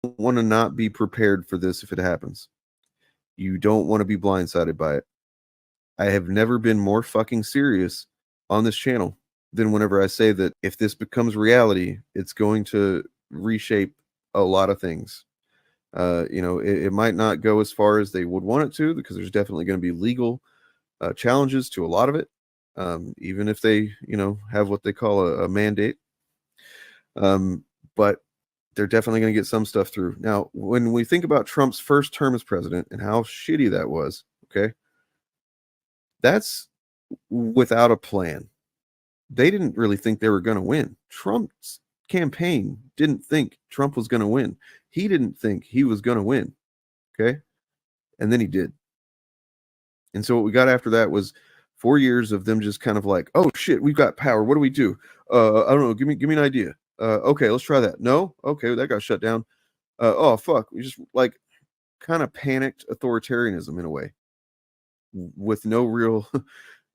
want to not be prepared for this if it happens. You don't want to be blindsided by it. I have never been more fucking serious on this channel than whenever I say that if this becomes reality, it's going to reshape a lot of things. It might not go as far as they would want it to, because there's definitely going to be legal challenges to a lot of it, even if they, have what they call a mandate. But they're definitely going to get some stuff through. Now, when we think about Trump's first term as president and how shitty that was, okay, that's without a plan. They didn't really think they were going to win. Trump's campaign didn't think Trump was going to win. He didn't think he was going to win. Okay. And then he did. And so what we got after that was 4 years of them just kind of like, oh shit, we've got power. What do we do? I don't know. Give me an idea. Okay, let's try that. No? Okay, that got shut down. Oh fuck. We just like kind of panicked authoritarianism in a way with no real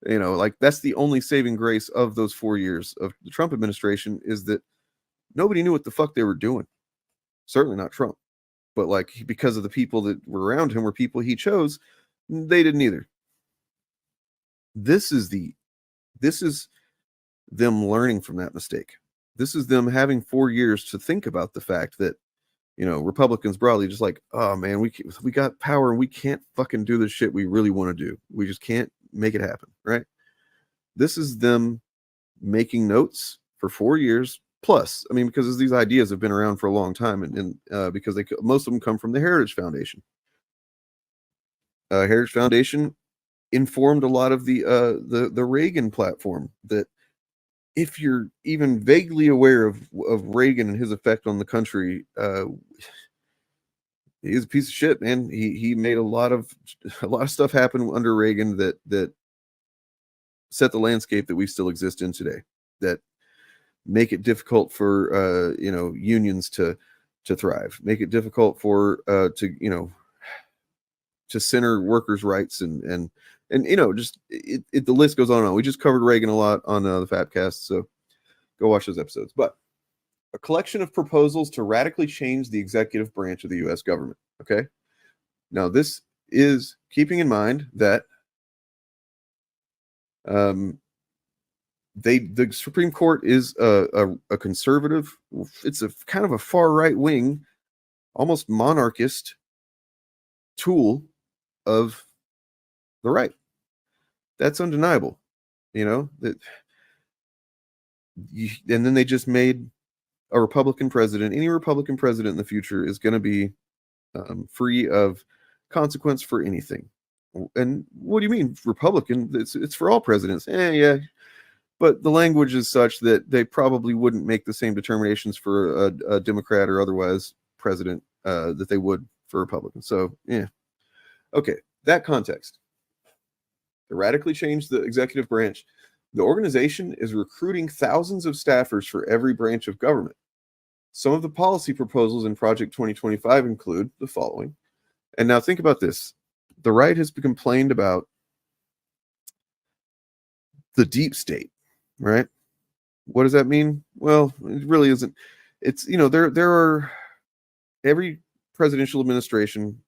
like that's the only saving grace of those 4 years of the Trump administration, is that nobody knew what the fuck they were doing. Certainly not Trump. But like, because of the people that were around him were people he chose, they didn't either. This is them learning from that mistake. This is them having 4 years to think about the fact that, Republicans broadly just like, oh man, we got power and we can't fucking do the shit we really want to do. We just can't make it happen, right? This is them making notes for 4 years plus. I mean, because these ideas have been around for a long time, and because most of them come from the Heritage Foundation. Heritage Foundation informed a lot of the Reagan platform. That if you're even vaguely aware of Reagan and his effect on the country, he's a piece of shit, man. He made a lot of stuff happen under Reagan that set the landscape that we still exist in today, that make it difficult for unions to thrive, make it difficult for to center workers' rights and just the list goes on and on. We just covered Reagan a lot on the FAPcast, so go watch those episodes. But a collection of proposals to radically change the executive branch of the U.S. government. Okay, now this is keeping in mind that the Supreme Court is a conservative. It's a kind of a far right wing, almost monarchist tool of the right. That's undeniable, that. And then they just made a Republican president. Any Republican president in the future is going to be free of consequence for anything. And what do you mean Republican? It's for all presidents. Yeah. But the language is such that they probably wouldn't make the same determinations for a Democrat or otherwise president that they would for Republicans. So, yeah. Okay, that context. They radically changed the executive branch. The organization is recruiting thousands of staffers for every branch of government. Some of the policy proposals in Project 2025 include the following. And now think about this. The right has complained about the deep state, right? What does that mean? Well, it really isn't. It's, there are, every presidential administration,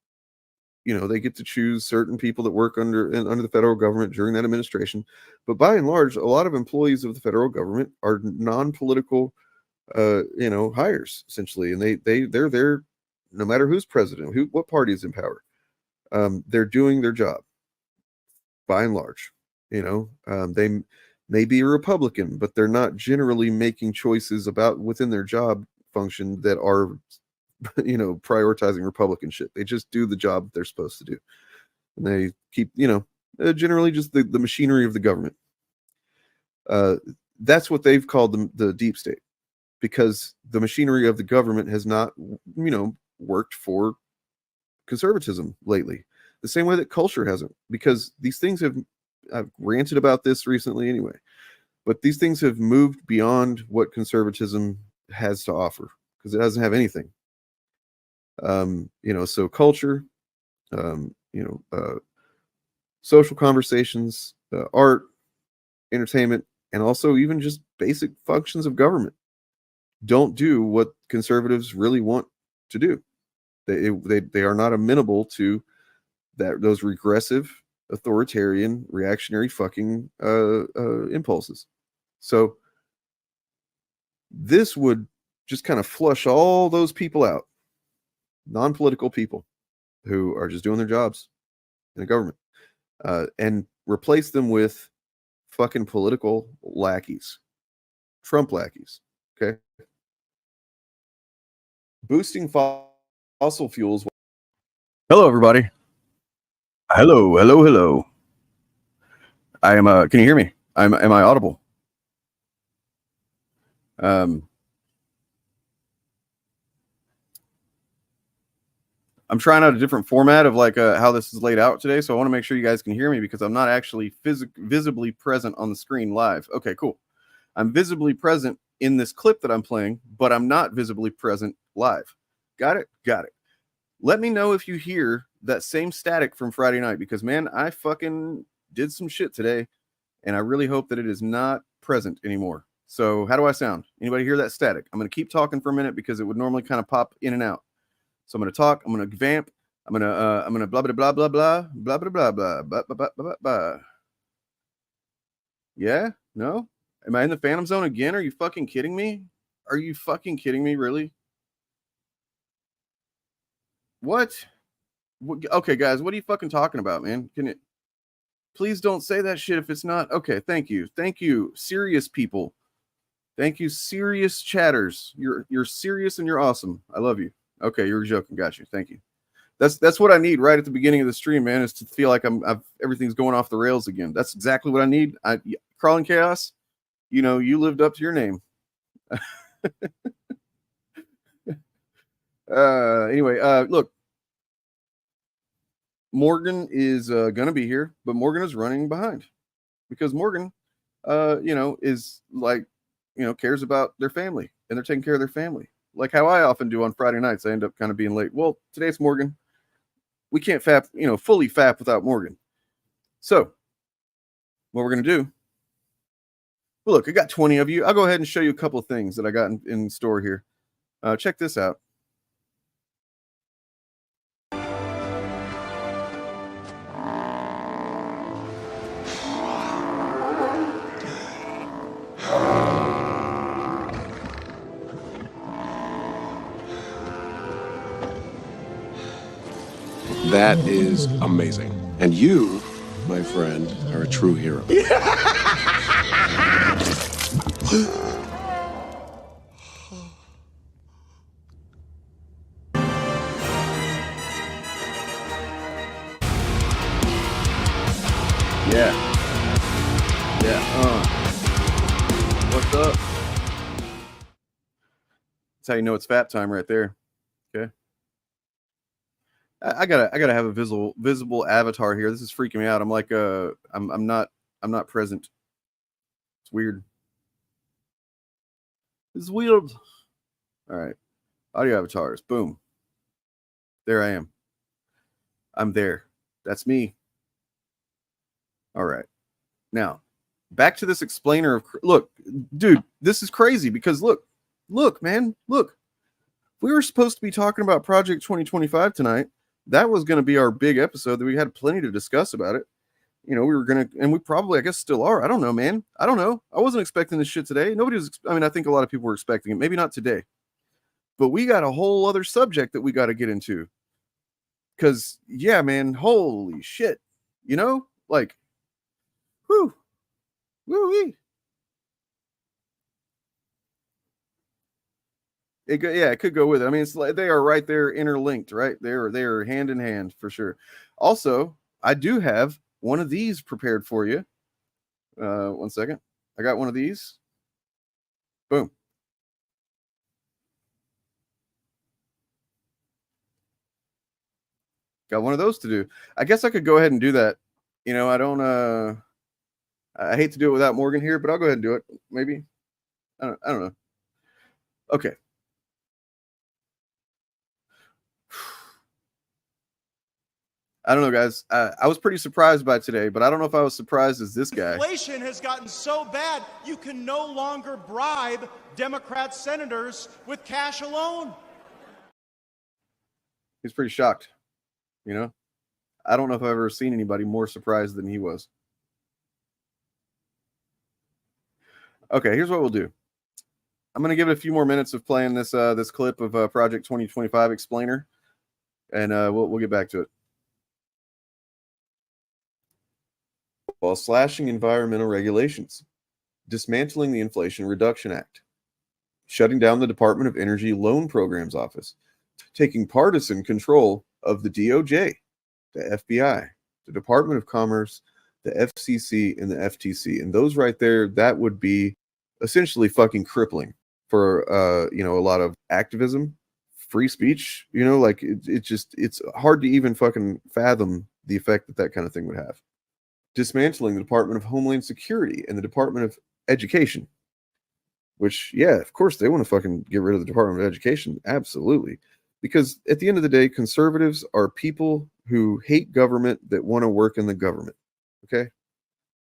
they get to choose certain people that work under the federal government during that administration. But by and large, a lot of employees of the federal government are non-political, hires, essentially. And they're there no matter who's president, what party is in power. They're doing their job by and large. They may be a Republican, but they're not generally making choices about within their job function that are prioritizing Republican shit. They just do the job they're supposed to do. And they keep, generally just the machinery of the government. That's what they've called the deep state, because the machinery of the government has not, worked for conservatism lately, the same way that culture hasn't, because these things I've ranted about this recently anyway, but these things have moved beyond what conservatism has to offer, because it doesn't have anything. So culture, social conversations, art, entertainment, and also even just basic functions of government don't do what conservatives really want to do. They are not amenable to those regressive, authoritarian, reactionary fucking impulses. So this would just kind of flush all those people out, non-political people who are just doing their jobs in the government, and replace them with fucking political lackeys, Trump lackeys. Okay. Boosting fossil fuels. Hello, everybody. Hello. I am. Can you hear me? Am I audible? I'm trying out a different format of like how this is laid out today, so I want to make sure you guys can hear me because I'm not actually visibly present on the screen live. Okay, cool. I'm visibly present in this clip that I'm playing, but I'm not visibly present live. Got it? Got it. Let me know if you hear that same static from Friday night because, man, I fucking did some shit today, and I really hope that it is not present anymore. So how do I sound? Anybody hear that static? I'm going to keep talking for a minute because it would normally kind of pop in and out. So I'm going to talk. I'm going to vamp. I'm going to blah, blah, blah, blah, blah, blah, blah, blah, blah, blah, blah, blah, blah. Yeah? No? Am I in the phantom zone again? Are you fucking kidding me? Are you fucking kidding me? Really? What? Okay, guys, what are you fucking talking about, man? Can it? Please don't say that shit if it's not. Okay, thank you. Thank you, serious people. Thank you, serious chatters. You're serious and you're awesome. I love you. Okay, you're joking. Got you. Thank you. That's what I need right at the beginning of the stream, man, is to feel like everything's going off the rails again. That's exactly what I need. Crawling Chaos, you lived up to your name. Anyway, look, Morgan is gonna be here, but Morgan is running behind because Morgan, is like, cares about their family and they're taking care of their family. Like how I often do on Friday nights, I end up kind of being late. Well, today's Morgan. We can't fully FAP without Morgan. So what we're going to do, well, look, I got 20 of you. I'll go ahead and show you a couple of things that I got in store here. Check this out. That is amazing. And you, my friend, are a true hero. Yeah. What's up? That's how you know it's FAP time right there. Okay. I gotta have a visible avatar here. This is freaking me out. I'm like I'm not present. It's weird. It's weird. All right. Audio avatars. Boom. There I am. I'm there. That's me. All right. Now, back to this explainer of look, dude, this is crazy because look, man, look. We were supposed to be talking about Project 2025 tonight. That was going to be our big episode that we had plenty to discuss about it. We were going to, and we probably, I guess, still are. I don't know, man. I don't know. I wasn't expecting this shit today. I think a lot of people were expecting it. Maybe not today. But we got a whole other subject that we got to get into. Because, yeah, man, holy shit. Like, whoo, woo-wee. It could go with it. I mean, it's like they are right there interlinked, right? They are hand in hand for sure. Also, I do have one of these prepared for you. 1 second. I got one of these. Boom. Got one of those to do. I guess I could go ahead and do that. I hate to do it without Morgan here, but I'll go ahead and do it. Maybe. I don't know. Okay. I don't know, guys. I was pretty surprised by today, but I don't know if I was surprised as this guy. Inflation has gotten so bad, you can no longer bribe Democrat senators with cash alone. He's pretty shocked. You know, I don't know if I've ever seen anybody more surprised than he was. Okay, here's what we'll do. I'm going to give it a few more minutes of playing this this clip of Project 2025 Explainer, and we'll get back to it. While slashing environmental regulations, dismantling the Inflation Reduction Act, shutting down the Department of Energy Loan Programs Office, taking partisan control of the DOJ, the FBI, the Department of Commerce, the FCC, and the FTC. And those right there, that would be essentially fucking crippling for a lot of activism, free speech. Like it's hard to even fucking fathom the effect that kind of thing would have. Dismantling the Department of Homeland Security and the Department of Education, which, yeah, of course they want to fucking get rid of the Department of Education. Absolutely. Because at the end of the day, conservatives are people who hate government that want to work in the government. Okay?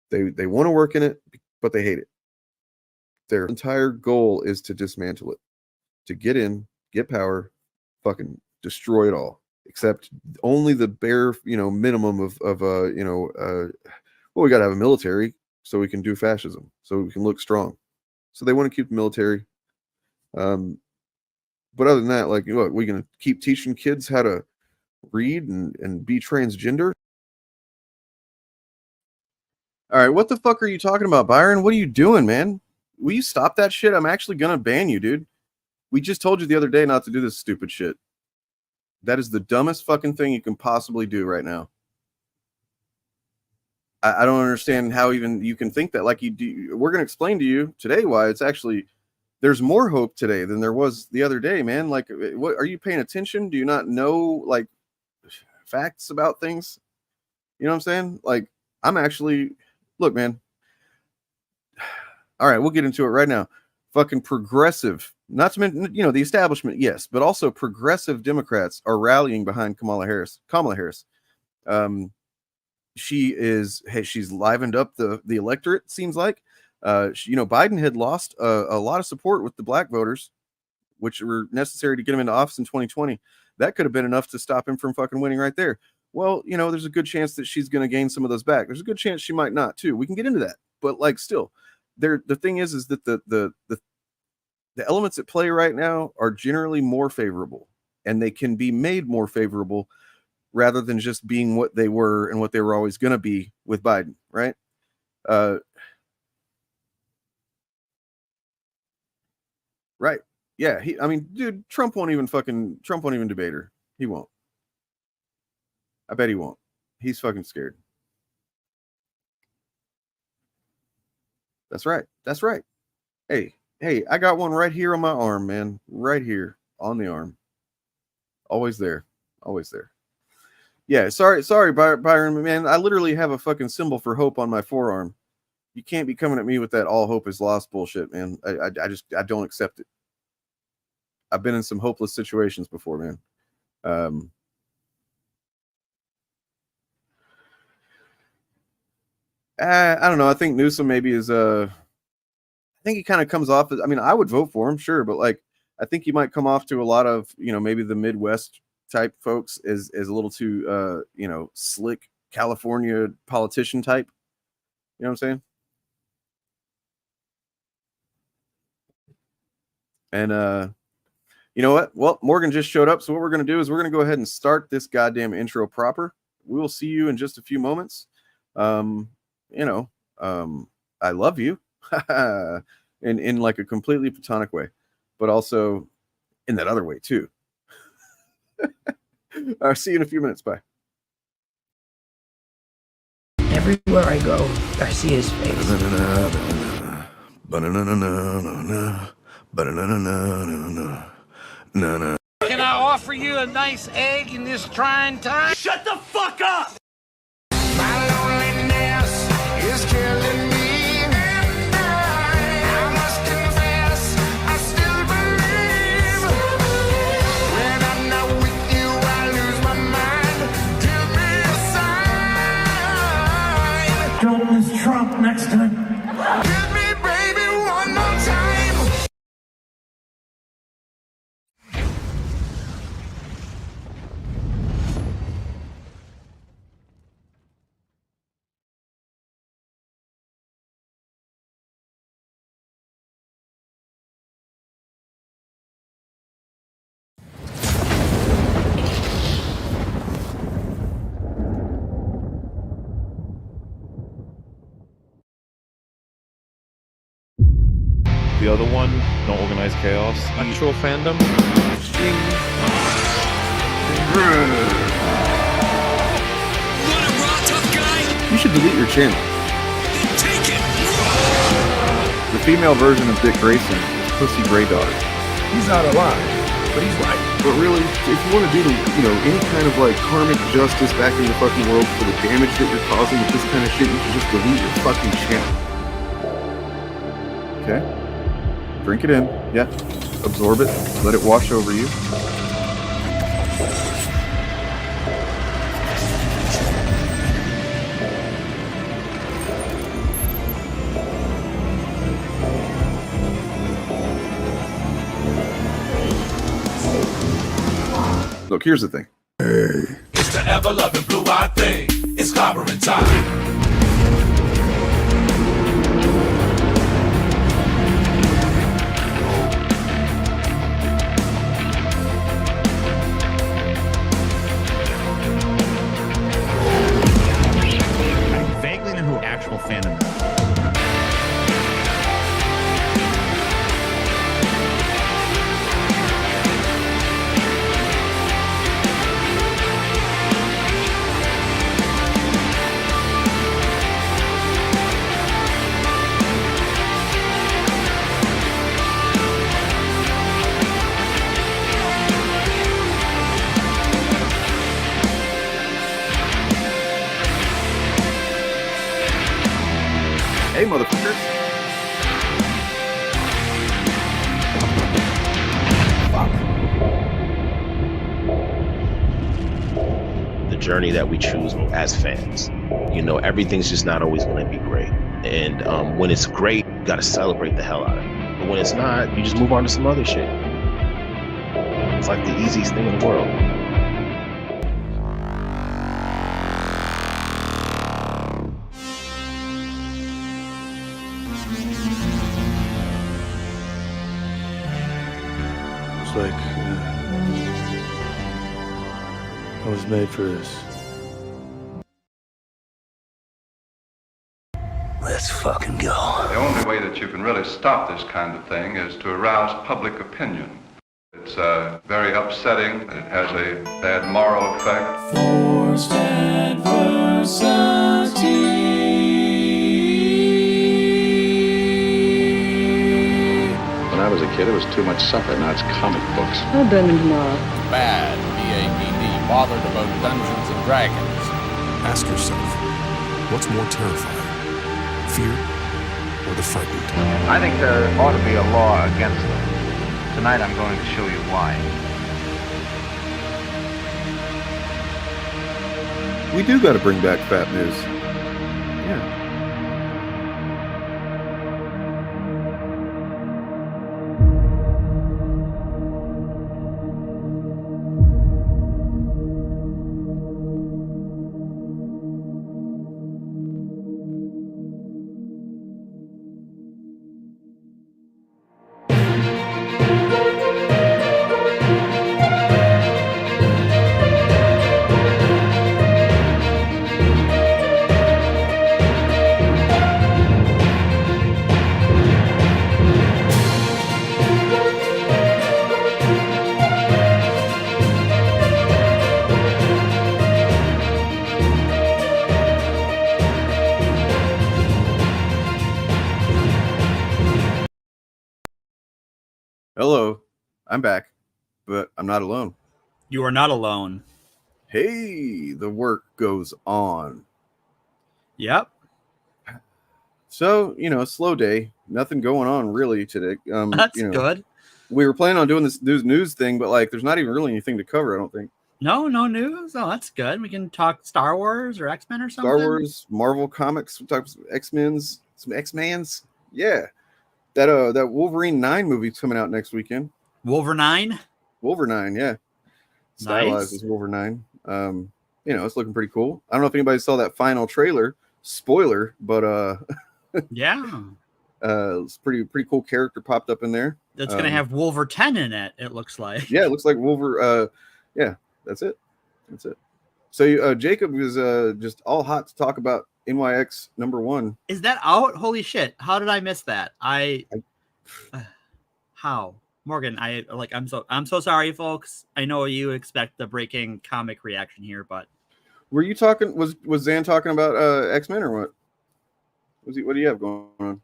They want to work in it, but they hate it. Their entire goal is to dismantle it, to get in, get power, fucking destroy it all, except only the bare, minimum of we got to have a military so we can do fascism, so we can look strong. So they want to keep the military. But other than that, like, what, we going to keep teaching kids how to read and be transgender? All right, what the fuck are you talking about, Byron? What are you doing, man? Will you stop that shit? I'm actually going to ban you, dude. We just told you the other day not to do this stupid shit. That is the dumbest fucking thing you can possibly do right now. I don't understand how even you can think that. Like, you do. We're going to explain to you today why it's actually, there's more hope today than there was the other day, man. Like, what are you paying attention? Do you not know, like, facts about things? You know what I'm saying? Like, I'm actually, look, man. All right, we'll get into it right now. Fucking progressive, not to mention, the establishment, yes, but also progressive Democrats are rallying behind Kamala Harris. She's livened up the electorate, seems like. Biden had lost a lot of support with the black voters, which were necessary to get him into office in 2020. That could have been enough to stop him from fucking winning right there. Well, there's a good chance that she's going to gain some of those back. There's a good chance she might not too. We can get into that, but like, still, the thing is that the elements at play right now are generally more favorable, and they can be made more favorable rather than just being what they were and what they were always going to be with Biden, right? Right. Yeah. Dude, Trump won't even debate her. He won't. I bet he won't. He's fucking scared. That's right. That's right. Hey, I got one right here on my arm, man. Right here on the arm. Always there. Always there. Yeah, sorry, Byron, man. I literally have a fucking symbol for hope on my forearm. You can't be coming at me with that all hope is lost bullshit, man. I don't accept it. I've been in some hopeless situations before, man. I don't know. I think Newsom maybe is I think he kind of comes off as, I would vote for him, sure, but like, I think he might come off to a lot of, maybe the Midwest type folks is a little too slick California politician type. You know what I'm saying? And you know what? Well, Morgan just showed up, so what we're going to do is we're going to go ahead and start this goddamn intro proper. We will see you in just a few moments. I love you in like a completely platonic way, but also in that other way too. I'll see you in a few minutes. Bye. Everywhere I go, I see his face. Can I offer you a nice egg in this trying time? Shut the fuck up! My loneliness is killing me. I must confess, I still believe. When I'm not with you, I lose my mind. Give me a sign. Don't miss Trump next time. Give me, baby, one more time. the other one, No Organized Chaos. Actual fandom. You should delete your channel. The female version of Dick Grayson is Pussy Grey Daughter. He's not alive, but he's right. But really, if you want to do any kind of like karmic justice back in the fucking world for the damage that you're causing with this kind of shit, you should just delete your fucking channel. Okay? Drink it in. Yeah. Absorb it. Let it wash over you. Look, here's the thing. It's the ever-loving blue-eyed thing. It's clobbering time. I vaguely know who actual fandom is. Hey, motherfuckers. The journey that we choose as fans. Everything's just not always going to be great. And when it's great, you got to celebrate the hell out of it. But when it's not, you just move on to some other shit. It's like the easiest thing in the world. It's like I was made for this. Let's fucking go. The only way that you can really stop this kind of thing is to arouse public opinion. It's very upsetting. It has a bad moral effect. Forced adversity. When I was a kid, it was too much supper. Now it's comic books. I'll burn them tomorrow. Bad, B-A-D-D, bothered about Dungeons and Dragons. Ask yourself, what's more terrifying, fear or the frightened? I think there ought to be a law against them. Tonight I'm going to show you why. We do got to bring back Fat News. Yeah. Hello, I'm back, but I'm not alone. You are not alone. Hey, the work goes on. Yep. So, slow day. Nothing going on really today. That's good. We were planning on doing this news thing, but there's not even really anything to cover, I don't think. No news. Oh, that's good. We can talk Star Wars or X-Men or something. Star Wars, Marvel Comics, some types of X-Men's, some X-Mans. Yeah. That Wolverine 9 movie's coming out next weekend. Wolverine, yeah. Stylized as Wolverine. It's looking pretty cool. I don't know if anybody saw that final trailer. Spoiler, but yeah. It's pretty cool character popped up in there. That's gonna have Wolverine in it, it looks like. Yeah, it looks like yeah, that's it. So Jacob is just all hot to talk about NYX #1. Is that out? Holy shit. How did I miss that? How? Morgan, I'm so sorry, folks. I know you expect the breaking comic reaction here, but Were you talking? Was Zan talking about X-Men or what? What do you have going on?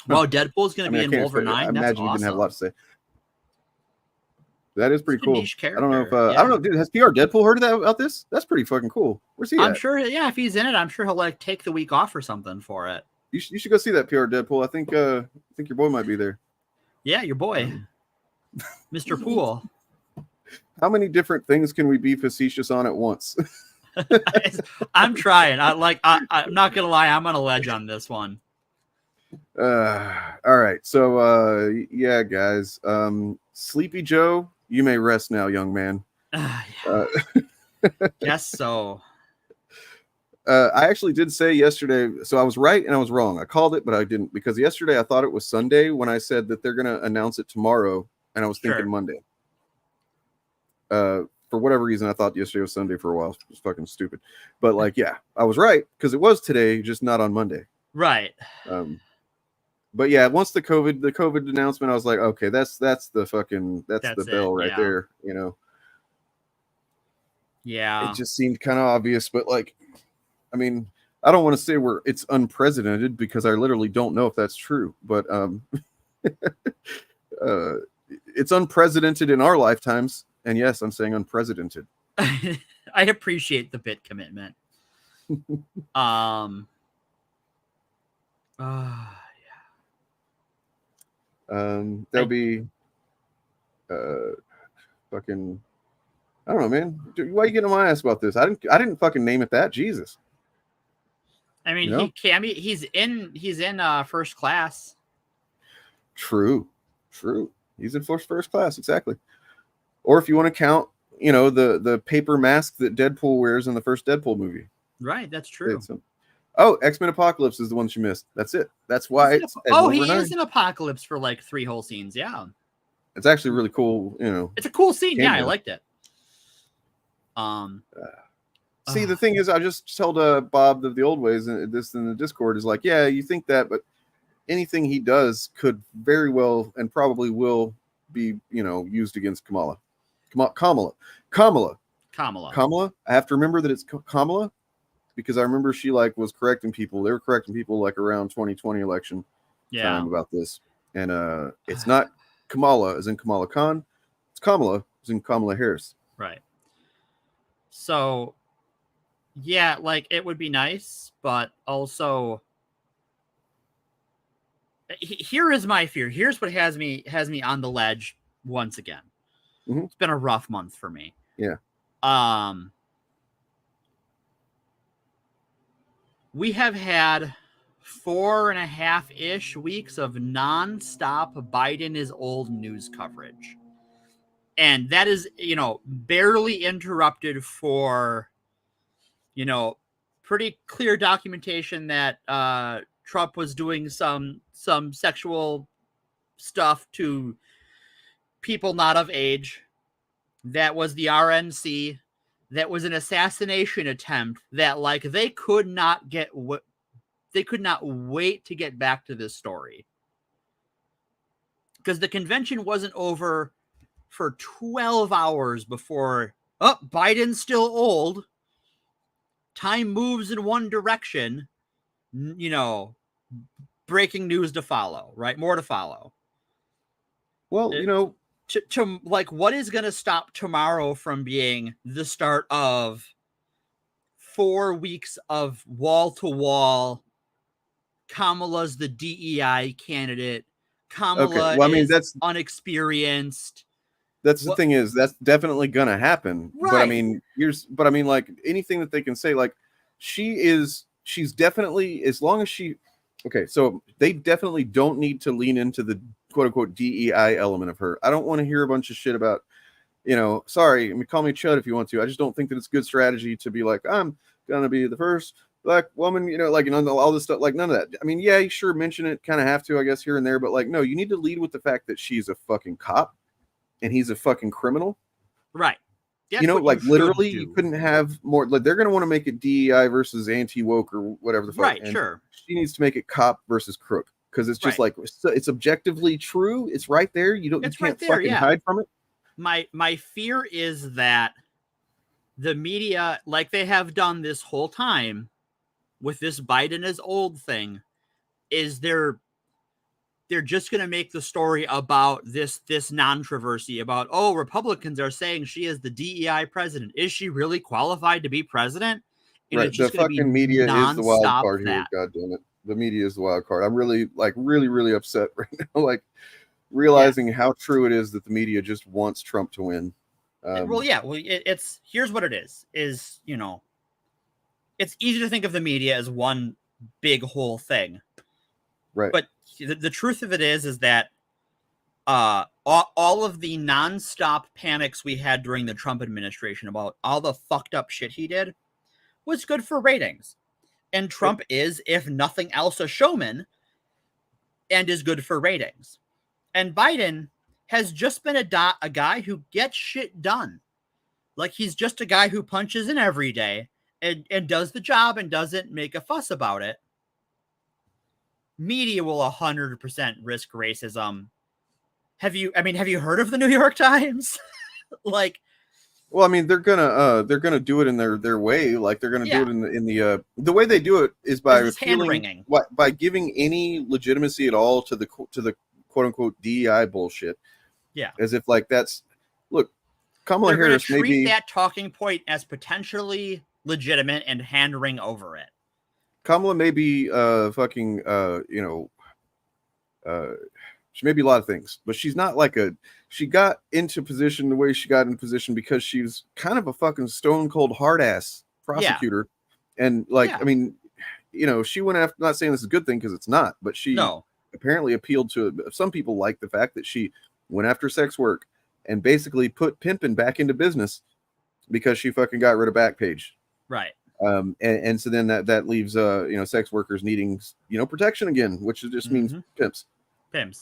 well, Deadpool's going to be in Wolverine. I That's imagine you didn't have a lot to say. That is pretty It's a cool. niche I don't know if character, I don't know, dude. Has PR Deadpool heard of that about this? That's pretty fucking cool. Where's he I'm at? sure. Yeah, if he's in it, I'm sure he'll like take the week off or something for it. You should go see that PR Deadpool. I think your boy might be there. Yeah, your boy, Mr. Poole. How many different things can we be facetious on at once? I'm trying. I'm not gonna lie. I'm on a ledge on this one. All right. So yeah, guys. Sleepy Joe, you may rest now, young man. Yes, so. I actually did say yesterday, so I was right and I was wrong. I called it, but I didn't, because yesterday I thought it was Sunday when I said that they're going to announce it tomorrow, and I was thinking Monday. For whatever reason, I thought yesterday was Sunday for a while. It was fucking stupid. But like, yeah, I was right, because it was today, just not on Monday. Right. But yeah, once the COVID announcement, I was like, okay, that's the bell right there, you know. Yeah. It just seemed kind of obvious, but like, I mean, I don't want to say it's unprecedented, because I literally don't know if that's true, but it's unprecedented in our lifetimes. And yes, I'm saying unprecedented. I appreciate the bit commitment. There'll be fucking, I don't know, man. Dude, why are you getting on my ass about this? I didn't fucking name it that. Jesus. I mean, you know? he's in first class. True. He's in first class, exactly. Or if you want to count, you know, the paper mask that Deadpool wears in the first Deadpool movie. Right, that's true. X-Men Apocalypse is the one you missed. That's it. That's why he is in Apocalypse for like 3 whole scenes. Yeah. It's actually really cool, you know. It's a cool scene. Yeah, I liked it. See, the thing is, I just told Bob the old ways, and this in the Discord is like, yeah, you think that, but anything he does could very well and probably will be, you know, used against Kamala. I have to remember that it's Kamala, because I remember she like was correcting people. They were correcting people like around 2020 election time about this, and it's not Kamala as in Kamala Khan. It's Kamala as in Kamala Harris. Right. So, yeah, like it would be nice, but also here is my fear. Here's what has me on the ledge once again. Mm-hmm. It's been a rough month for me. Yeah. We have had 4.5-ish weeks of nonstop Biden is old news coverage. And that is, you know, barely interrupted for, you know, pretty clear documentation that Trump was doing some sexual stuff to people not of age. That was the RNC. That was an assassination attempt that, like, they could not wait to get back to this story. Because the convention wasn't over for 12 hours before, Biden's still old. Time moves in one direction. You know, breaking news to follow, right? More to follow. Well, you know, to like, what is going to stop tomorrow from being the start of 4 weeks of wall-to-wall? Kamala's the DEI candidate. Kamala is that's unexperienced. That's the thing is, that's definitely gonna happen. Right. But I mean, like anything that they can say, like she's definitely, as long as so they definitely don't need to lean into the quote unquote DEI element of her. I don't want to hear a bunch of shit about, you know, sorry, I mean, call me Chud if you want to. I just don't think that it's good strategy to be like, I'm gonna be the first Black woman, you know, like, you know, all this stuff, like none of that. I mean, yeah, you sure mention it, kind of have to, I guess, here and there, but like, no, you need to lead with the fact that she's a fucking cop and he's a fucking criminal. Right. That's you know, what like should literally, you do. couldn't have more. Like they're going to want to make it DEI versus anti-woke or whatever the fuck. Right, And sure. she needs to make it cop versus crook because it's just Right. like it's objectively true. It's right there. You can't right there, fucking yeah. hide from it. My fear is that the media, like they have done this whole time with this Biden is old thing, is they're just going to make the story about this non-controversy about, oh, Republicans are saying she is the DEI president. Is she really qualified to be president? And Right. it's The just going to be fucking media is the wild nonstop card here. that. God damn it. The media is the wild card. I'm really really upset right now. Like realizing how true it is that the media just wants Trump to win. Well, it's here's what it is, you know, it's easy to think of the media as one big whole thing. Right. But the truth of it is that all of the nonstop panics we had during the Trump administration about all the fucked up shit he did was good for ratings. And Trump is, if nothing else, a showman and is good for ratings. And Biden has just been a guy who gets shit done. Like he's just a guy who punches in every day and does the job and doesn't make a fuss about it. Media will 100% risk racism. Have you heard of the New York Times? Like, well, I mean, they're gonna do it in their way. Like they're gonna do it in the way they do it is by appealing, by giving any legitimacy at all to the quote unquote DEI bullshit. Yeah, as if like that's look, Kamala they're Harris treat maybe that talking point as potentially legitimate and hand-wring over it. Kamala may be fucking she may be a lot of things, but she's not like she got into position the way she got into position because she's kind of a fucking stone cold hard ass prosecutor. And like, I mean, you know, she went after, not saying this is a good thing because it's not, but she apparently appealed to some people, like the fact that she went after sex work and basically put pimping back into business because she fucking got rid of Backpage. Right. And so then that leaves sex workers needing protection again, which just means pimps.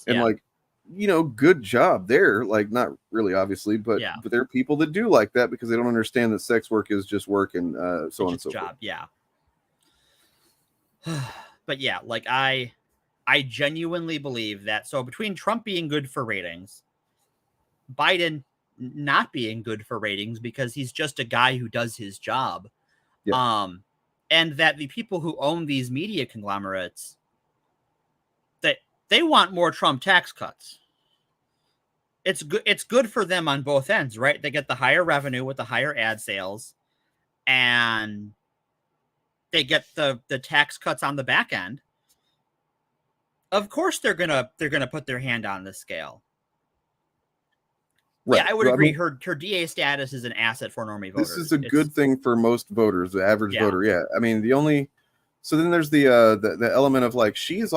And like, good job there. Like, not really, obviously, but there are people that do like that because they don't understand that sex work is just work and so on and so forth. Yeah. But yeah, like I genuinely believe that. So between Trump being good for ratings, Biden not being good for ratings because he's just a guy who does his job. Yeah. And that the people who own these media conglomerates, that they want more Trump tax cuts. It's good for them on both ends, right? They get the higher revenue with the higher ad sales, and they get the tax cuts on the back end. Of course they're gonna put their hand on the scale. Right. Yeah, I would agree. Her DA status is an asset for normie voters. This is a good thing for most voters, the average voter. Yeah. I mean, so then there's the element of like, she's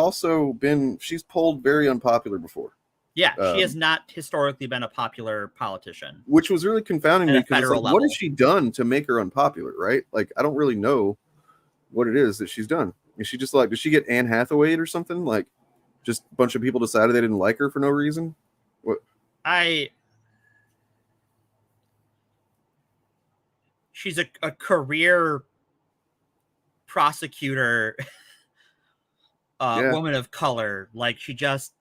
polled very unpopular before. Yeah, she has not historically been a popular politician. Which was really confounding me because like, what has she done to make her unpopular, right? Like, I don't really know what it is that she's done. Is she just like, did she get Anne Hathaway or something? Like, just a bunch of people decided they didn't like her for no reason? What? She's a career prosecutor, woman of color. Like, she just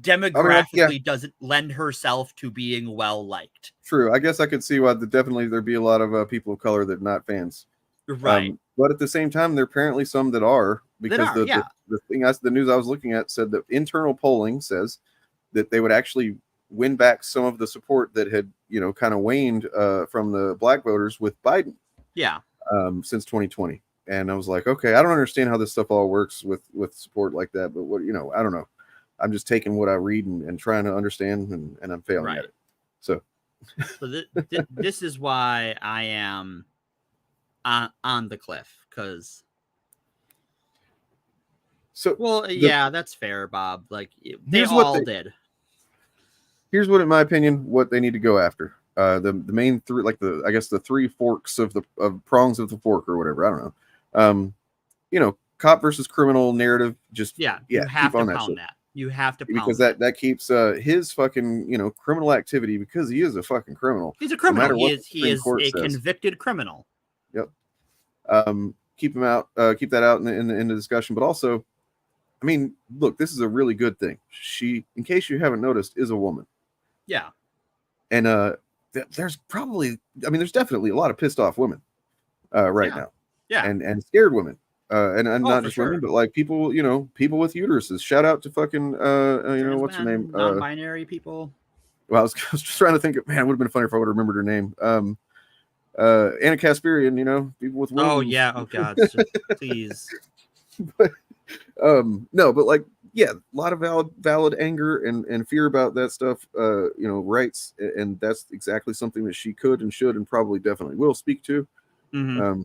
demographically doesn't lend herself to being well liked. True. I guess I could see why definitely there'd be a lot of people of color that are not fans. Right. But at the same time, there are apparently some that are, because the news I was looking at said that internal polling says that they would actually win back some of the support that had, kind of waned from the black voters with Biden. Yeah. Since 2020. And I was like, okay, I don't understand how this stuff all works with support like that, but what, I don't know. I'm just taking what I read and trying to understand, and I'm failing at it. So this is why I am on the cliff, because that's fair, Bob. Like, they all did. Here's what, in my opinion, what they need to go after. The main three, like the three forks of prongs of the fork or whatever. I don't know. Cop versus criminal narrative. Just you have to pound that. You have to because pound that keeps his fucking criminal activity, because he is a fucking criminal. He's a criminal. No matter He what is the Supreme Court a says. convicted criminal. Yep. Keep him out. Keep that out in the discussion. But also, I mean, look, this is a really good thing. She, in case you haven't noticed, is a woman. Yeah. And there's definitely a lot of pissed off women right now. Yeah. And scared women. And not just women, sure. but like people, people with uteruses. Shout out to fucking what's her name? Non-binary people. Well, I was just trying to think of, man, it would have been funny if I would have remembered her name. Anna Kasparian, people with wounds. Oh yeah. Oh God. Please. But no, but like, yeah, a lot of valid anger and fear about that stuff, rights, and that's exactly something that she could and should and probably definitely will speak to. Mm-hmm.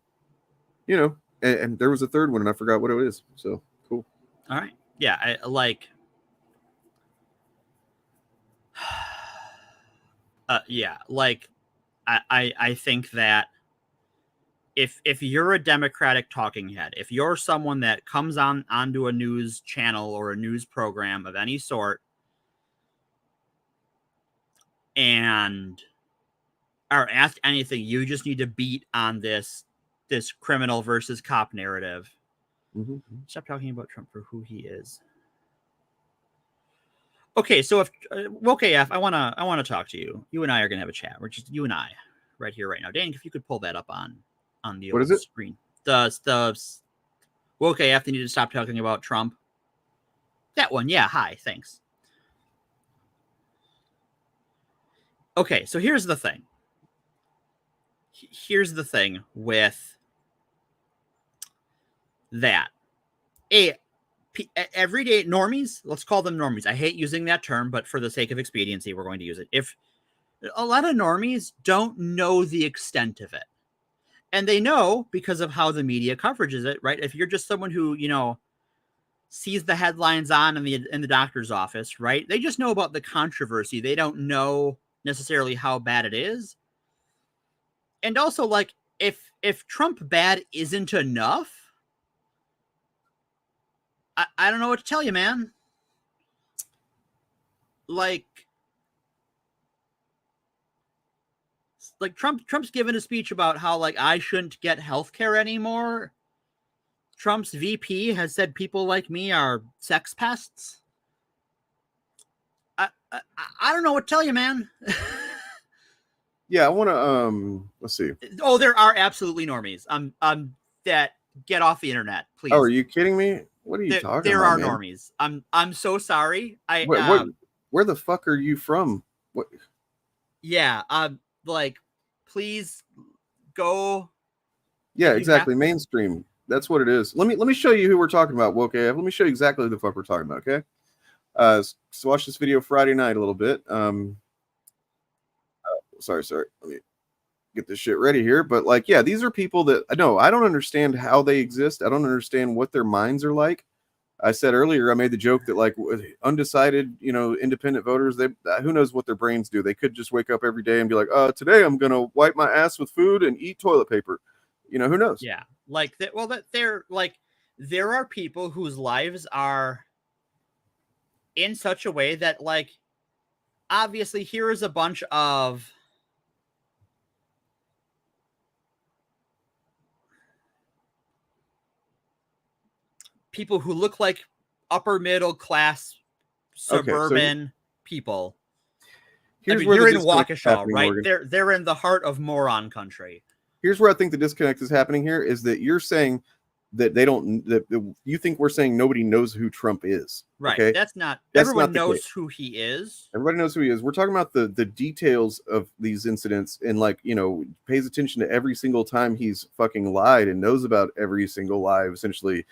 And there was a third one and I forgot what it is. So cool. All right. Yeah, I like. I think that if you're a Democratic talking head, if you're someone that comes onto a news channel or a news program of any sort and are asked anything, you just need to beat on this criminal versus cop narrative. Mm-hmm. Stop talking about Trump for who he is. Okay, so if I want to talk to you. You and I are gonna have a chat. We're just you and I right here, right now. Dan, if you could pull that up on the what is it? screen. The okay, after you need to stop talking about Trump. That one, yeah. Hi, thanks. Okay, so here's the thing. Here's the thing with that. Everyday normies, let's call them normies. I hate using that term, but for the sake of expediency, we're going to use it. If a lot of normies don't know the extent of it, and they know because of how the media coverage is it, right? If you're just someone who, sees the headlines in the doctor's office, right? They just know about the controversy. They don't know necessarily how bad it is. And also, like, if Trump bad isn't enough, I don't know what to tell you, man. Like Trump's given a speech about how, like, I shouldn't get healthcare anymore. Trump's VP has said people like me are sex pests. I don't know what to tell you, man. Yeah, I want to let's see. Oh, there are absolutely normies. That get off the internet, please. Oh, are you kidding me? What are you talking about? There are man? normies. I'm so sorry. Where the fuck are you from? What? Yeah, like, please go. Yeah, exactly. Mainstream. That's what it is. Let me show you who we're talking about. Okay, let me show you exactly who the fuck we're talking about. Okay, so watch this video Friday night a little bit. Sorry. Let me get this shit ready here. But like, yeah, these are people that I don't understand how they exist. I don't understand what their minds are like. I said earlier, I made the joke that like undecided, independent voters, they who knows what their brains do. They could just wake up every day and be like, today I'm gonna wipe my ass with food and eat toilet paper. Who knows? Yeah, like that. Well, that they're like, there are people whose lives are in such a way that, like, obviously here is a bunch of people who look like upper middle class suburban people. Here's you're in Waukesha, right? Morgan. They're in the heart of moron country. Here's where I think the disconnect is happening here is that you're saying that you think we're saying nobody knows who Trump is. Right. Okay? That's not not everyone knows who he is. Everybody knows who he is. We're talking about the details of these incidents and, like, pays attention to every single time he's fucking lied and knows about every single lie essentially,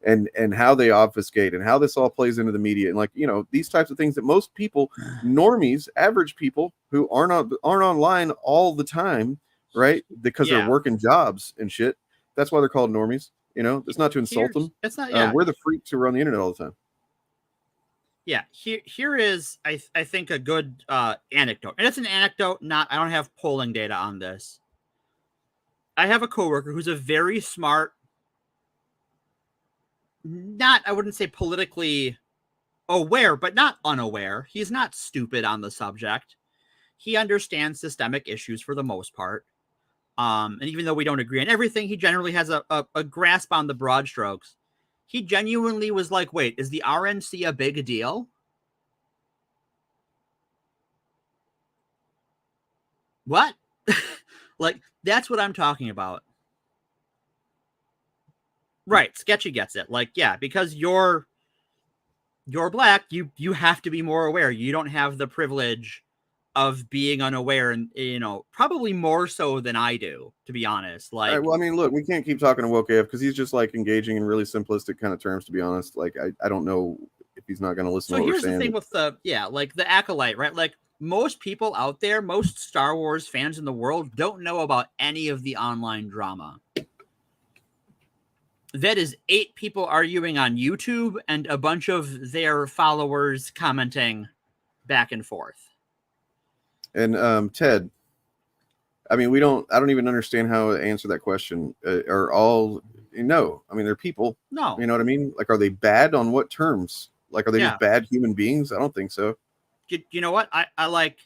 and how they obfuscate and how this all plays into the media and, like, these types of things that most people, normies, average people who aren't online all the time, right? Because they're working jobs and shit. That's why they're called normies. It's not to insult them. It's not. Yeah, we're the freaks who are on the internet all the time. Yeah, here is I think a good anecdote, and it's an anecdote. I don't have polling data on this. I have a coworker who's a very smart, I wouldn't say politically aware, but not unaware. He's not stupid on the subject. He understands systemic issues for the most part. And even though we don't agree on everything, he generally has a grasp on the broad strokes. He genuinely was like, wait, is the RNC a big deal? What? Like, that's what I'm talking about. Right, Sketchy gets it. Like, yeah, because you're black, you have to be more aware. You don't have the privilege of being unaware, and probably more so than I do, to be honest. Like, all right, well, I mean, look, we can't keep talking to Woke AF because he's just like engaging in really simplistic kind of terms, to be honest. Like, I don't know if he's not going to listen so to what we're here's the saying. thing with the Acolyte, right? Like, most people out there, most Star Wars fans in the world don't know about any of the online drama. That is 8 people arguing on YouTube and a bunch of their followers commenting back and forth. And Ted, I mean, I don't even understand how to answer that question. Are all, no, I mean, they're people. No. You know what I mean? Like, are they bad on what terms? Like, are they just bad human beings? I don't think so. You know what? I like,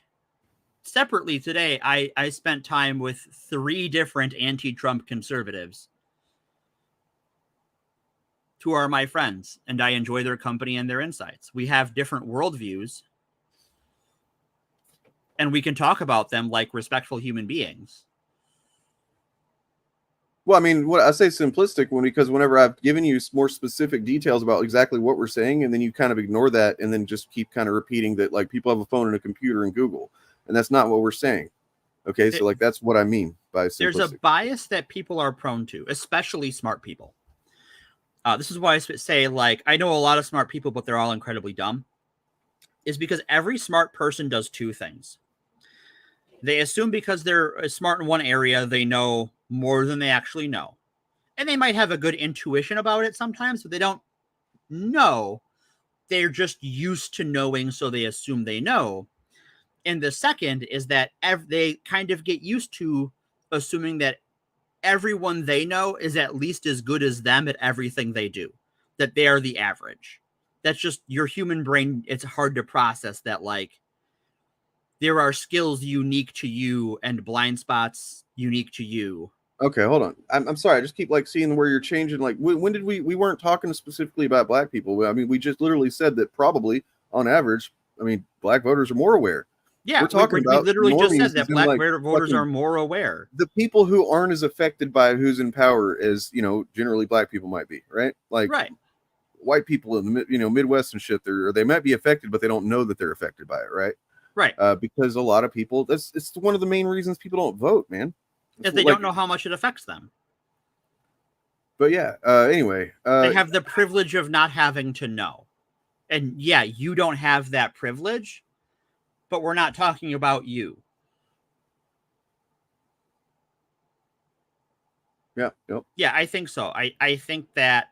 separately today, I spent time with 3 different anti-Trump conservatives who are my friends, and I enjoy their company and their insights. We have different worldviews, and we can talk about them like respectful human beings. Well, I mean, what I say simplistic because whenever I've given you more specific details about exactly what we're saying, and then you kind of ignore that and then just keep kind of repeating that, like, people have a phone and a computer and Google, and that's not what we're saying. Okay, so like, that's what I mean by simplistic. There's a bias that people are prone to, especially smart people. This is why I say, like, I know a lot of smart people, but they're all incredibly dumb. Is because every smart person does 2 things. They assume because they're smart in one area, they know more than they actually know. And they might have a good intuition about it sometimes, but they don't know. They're just used to knowing, so they assume they know. And the second is that they kind of get used to assuming that everyone they know is at least as good as them at everything they do, that they are the average. That's just your human brain. It's hard to process that, like, there are skills unique to you and blind spots unique to you. Okay, hold on. I'm sorry. I just keep like seeing where you're changing. Like, when did we weren't talking specifically about black people. I mean, we just literally said that probably on average, I mean, black voters are more aware. Yeah, we're talking about we literally just said normies that in, black like, voters are more aware. The people who aren't as affected by who's in power as, generally black people might be, right? Like, right. White people in the Midwest and shit, they might be affected, but they don't know that they're affected by it, right? Right. Because a lot of people, it's one of the main reasons people don't vote, man. If they don't know how much it affects them. But yeah, anyway. They have the privilege of not having to know. And yeah, you don't have that privilege, but we're not talking about you. Yeah. Yep. Yeah, I think so. I think that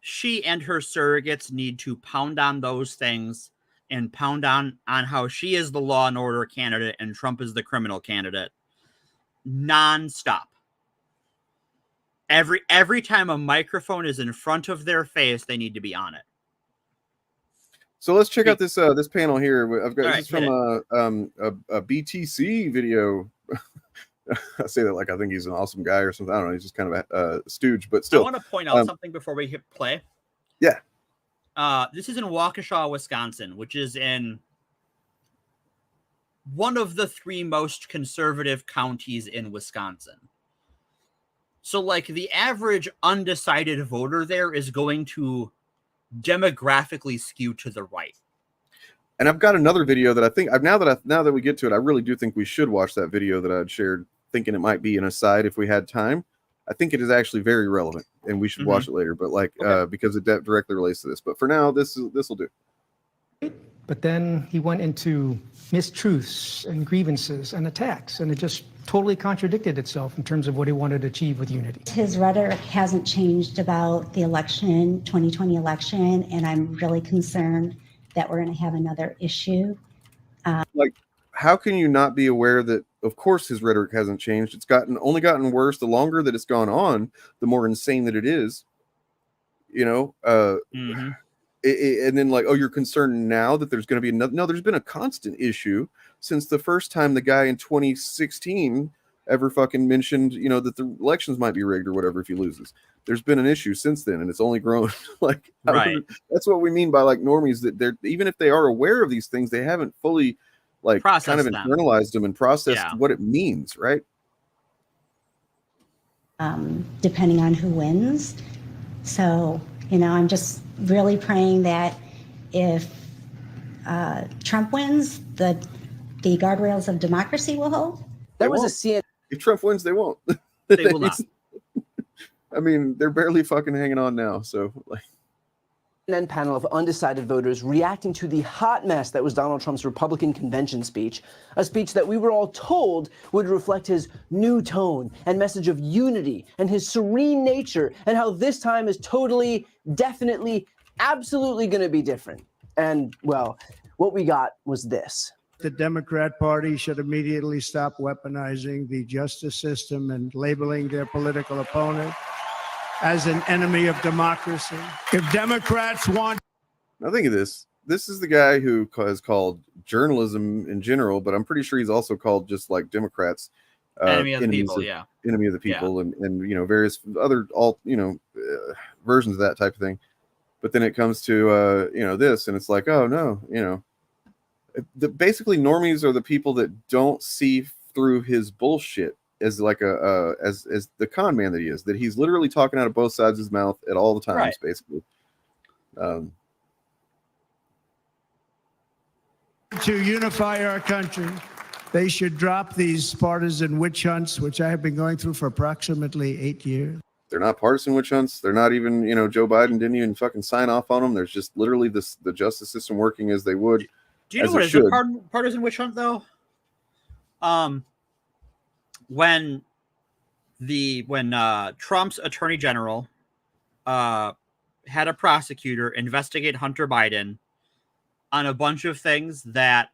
she and her surrogates need to pound on those things and pound on how she is the law and order candidate and Trump is the criminal candidate nonstop. Every time a microphone is in front of their face, they need to be on it. So let's check out this panel here. I've got this right, from a BTC video. I say that like I think he's an awesome guy or something. I don't know. He's just kind of a stooge, but still. I want to point out something before we hit play. Yeah. This is in Waukesha, Wisconsin, which is in one of the 3 most conservative counties in Wisconsin. So, like, the average undecided voter there is going to demographically skew to the right. And I've got another video that I think now that we get to it, I really do think we should watch that video that I'd shared, thinking it might be an aside if we had time. I think it is actually very relevant, and we should watch it later. But because it directly relates to this. But for now, this will do. But then he went into mistruths and grievances and attacks, and it just totally contradicted itself in terms of what he wanted to achieve with unity. His rhetoric hasn't changed about the election, 2020 election, and I'm really concerned that we're going to have another issue. How can you not be aware that, of course, his rhetoric hasn't changed? It's only gotten worse. The longer that it's gone on, the more insane that it is. and then like, oh, you're concerned now that there's going to be another. No, there's been a constant issue since the first time the guy in 2016 ever fucking mentioned, that the elections might be rigged or whatever if he loses. There's been an issue since then, and it's only grown. Like, Right. That's what we mean by like normies, that they're, even if they are aware of these things, they haven't fully like kind of internalized them and processed what it means, right? Depending on who wins. So, I'm just really praying that if Trump wins, the guardrails of democracy will hold. That was a CNN. If Trump wins, they won't. They will not. I mean, they're barely fucking hanging on now. So, like, CNN panel of undecided voters reacting to the hot mess that was Donald Trump's Republican convention speech, a speech that we were all told would reflect his new tone and message of unity and his serene nature, and how this time is totally, definitely, absolutely going to be different. And, well, what we got was this. The Democrat Party should immediately stop weaponizing the justice system and labeling their political opponent as an enemy of democracy. If Democrats want... Now think of this. This is the guy who has called journalism in general, but I'm pretty sure he's also called just like Democrats enemy of the people, enemy of the people, and various other versions of that type of thing. But then it comes to this, and it's like, oh no, basically normies are the people that don't see through his bullshit as like as the con man that he is, that he's literally talking out of both sides of his mouth at all the times, right. Basically. To unify our country, they should drop these partisan witch hunts, which I have been going through for approximately 8 years. They're not partisan witch hunts. They're not even, Joe Biden didn't even fucking sign off on them. There's just literally the justice system working as they would. Do you know what is a partisan witch hunt, though? When Trump's attorney general had a prosecutor investigate Hunter Biden on a bunch of things that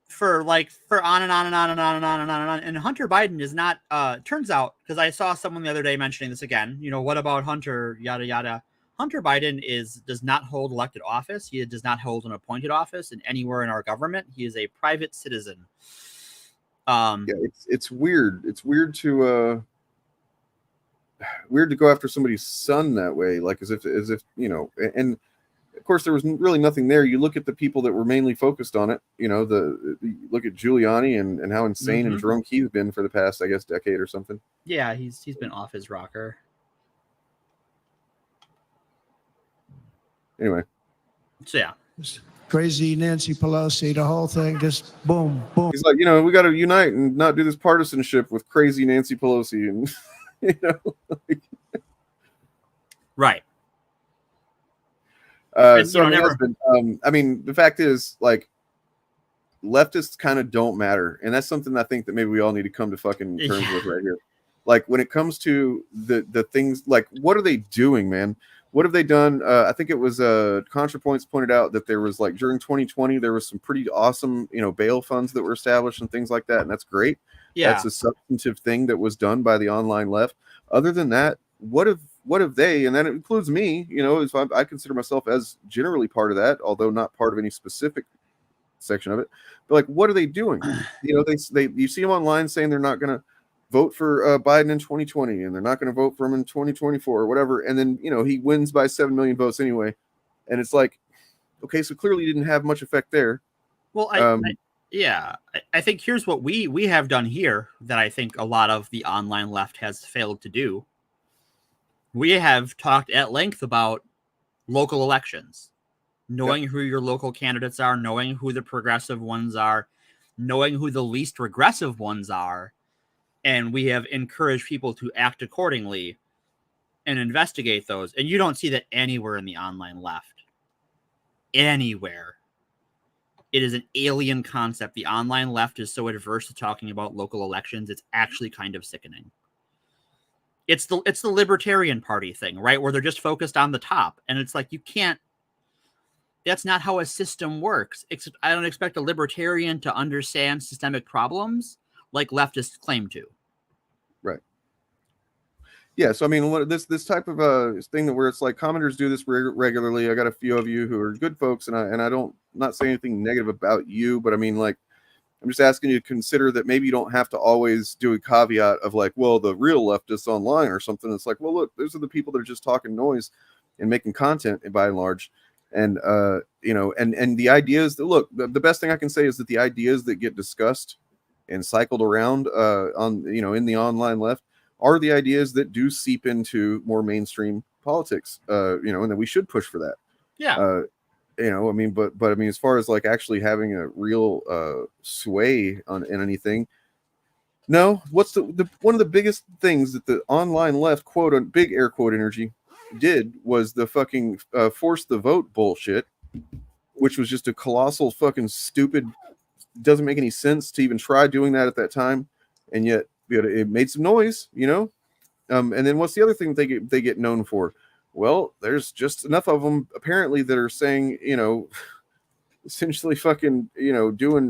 for on and on and on and on and on and on and on. And Hunter Biden is not, turns out, because I saw someone the other day mentioning this again, what about Hunter, yada, yada. Hunter Biden does not hold elected office. He does not hold an appointed office anywhere in our government. He is a private citizen. It's weird. It's weird to go after somebody's son that way, like as if and of course there was really nothing there. You look at the people that were mainly focused on it, look at Giuliani and how insane and drunk he's been for the past, I guess, decade or something. Yeah, he's been off his rocker. Anyway. So yeah. Crazy Nancy Pelosi, the whole thing, just boom, boom. He's like, we got to unite and not do this partisanship with crazy Nancy Pelosi, and right. The fact is, like, leftists kind of don't matter, and that's something I think that maybe we all need to come to fucking terms with right here. Like, when it comes to the things, like, what are they doing, man? What have they done? I think it was ContraPoints pointed out that there was, like, during 2020, there was some pretty awesome, bail funds that were established and things like that. And that's great. Yeah. That's a substantive thing that was done by the online left. Other than that, what have they, and that includes me, as I consider myself as generally part of that, although not part of any specific section of it. But, like, what are they doing? You see them online saying they're not going to vote for Biden in 2020, and they're not going to vote for him in 2024 or whatever. And then, he wins by 7 million votes anyway. And it's like, okay, so clearly didn't have much effect there. Well, I think here's what we have done here that I think a lot of the online left has failed to do. We have talked at length about local elections, knowing who your local candidates are, knowing who the progressive ones are, knowing who the least regressive ones are. And we have encouraged people to act accordingly and investigate those. And you don't see that anywhere in the online left. Anywhere. It is an alien concept. The online left is so adverse to talking about local elections. It's actually kind of sickening. It's the Libertarian Party thing, right? Where they're just focused on the top. And it's like, you can't, that's not how a system works. I don't expect a libertarian to understand systemic problems like leftists claim to. Right. Yeah, so I mean, this type of thing that where it's like commenters do this regularly. I got a few of you who are good folks, and I don't not say anything negative about you, but I mean, like, I'm just asking you to consider that maybe you don't have to always do a caveat of like, well, the real leftists online or something. It's like, well, look, those are the people that are just talking noise and making content by and large. And and the ideas that look, the best thing I can say is that the ideas that get discussed and cycled around on in the online left are the ideas that do seep into more mainstream politics, and that we should push for that. Yeah. I mean, but I mean, as far as like actually having a real sway in anything, no. What's the one of the biggest things that the online left, quote on big air quote energy, did was the fucking force the vote bullshit, which was just a colossal fucking stupid. Doesn't make any sense to even try doing that at that time, and yet it made some noise, and then what's the other thing they get known for? Well, there's just enough of them apparently that are saying, essentially fucking, doing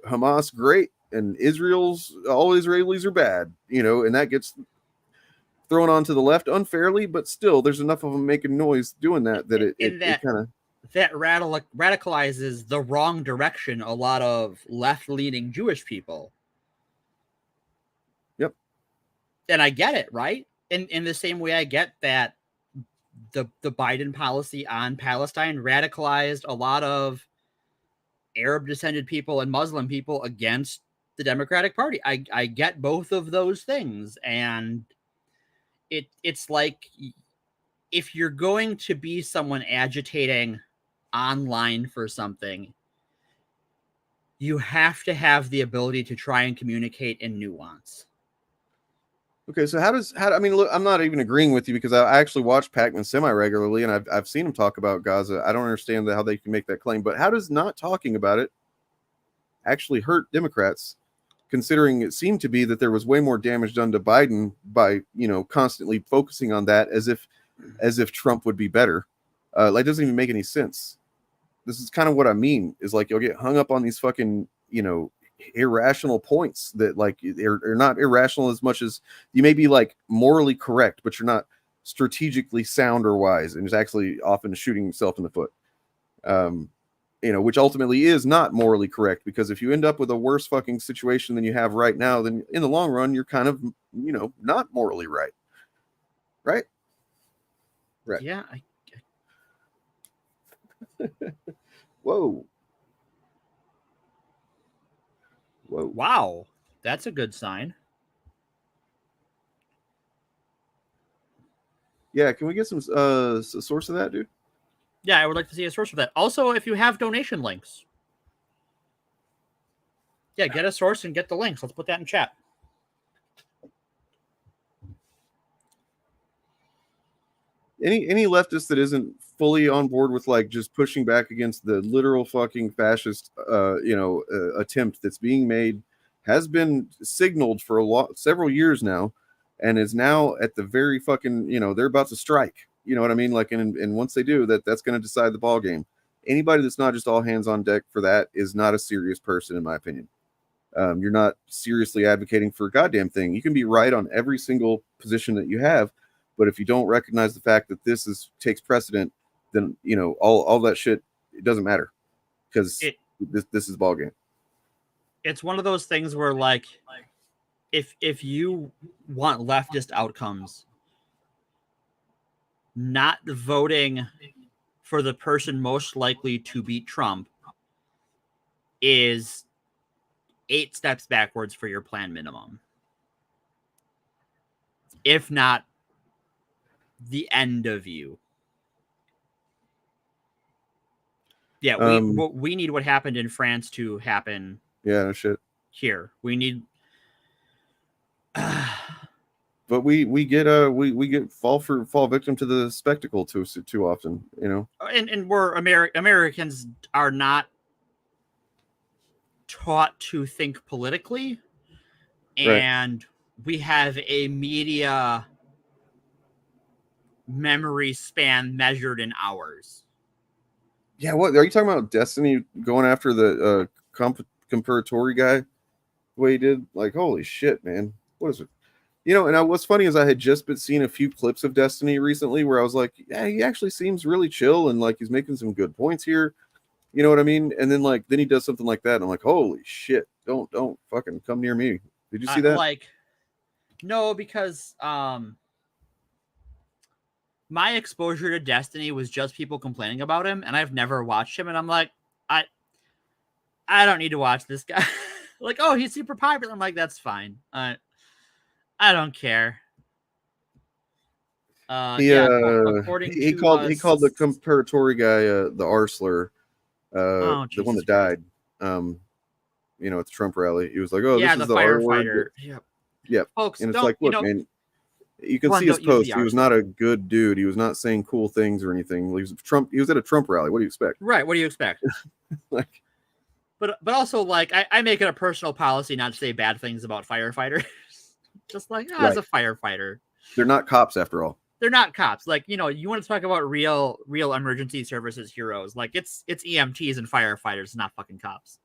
Hamas great and all Israelis are bad, and that gets thrown onto the left unfairly, but still there's enough of them making noise doing that it kind of radicalizes the wrong direction a lot of left-leaning Jewish people. Yep. And I get it, right? In the same way I get that the Biden policy on Palestine radicalized a lot of Arab descended people and Muslim people against the Democratic Party. I get both of those things, and it's like, if you're going to be someone agitating online for something, you have to have the ability to try and communicate in nuance. Okay, so I mean, look, I'm not even agreeing with you because I actually watch Pacman semi regularly, and I've seen him talk about Gaza. I don't understand how they can make that claim, but how does not talking about it actually hurt Democrats, considering it seemed to be that there was way more damage done to Biden by constantly focusing on that as if Trump would be better. Like, doesn't even make any sense. This is kind of what I mean, is like, you'll get hung up on these fucking irrational points that like are not irrational as much as you may be like morally correct, but you're not strategically sound or wise, and is actually often shooting yourself in the foot. Which ultimately is not morally correct, because if you end up with a worse fucking situation than you have right now, then in the long run you're kind of not morally right. Right. Yeah. Whoa. Wow, that's a good sign. Yeah, can we get some source of that, dude? Yeah, I would like to see a source of that. Also, if you have donation links, yeah, get a source and get the links. Let's put that in chat. Any leftist that isn't fully on board with like just pushing back against the literal fucking fascist attempt that's being made has been signaled for several years now, and is now at the very fucking they're about to strike. You know what I mean? Like, and once they do, that's going to decide the ball game. Anybody that's not just all hands on deck for that is not a serious person, in my opinion. You're not seriously advocating for a goddamn thing. You can be right on every single position that you have, but if you don't recognize the fact that this takes precedent, then all that shit, it doesn't matter, because this is ball game. It's one of those things where, like, if you want leftist outcomes, not voting for the person most likely to beat Trump is 8 steps backwards for your plan minimum, if not the end of you. Yeah, we need what happened in France to happen. Yeah, no shit. Here, we need. But we get fall victim to the spectacle too often, And we're Americans are not taught to think politically, and we have a media memory span measured in hours. Yeah, what are you talking about? Destiny going after the comparatory guy, the way he did? Like, holy shit, man! What is it? And what's funny is I had just been seeing a few clips of Destiny recently where I was like, yeah, he actually seems really chill and like he's making some good points here. You know what I mean? And then then he does something like that, and I'm like, holy shit! Don't fucking come near me. Did you see that? No, because my exposure to Destiny was just people complaining about him, and I've never watched him, and I'm like, I don't need to watch this guy. Like, oh, he's super popular. I'm like, that's fine. I don't care. According he to called the comparatory guy the Arsler, the one that died. At the Trump rally, he was like, "Oh, this is the R word." Yep. Yep. Folks, and it's like, look, man, you can see his post. He was not a good dude. He was not saying cool things or anything. He was Trump. He was at a Trump rally. What do you expect? Right. What do you expect? But also, like, I make it a personal policy not to say bad things about firefighters. Just like, as a firefighter, they're not cops after all. They're not cops. Like, you want to talk about real emergency services heroes. Like, it's EMTs and firefighters, not fucking cops.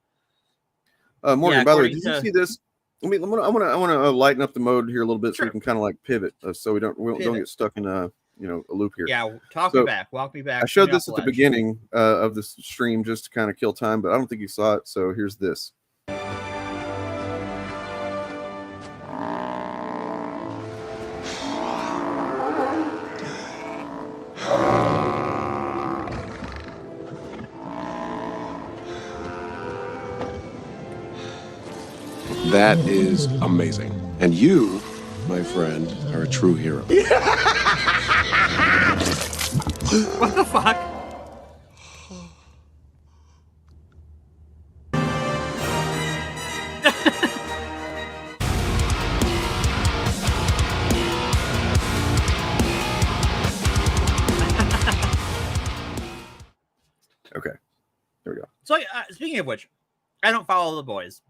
Morgan, by the way, did you see this? I want to lighten up the mode here a little bit so we can kind of like pivot, so we don't get stuck in a loop here. Yeah, me back. Walk me back. I showed this at the beginning of the stream just to kind of kill time, but I don't think you saw it. So here's this. That is amazing. And you, my friend, are a true hero. What the fuck? Okay, there we go. So, speaking of which, I don't follow The Boys.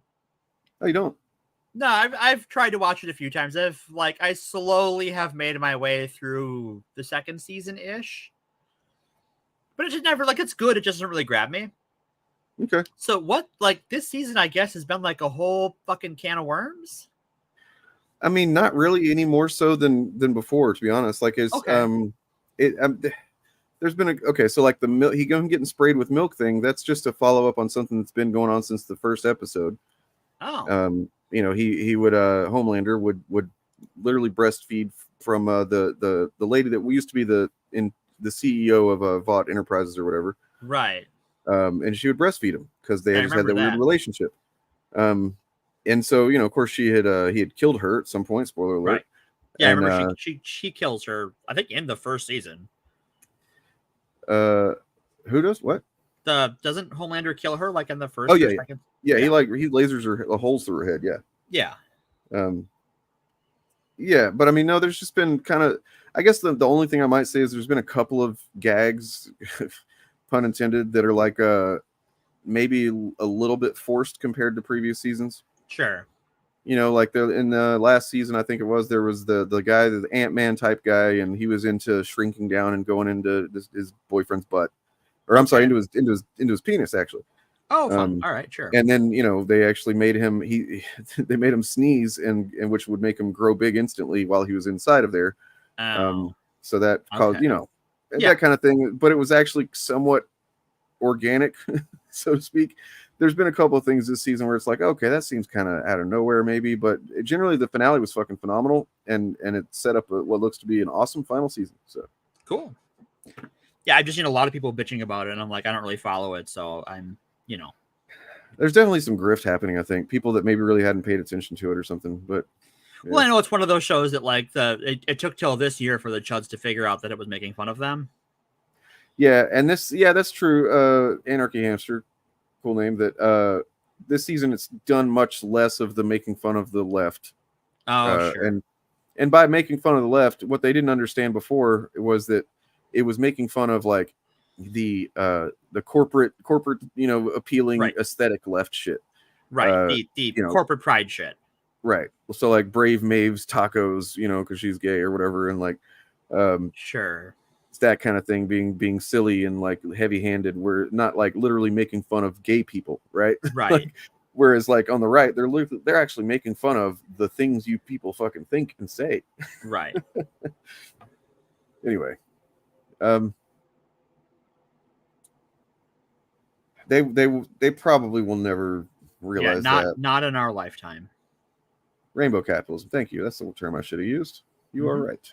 Oh, you don't? No, I've tried to watch it a few times. I slowly have made my way through the second season ish, but it just never it's good. It just doesn't really grab me. Okay. So what this season I guess has been like a whole fucking can of worms. I mean, not really any more so than before, to be honest. Like it's there's been so like the milk him getting sprayed with milk thing. That's just a follow up on something that's been going on since the first episode. Oh. He would Homelander would literally breastfeed from the lady that we used to be the CEO of Vought Enterprises or whatever. Right. And she would breastfeed him because they just had that weird relationship. And so of course he had killed her at some point. Spoiler alert. Right. Yeah, and, I remember she kills her. I think in the first season. Who does what? Doesn't Homelander kill her like in the first? Oh yeah, second? Yeah, he lasers her holes through her head. Yeah. Yeah, but I mean, no, there's just been kind of. I guess the only thing I might say is there's been a couple of gags, pun intended, that are like maybe a little bit forced compared to previous seasons. Sure. Like in the last season, I think it was, there was the guy, the Ant-Man type guy, and he was into shrinking down and going into his boyfriend's butt, or I'm sorry, into his penis actually. Oh, fun. All right, sure. And then they actually made him they made him sneeze and which would make him grow big instantly while he was inside of there. So that caused that kind of thing, but it was actually somewhat organic, so to speak. There's been a couple of things this season where it's like, okay, that seems kind of out of nowhere maybe, but generally the finale was fucking phenomenal, and it set up what looks to be an awesome final season. So cool. Yeah, I've just seen a lot of people bitching about it, and I'm like, I don't really follow it, so I'm there's definitely some grift happening. I think people that maybe really hadn't paid attention to it or something, but well, I know it's one of those shows that it took till this year for the chuds to figure out that it was making fun of them. Yeah, and that's true. Anarchy Hamster, cool name. That this season it's done much less of the making fun of the left. Oh, sure. And by making fun of the left, what they didn't understand before was that it was making fun of like the corporate appealing aesthetic left shit. Right. The corporate pride shit. Right. So like Brave Maeve's tacos, because she's gay or whatever, and like sure. It's that kind of thing being silly and like heavy-handed. We're not like literally making fun of gay people, right? Right. Whereas like on the right, they're actually making fun of the things you people fucking think and say. Right. Anyway, they probably will never realize that. Not in our lifetime. Rainbow capitalism. Thank you. That's the term I should have used. You are right.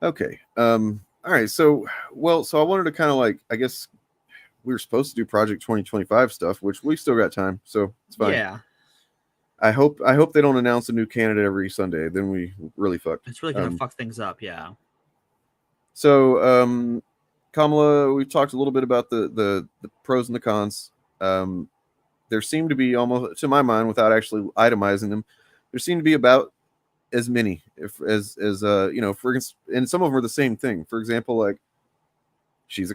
Okay. All right. So I wanted to kind of like, I guess we were supposed to do Project 2025 stuff, which we still got time, so it's fine. Yeah. I hope they don't announce a new candidate every Sunday. Then we really fucked. It's really gonna fuck things up. Yeah. So, Kamala, we've talked a little bit about the pros and the cons. There seem to be, almost to my mind, without actually itemizing them, there seem to be about as many as for instance, and some of them are the same thing. For example, like she was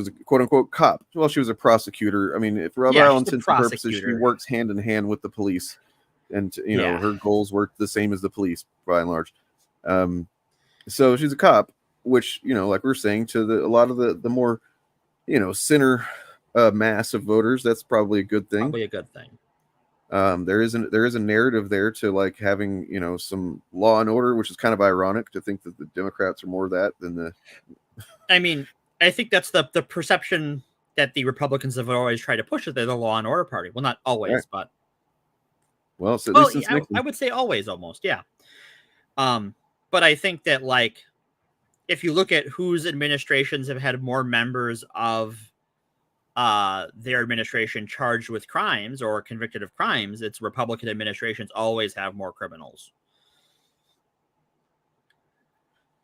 a quote unquote cop. Well, she was a prosecutor. I mean, for all intents and purposes, she works hand in hand with the police, and her goals were the same as the police by and large. So she's a cop, which like we were saying, to a lot of the more center mass of voters, that's probably a good thing. Probably a good thing. There is a narrative there to like having some law and order, which is kind of ironic to think that the Democrats are more of that than the. I mean, I think that's the perception that the Republicans have always tried to push, that they're the law and order party. Well, not always, right. But at least since I would say always, almost, yeah. But I think that like if you look at whose administrations have had more members of their administration charged with crimes or convicted of crimes, it's Republican administrations always have more criminals.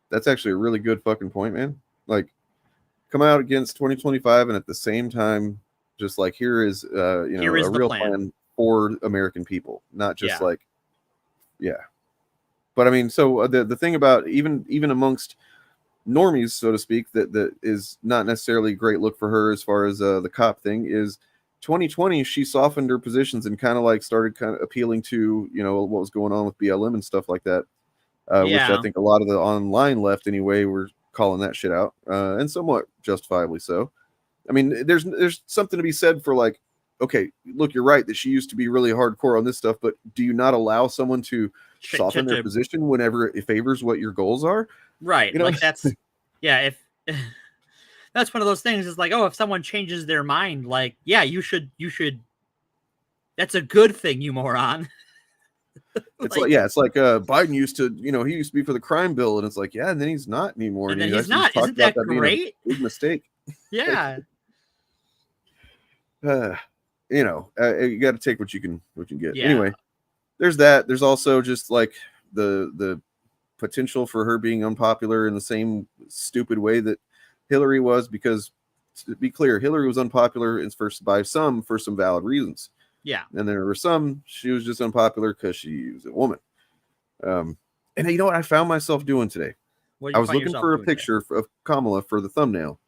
That's actually a really good fucking point, man. Like, come out against 2025 and at the same time just like here is a real plan for American people, not just but I mean, so the thing about even amongst normies, so to speak, that is not necessarily a great look for her as far as the cop thing is 2020. She softened her positions and kind of like started kind of appealing to what was going on with BLM and stuff like that, which I think a lot of the online left anyway were calling that shit out, and somewhat justifiably so. I mean, there's something to be said for like, okay, look, you're right that she used to be really hardcore on this stuff, but do you not allow someone to soften their position whenever it favors what your goals are? Right. Like that's, if that's one of those things is like, oh, if someone changes their mind, like, yeah, you should, that's a good thing, you moron. It's it's like Biden used to, he used to be for the crime bill, and it's like, yeah, and then he's not anymore. And then he's not. Isn't that great? Big mistake. Yeah. You got to take what you can get. Yeah. Anyway, there's that. There's also just like the potential for her being unpopular in the same stupid way that Hillary was, because to be clear, Hillary was unpopular by some for some valid reasons. Yeah. And there were some, she was just unpopular because she was a woman. And you know what I found myself doing today? I was looking for a picture of Kamala for the thumbnail,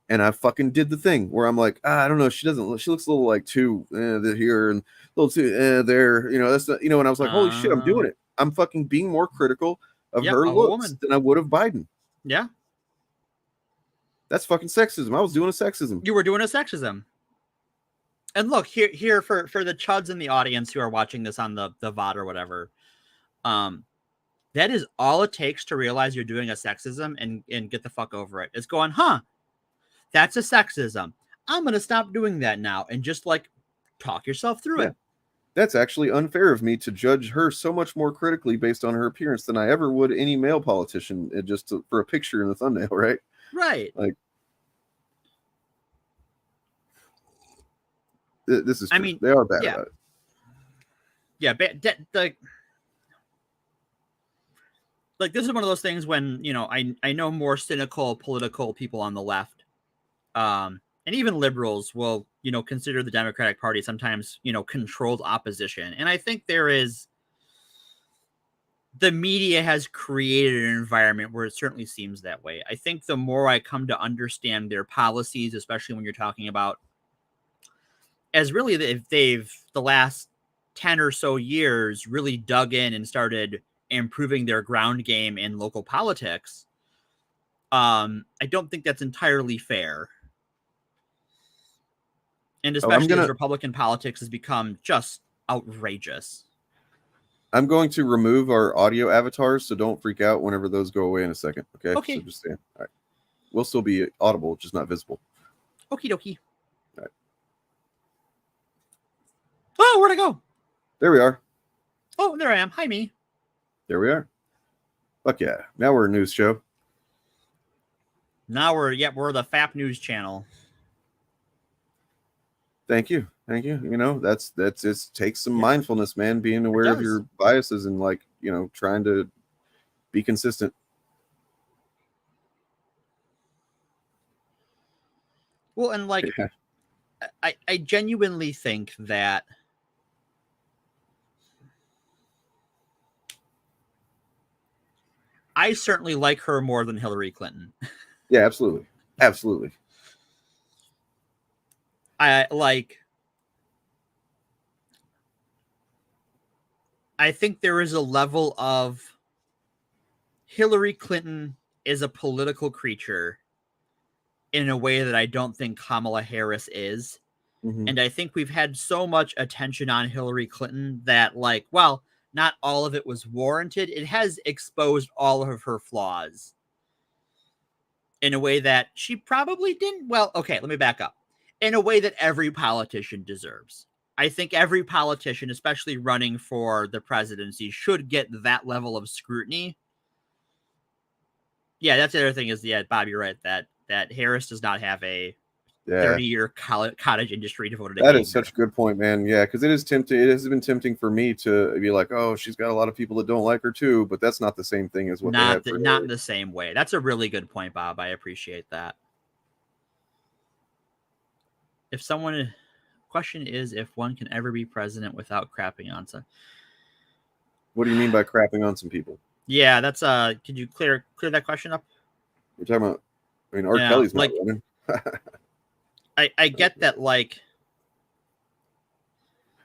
and I fucking did the thing where I'm like, I don't know, she looks a little like too here and a little too there, that's not, and I was like, holy shit, I'm doing it. I'm fucking being more critical of her looks than I would of Biden. Yeah. That's fucking sexism. I was doing a sexism. You were doing a sexism. And look, here for the chuds in the audience who are watching this on the VOD or whatever, that is all it takes to realize you're doing a sexism and get the fuck over it. It's going, that's a sexism. I'm going to stop doing that now and just like talk yourself through it. That's actually unfair of me to judge her so much more critically based on her appearance than I ever would any male politician for a picture in the thumbnail, right? Right. Like, this is true. I mean, they are bad about it. Yeah, like this is one of those things when, I know more cynical political people on the left, and even liberals will, consider the Democratic Party sometimes, controlled opposition. And I think the media has created an environment where it certainly seems that way. I think the more I come to understand their policies, especially when you're talking about, as really they've the last 10 or so years really dug in and started improving their ground game in local politics, I don't think that's entirely fair. And especially as Republican politics has become just outrageous. I'm going to remove our audio avatars, so don't freak out whenever those go away in a second. Okay. Okay. So just saying. All right. We'll still be audible, just not visible. Okie dokie. All right. Oh, where'd I go? There we are. Oh, there I am. Hi, me. There we are. Fuck yeah. Now we're a news show. Now we're the FAP news channel. Thank you. Thank you. You know, that's it takes some mindfulness, man, being aware of your biases and like, you know, trying to be consistent. Well, and like I genuinely think that I certainly like her more than Hillary Clinton. Yeah, absolutely. Absolutely. I think there is a level of Hillary Clinton is a political creature in a way that I don't think Kamala Harris is. Mm-hmm. And I think we've had so much attention on Hillary Clinton that, like, well, not all of it was warranted. It has exposed all of her flaws in a way that she probably didn't. Well, okay, let me back up. In a way that every politician deserves. I think every politician, especially running for the presidency, should get that level of scrutiny. Yeah, that's the other thing is, yeah, Bob, you're right, that Harris does not have a 30-year cottage industry devoted to that anger. is such a good point, man. Yeah, because it is tempting. It has been tempting for me to be like, oh, she's got a lot of people that don't like her too, but that's not the same thing as what they had for not in the same way. That's a really good point, Bob. I appreciate that. Question is if one can ever be president without crapping on some. What do you mean by crapping on some people? Yeah, that's could you clear that question up? You're talking about, I mean, R. Kelly's not running. I get that, like,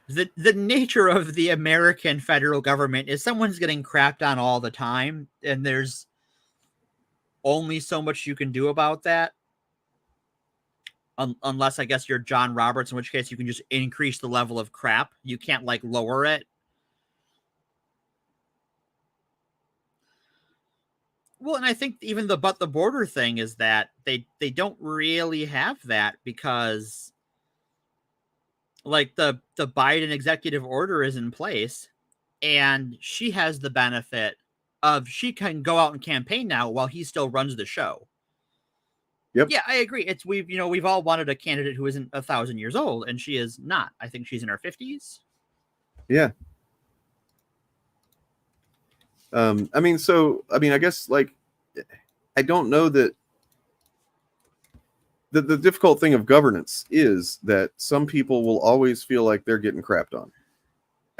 the nature of the American federal government is someone's getting crapped on all the time, and there's only so much you can do about that. Unless, I guess, you're John Roberts, in which case you can just increase the level of crap. You can't, like, lower it. Well, and I think even the border thing is that they don't really have that because, like, the Biden executive order is in place, and she has the benefit of she can go out and campaign now while he still runs the show. Yep. Yeah, I agree. We've all wanted a candidate who isn't 1,000 years old, and she is not. I think she's in her 50s. Yeah. I guess, like, I don't know that the difficult thing of governance is that some people will always feel like they're getting crapped on.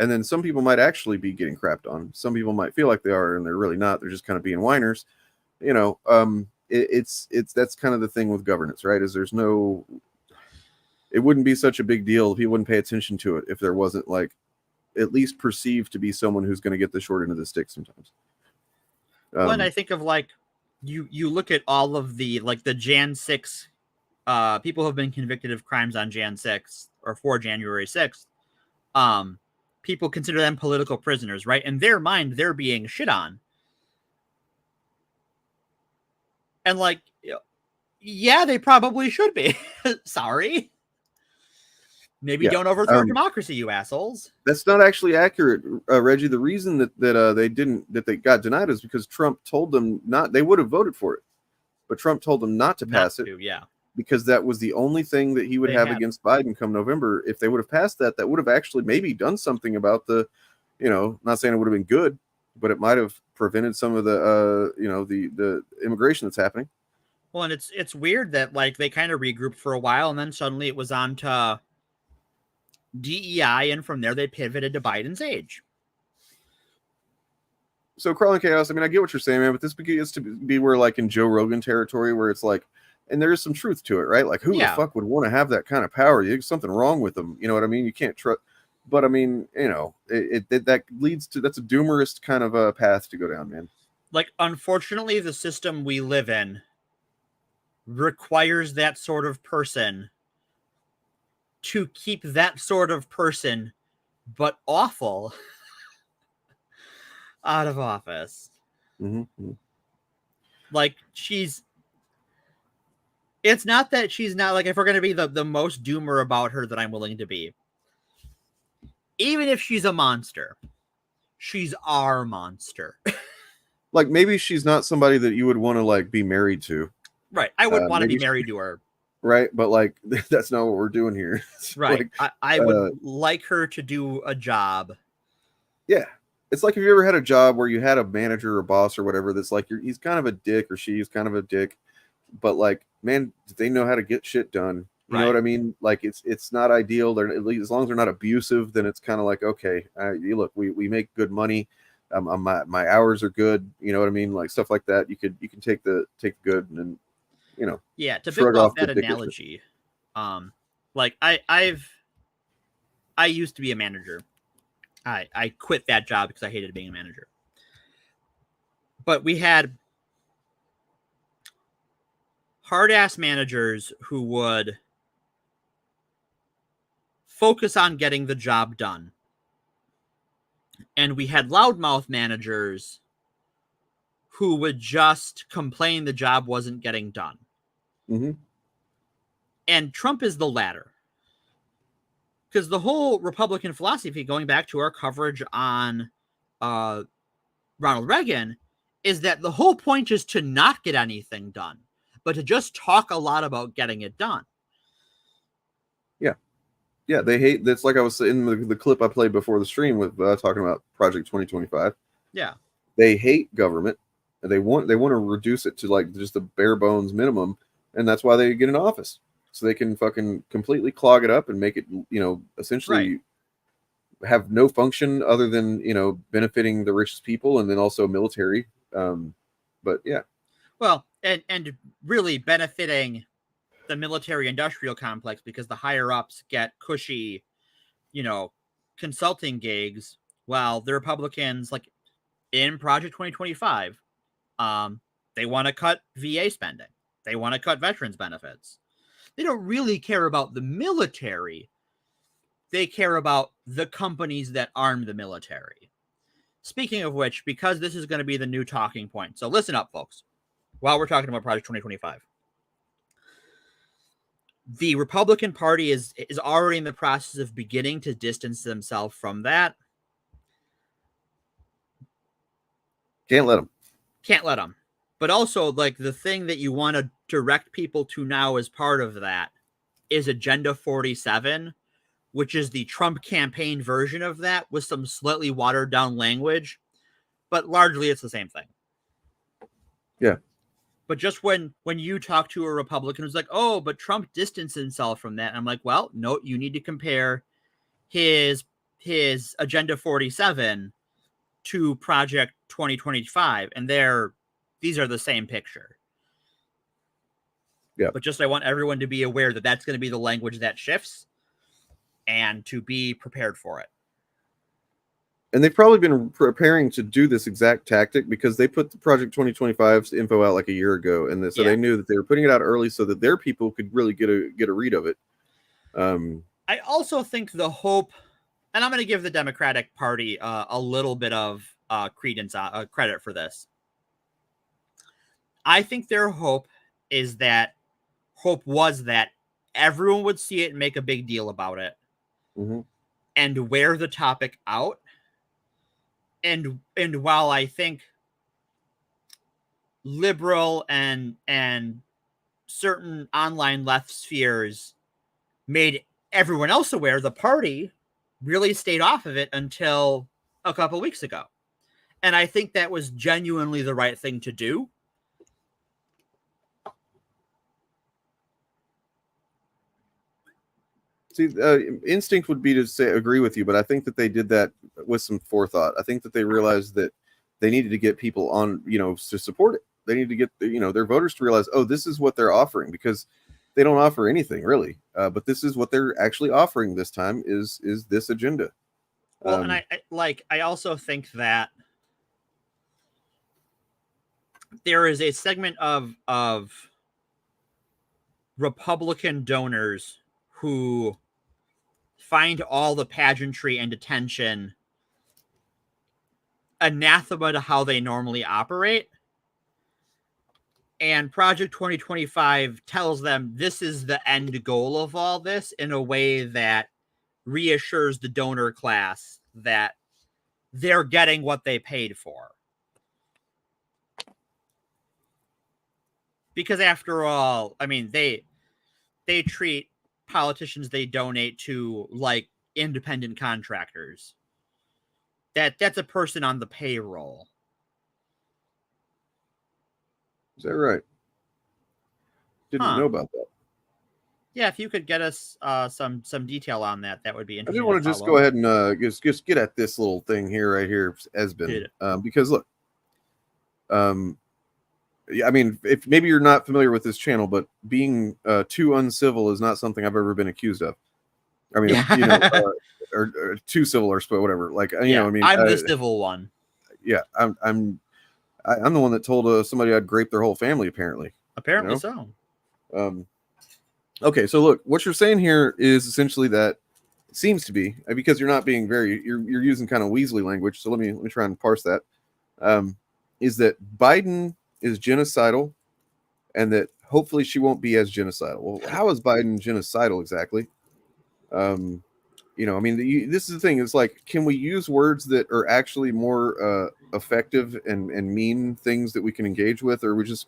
And then some people might actually be getting crapped on. Some people might feel like they are, and they're really not. They're just kind of being whiners. You know, it's that's kind of the thing with governance, right? Is it wouldn't be such a big deal. People wouldn't pay attention to it if there wasn't, like, at least perceived to be someone who's going to get the short end of the stick sometimes. Well, and I think of, like, you look at all of the, like, the Jan 6 people who have been convicted of crimes on Jan 6 or for January 6th. People consider them political prisoners, right? In their mind, they're being shit on. And, like, yeah, they probably should be. Sorry. Maybe don't overthrow democracy, you assholes. That's not actually accurate, Reggie. The reason that they got denied is because Trump told them not. They would have voted for it, but Trump told them not to pass it. Yeah, because that was the only thing that he would have against Biden come November. If they would have passed that, that would have actually maybe done something about the, not saying it would have been good, but it might have prevented some of the, the immigration that's happening. Well, and it's weird that, like, they kind of regrouped for a while, and then suddenly it was on to DEI, and from there they pivoted to Biden's age. So crawling chaos, I mean, I get what you're saying, man, but this begins to be where, like, in Joe Rogan territory, where it's like, and there is some truth to it, right? Like, who the fuck would want to have that kind of power? There's something wrong with them. You know what I mean? You can't trust. But I mean, that leads to, that's a doomerist kind of a path to go down, man. Like, unfortunately, the system we live in requires that sort of person to keep that sort of person, but awful, out of office. Mm-hmm. Like, it's not that she's not, like, if we're going to be the most doomer about her that I'm willing to be, even if she's a monster, she's our monster. Like, maybe she's not somebody that you would want to, like, be married to. Right. I wouldn't want to maybe be married to her. Right. But, like, that's not what we're doing here. Right. Like, I would like her to do a job. Yeah. It's like, if you ever had a job where you had a manager or boss or whatever that's like, he's kind of a dick, or she's kind of a dick, but, like, man, they know how to get shit done. You know what I mean? Like, it's not ideal. They're, at least as long as they're not abusive, then it's kind of like, okay, you look, we make good money. My hours are good. You know what I mean? Like, stuff like that. You can take the good and then, you know, Yeah, to shrug build off the that dickishness. analogy, like, I used to be a manager. I quit that job because I hated being a manager. But we had hard-ass managers who would focus on getting the job done. And we had loudmouth managers who would just complain the job wasn't getting done. Mm-hmm. And Trump is the latter. Because the whole Republican philosophy, going back to our coverage on Ronald Reagan, is that the whole point is to not get anything done, but to just talk a lot about getting it done. Yeah, they hate. That's like I was in the clip I played before the stream with talking about Project 2025. Yeah, they hate government. They want to reduce it to, like, just the bare bones minimum, and that's why they get in office, so they can fucking completely clog it up and make it, you know, essentially have no function other than, you know, benefiting the richest people and then also military. But yeah, well, and really benefiting the military industrial complex, because the higher ups get cushy, you know, consulting gigs, while the Republicans, like in Project 2025, they want to cut VA spending. They want to cut veterans benefits. They don't really care about the military. They care about the companies that arm the military. Speaking of which, because this is going to be the new talking point, so listen up, folks, while we're talking about Project 2025. The Republican Party is already in the process of beginning to distance themselves from that. can't let them. But also, like, the thing that you want to direct people to now as part of that is Agenda 47, which is the Trump campaign version of that with some slightly watered down language, but largely it's the same thing. Yeah. But just when you talk to a Republican who's like, oh, but Trump distanced himself from that, I'm like, well, no, you need to compare his Agenda 47 to Project 2025, and these are the same picture. Yeah. But just I want everyone to be aware that that's going to be the language that shifts, and to be prepared for it. And they've probably been preparing to do this exact tactic, because they put the Project 2025's info out like a year ago, and so they knew that they were putting it out early so that their people could really get a read of it. I also think the hope, and I'm going to give the Democratic Party a little bit of credence, credit for this. I think their hope was that everyone would see it and make a big deal about it, and wear the topic out. And while I think liberal and certain online left spheres made everyone else aware, the party really stayed off of it until a couple weeks ago. And I think that was genuinely the right thing to do. See, instinct would be to say agree with you, but I think that they did that with some forethought. I think that they realized that they needed to get people on, you know, to support it. They need to get, you know, their voters to realize, oh, this is what they're offering, because they don't offer anything really, but this is what they're actually offering this time is this agenda. Well, and I also think that there is a segment of Republican donors who find all the pageantry and attention anathema to how they normally operate. And Project 2025 tells them this is the end goal of all this in a way that reassures the donor class that they're getting what they paid for. Because after all, I mean, they treat politicians they donate to like independent contractors. That's a person on the payroll. Is that right? Didn't know about that. Yeah, if you could get us some detail on that, that would be I interesting. do want to just go ahead and just get at this little thing here, right here, Esben, because look, yeah, I mean, if maybe you're not familiar with this channel, but being too uncivil is not something I've ever been accused of. I mean, you know, or too civil or whatever. Like, you know, I mean, I'm the civil one. Yeah, I'm the one that told somebody I'd grape their whole family. Apparently so. Okay, so look, what you're saying here is essentially that it seems to be because you're not being you're using kind of Weasley language. So let me try and parse that. Is that Biden is genocidal, and that hopefully she won't be as genocidal. Well, how is Biden genocidal exactly? You know, I mean, this is the thing. It's like, can we use words that are actually more effective and mean things that we can engage with, or does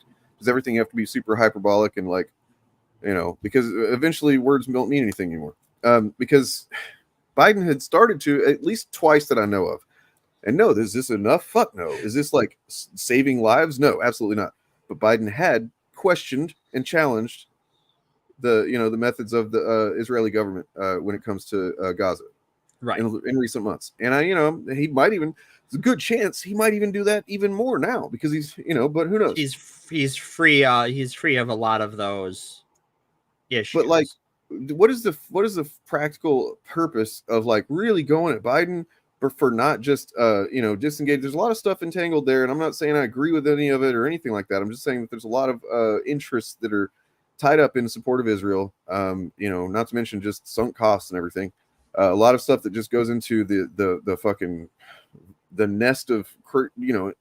everything have to be super hyperbolic and like, you know, because eventually words don't mean anything anymore. Because Biden had started to at least twice that I know of. And no, is this enough? Fuck no. Is this like saving lives? No, absolutely not. But Biden had questioned and challenged the methods of the Israeli government when it comes to Gaza, right? In recent months, and he might even. There's a good chance he might even do that even more now because he's but who knows? He's free. He's free of a lot of those issues. But like, what is the practical purpose of like really going at Biden for not just disengage? There's a lot of stuff entangled there, and I'm not saying I agree with any of it or anything like that. I'm just saying that there's a lot of interests that are tied up in support of Israel, not to mention just sunk costs and everything. A lot of stuff that just goes into the fucking the nest of I don't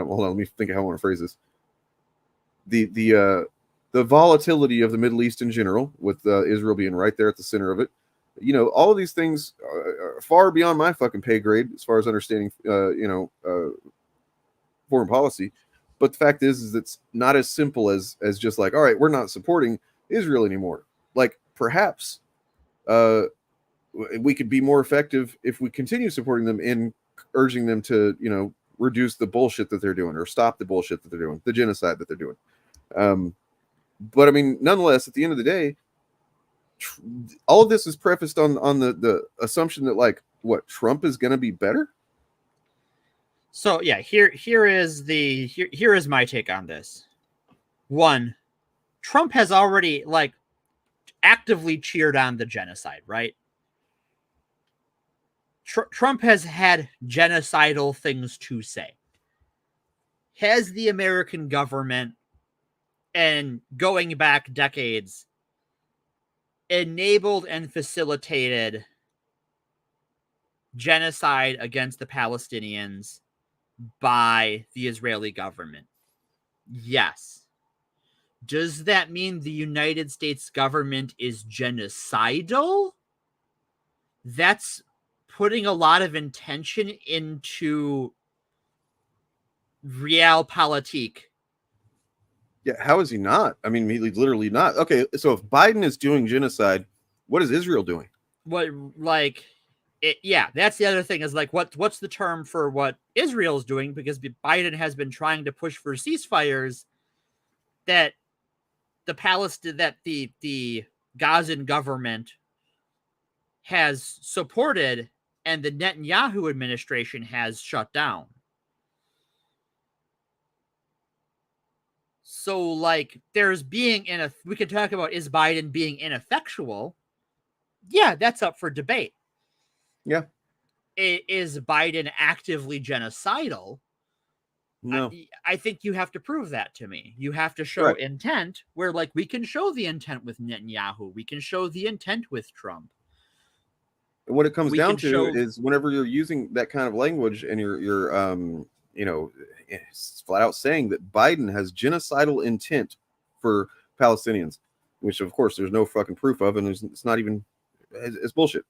hold on. Let me think of how I want to phrase this. The volatility of the Middle East in general, with Israel being right there at the center of it. All of these things are far beyond my fucking pay grade as far as understanding, foreign policy. But the fact is it's not as simple as just like, all right, we're not supporting Israel anymore. Like perhaps we could be more effective if we continue supporting them in urging them to, reduce the bullshit that they're doing or stop the bullshit that they're doing, the genocide that they're doing. But I mean, nonetheless, at the end of the day, all of this is prefaced on the assumption that like what Trump is going to be better. So yeah, here is my take on this. One, Trump has already like actively cheered on the genocide, right? Trump has had genocidal things to say. Has the American government, and going back decades, enabled and facilitated genocide against the Palestinians by the Israeli government? Yes. Does that mean the United States government is genocidal? That's putting a lot of intention into realpolitik. Yeah, how is he not? I mean, he's literally not. Okay, so if Biden is doing genocide, what is Israel doing? What, like, yeah, that's the other thing is like, what's the term for what Israel is doing? Because Biden has been trying to push for ceasefires that the Gazan government has supported and the Netanyahu administration has shut down. So like there's we can talk about, is Biden being ineffectual? Yeah, that's up for debate. Yeah. Is Biden actively genocidal? No. I think you have to prove that to me. You have to show intent where like we can show the intent with Netanyahu. We can show the intent with Trump. And what it comes We down can to show- is whenever you're using that kind of language and you're you know, it's flat out saying that Biden has genocidal intent for Palestinians, which of course there's no fucking proof of, and it's not even, it's bullshit.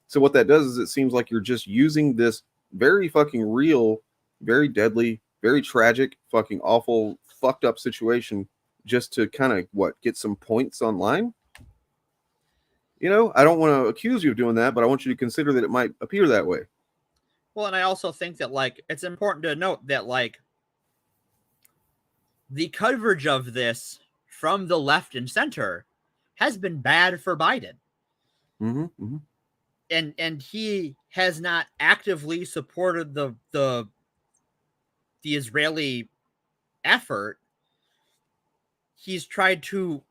So what that does is it seems like you're just using this very fucking real, very deadly, very tragic, fucking awful, fucked up situation just to kind of get some points online. You know, I don't want to accuse you of doing that, but I want you to consider that it might appear that way. Well, and I also think that like it's important to note that like the coverage of this from the left and center has been bad for Biden. And he has not actively supported the Israeli effort. He's tried to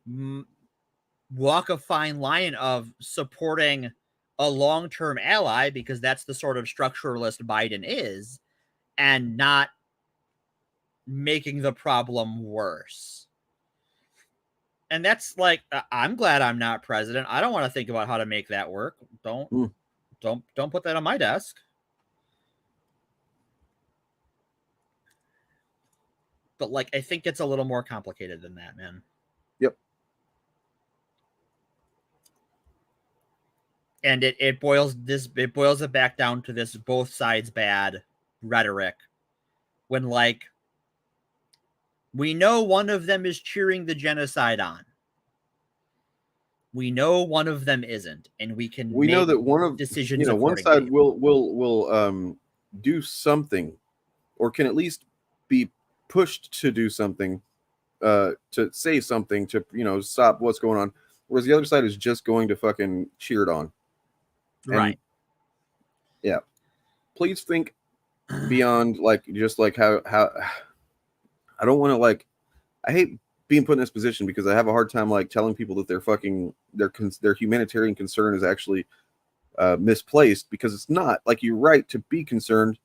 walk a fine line of supporting a long-term ally, because that's the sort of structuralist Biden is, and not making the problem worse. And that's like, I'm glad I'm not president. I don't want to think about how to make that work. Don't put that on my desk. But like, I think it's a little more complicated than that, man. Yep. And it boils it back down to this both sides bad rhetoric, when like we know one of them is cheering the genocide on. We know one of them isn't, and we know that one of decisions, you know, one side will do something, or can at least be pushed to do something, to say something to, you know, stop what's going on, whereas the other side is just going to fucking cheer it on. Right. And, yeah. Please think beyond like just like how I don't want to like, I hate being put in this position because I have a hard time like telling people that their humanitarian concern is actually misplaced, because it's not. Like, you're right to be concerned,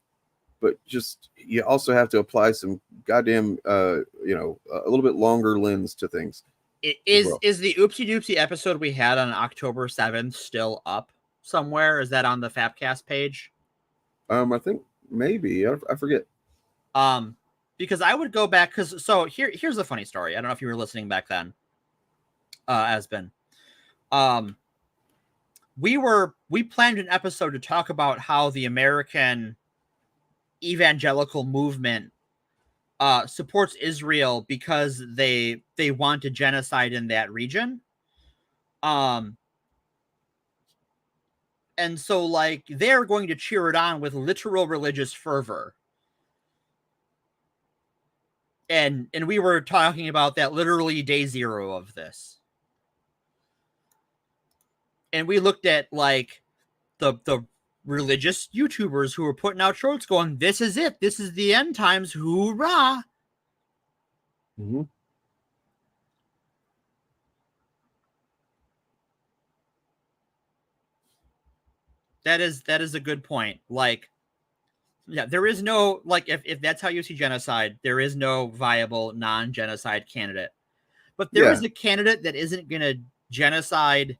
but just you also have to apply some goddamn you know, a little bit longer lens to things. Is the Oopsie Doopsie episode we had on October 7th still up somewhere? Is that on the FAPcast page? I think maybe. I forget. Because I would go back, so here's a funny story. I don't know if you were listening back then. Asbin. We planned an episode to talk about how the American evangelical movement supports Israel because they want a genocide in that region. And so like they're going to cheer it on with literal religious fervor. And we were talking about that literally day zero of this. And we looked at like the religious YouTubers who were putting out shorts going, this is it. This is the end times. Hoorah. Mm-hmm. That is a good point. Like, yeah, there is no, like, if that's how you see genocide, there is no viable non-genocide candidate. But there is a candidate that isn't going to genocide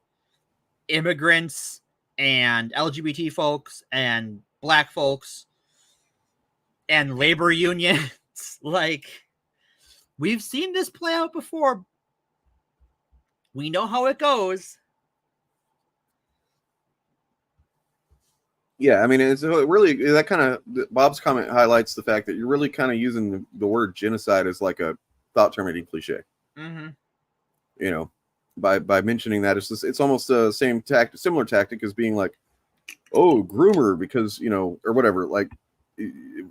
immigrants and LGBT folks and black folks and labor unions. Like, we've seen this play out before. We know how it goes. Yeah, I mean, it's really that kind of, Bob's comment highlights the fact that you're really kind of using the word genocide as like a thought-terminating cliche. Mm-hmm. You know, by mentioning that, it's almost the same similar tactic as being like, oh, groomer, because, you know, or whatever, like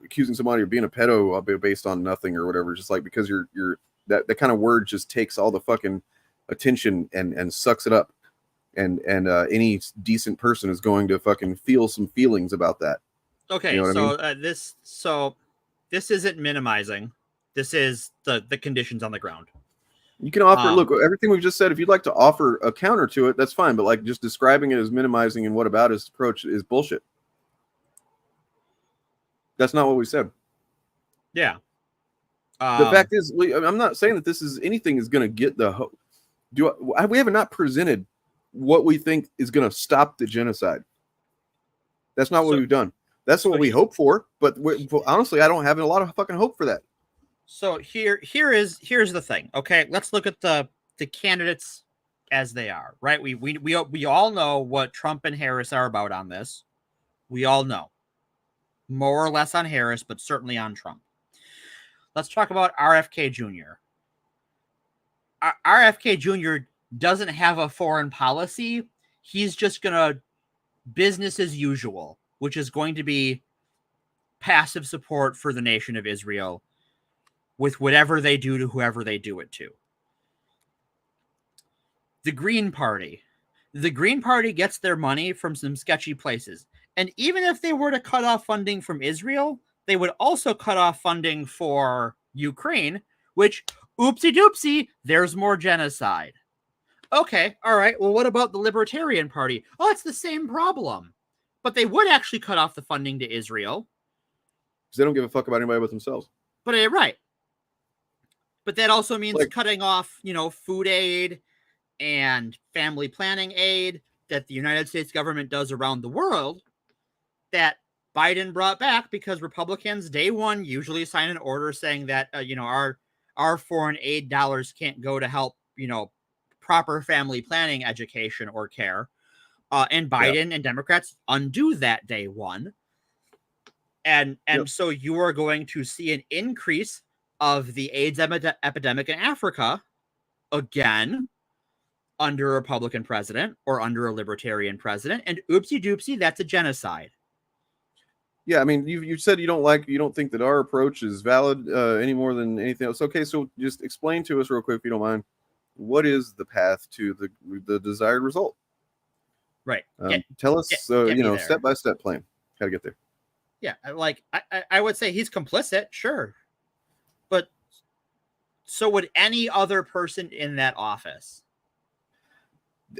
accusing somebody of being a pedo based on nothing or whatever, just like because you're that kind of word just takes all the fucking attention and sucks it up. And any decent person is going to fucking feel some feelings about that. Okay, you know so I mean? This isn't minimizing. This is the conditions on the ground. You can offer, look, everything we've just said, if you'd like to offer a counter to it, that's fine. But like just describing it as minimizing and what about his approach is bullshit. That's not what we said. Yeah. The fact is, I'm not saying that this is anything is going to get the. We have not presented what we think is going to stop the genocide. That's not what we've done. That's what we hope for. But honestly, I don't have a lot of fucking hope for that. So here's the thing. Okay, let's look at the candidates as they are. Right. We all know what Trump and Harris are about on this. We all know. More or less on Harris, but certainly on Trump. Let's talk about RFK Jr. RFK Jr. doesn't have a foreign policy. He's just going to business as usual, which is going to be passive support for the nation of Israel with whatever they do to whoever they do it to. The Green Party. The Green Party gets their money from some sketchy places. And even if they were to cut off funding from Israel, they would also cut off funding for Ukraine, which, oopsie doopsie, there's more genocide. Okay, all right, well, what about the Libertarian Party? Oh, it's the same problem. But they would actually cut off the funding to Israel. Because they don't give a fuck about anybody but themselves. But right. But that also means cutting off, food aid and family planning aid that the United States government does around the world that Biden brought back because Republicans day one usually sign an order saying that, our foreign aid dollars can't go to help, proper family planning, education, or care. And Biden and Democrats undo that day one. And so you are going to see an increase of the AIDS epidemic in Africa again under a Republican president or under a Libertarian president. And oopsie doopsie, that's a genocide. Yeah, I mean, you said you don't think that our approach is valid any more than anything else. Okay, so just explain to us real quick, if you don't mind, what is the path to the desired result? Right. Tell us, step-by-step plan. How to get there. Yeah, I would say he's complicit, sure. But so would any other person in that office.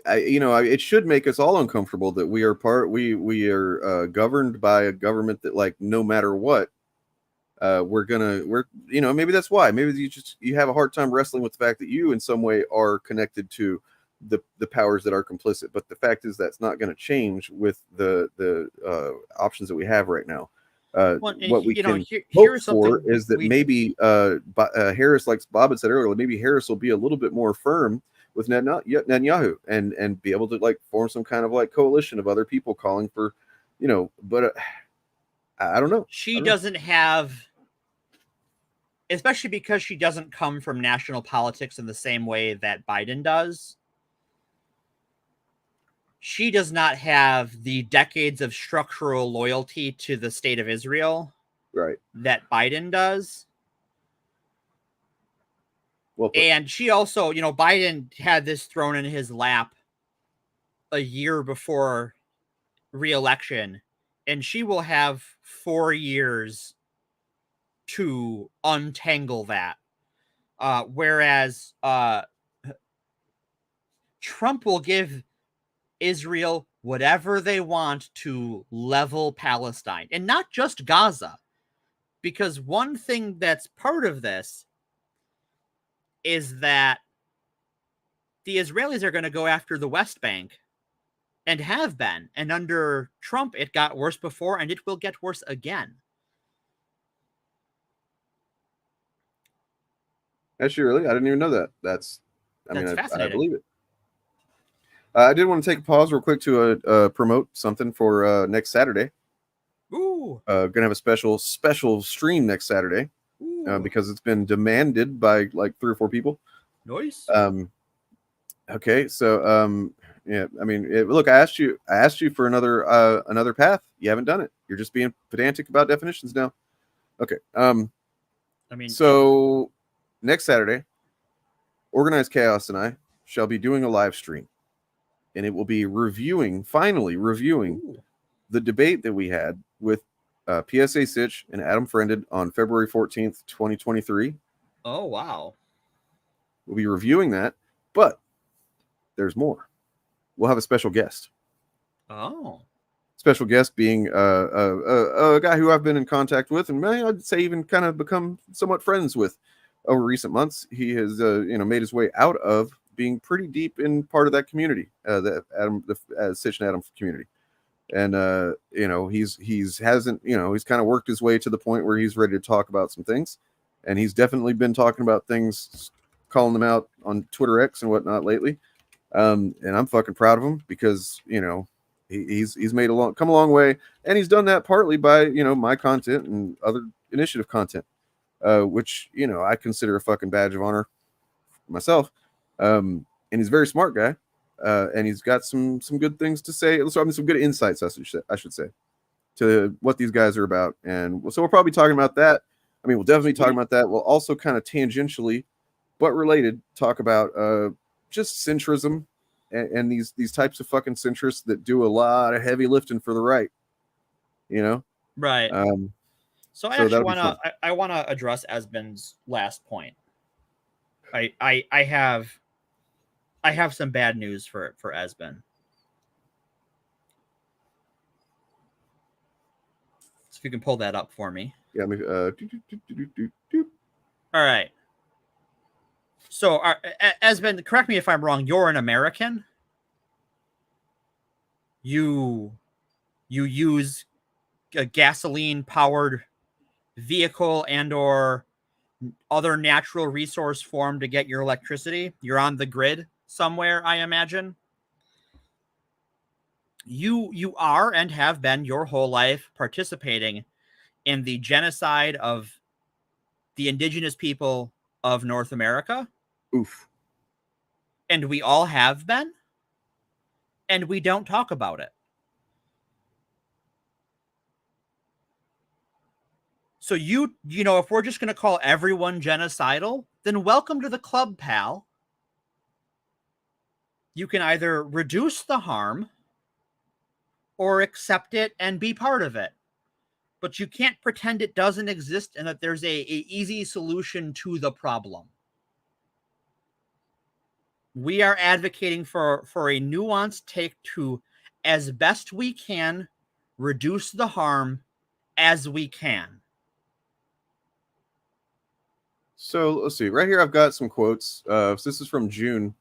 It should make us all uncomfortable that we are governed by a government that, like, no matter what, maybe that's why. Maybe you have a hard time wrestling with the fact that you in some way are connected to the powers that are complicit. But the fact is that's not going to change with the options that we have right now. What we can hope for is that maybe Harris, like Bob had said earlier, maybe Harris will be a little bit more firm with Netanyahu and be able to form some kind of coalition of other people calling for, but I don't know. She doesn't have, especially because she doesn't come from national politics in the same way that Biden does. She does not have the decades of structural loyalty to the state of Israel, right, that Biden does. Well, and she also, Biden had this thrown in his lap a year before re-election, and she will have 4 years to untangle that. Whereas Trump will give Israel whatever they want to level Palestine, and not just Gaza, because one thing that's part of this is that the Israelis are going to go after the West Bank and have been. And under Trump, it got worse before, and it will get worse again. Actually, really? I didn't even know that. That's fascinating. I believe it. I did want to take a pause real quick to promote something for next Saturday. Ooh. Gonna have a special stream next Saturday. Because it's been demanded by 3 or 4 people. Nice. Okay, so yeah, I mean, look, I asked you for another path. You haven't done it. You're just being pedantic about definitions now. Okay. So next Saturday, Organized Chaos and I shall be doing a live stream, and it will be finally reviewing the debate that we had with PSA Sitch and Adam Friended on February 14th, 2023. Oh, wow. We'll be reviewing that, but there's more. We'll have a special guest. Oh. Special guest being a guy who I've been in contact with, and I'd say even kind of become somewhat friends with over recent months. He has made his way out of being pretty deep in part of that community, the Sitch and Adam community. and you know, he's hasn't, you know, he's kind of worked his way to the point where he's ready to talk about some things, and he's definitely been talking about things, calling them out on Twitter X and whatnot lately. And I'm fucking proud of him because, you know, he's made come a long way, and he's done that partly by, you know, my content and other initiative content, which, you know, I consider a fucking badge of honor myself. And he's a very smart guy, and he's got some good things to say. So I mean, some good insights, I should say, to what these guys are about. And so we'll probably talking about that. I mean, we'll definitely talk about that. We'll also kind of tangentially, but related, talk about just centrism and these types of fucking centrists that do a lot of heavy lifting for the right. You know, right? So I so actually that'll want to address Esben's last point. I have some bad news for Esben. So if you can pull that up for me. Yeah. All right. So, Esben, correct me if I'm wrong. You're an American. You use a gasoline-powered vehicle and/or other natural resource form to get your electricity. You're on the grid somewhere, I imagine. You are and have been your whole life participating in the genocide of the indigenous people of North America. Oof. And we all have been, and we don't talk about it. So you know, if we're just going to call everyone genocidal, then welcome to the club, pal. You can either reduce the harm or accept it and be part of it. But you can't pretend it doesn't exist and that there's a easy solution to the problem. We are advocating for a nuanced take to, as best we can, reduce the harm as we can. So let's see. Right here, I've got some quotes. So this is from June.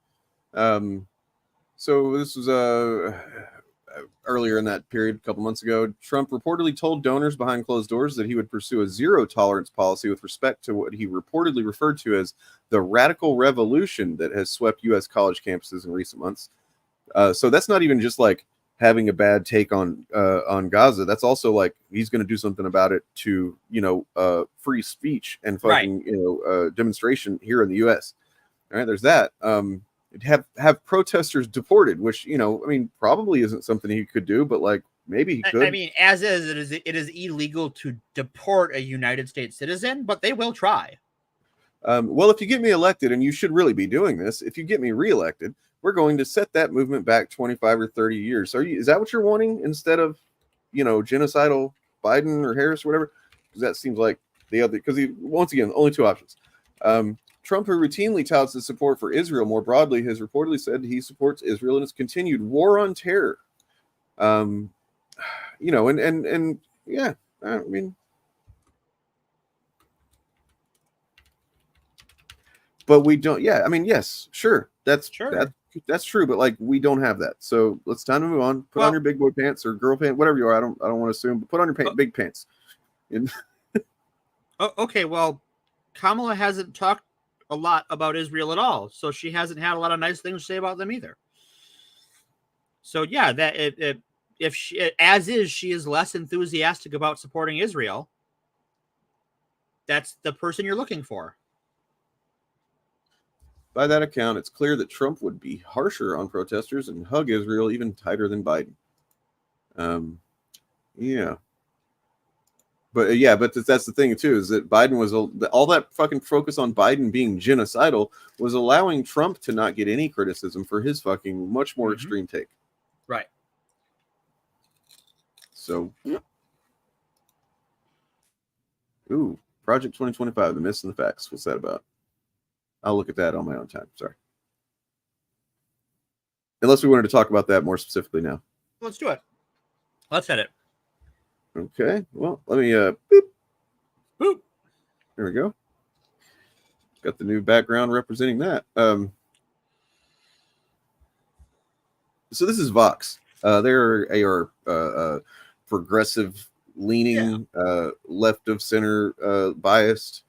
So this was earlier in that period, a couple months ago. Trump reportedly told donors behind closed doors that he would pursue a zero tolerance policy with respect to what he reportedly referred to as the radical revolution that has swept U.S. college campuses in recent months. So that's not even just like having a bad take on Gaza. That's also like he's going to do something about it to, you know, free speech and fucking, right, you know, demonstration here in the U.S. All right, there's that. Have protesters deported, which, you know, I mean, probably isn't something he could do, but like maybe he could. I mean, as is, it is illegal to deport a United States citizen, but they will try. Well, if you get me elected, and you should really be doing this, if you get me reelected, we're going to set that movement back 25 or 30 years. Is that what you're wanting instead of, you know, genocidal Biden or Harris or whatever? Because that seems like the other, because once again, only two options. Trump, who routinely touts his support for Israel more broadly, has reportedly said he supports Israel in its continued war on terror. You know, and yeah, I mean, but we don't. Yeah, I mean, yes, sure, that's true, but like we don't have that. So it's time to move on. Put on your big boy pants or girl pants, whatever you are. I don't want to assume, but put on your big pants. Okay, well, Kamala hasn't talked a lot about Israel at all, so she hasn't had a lot of nice things to say about them either. So yeah, that if she, as is, she is less enthusiastic about supporting Israel, that's the person you're looking for. By that account, it's clear that Trump would be harsher on protesters and hug Israel even tighter than Biden. Yeah. But yeah, but that's the thing too, is that Biden was all that fucking focus on Biden being genocidal was allowing Trump to not get any criticism for his fucking much more extreme take. Right. So, ooh, Project 2025, the myths and the facts. What's that about? I'll look at that on my own time. Sorry. Unless we wanted to talk about that more specifically now. Let's do it. Let's hit it. Okay. Well, let me boop. Boop. There we go. Got the new background representing that. So this is Vox. They're progressive leaning, left of center biased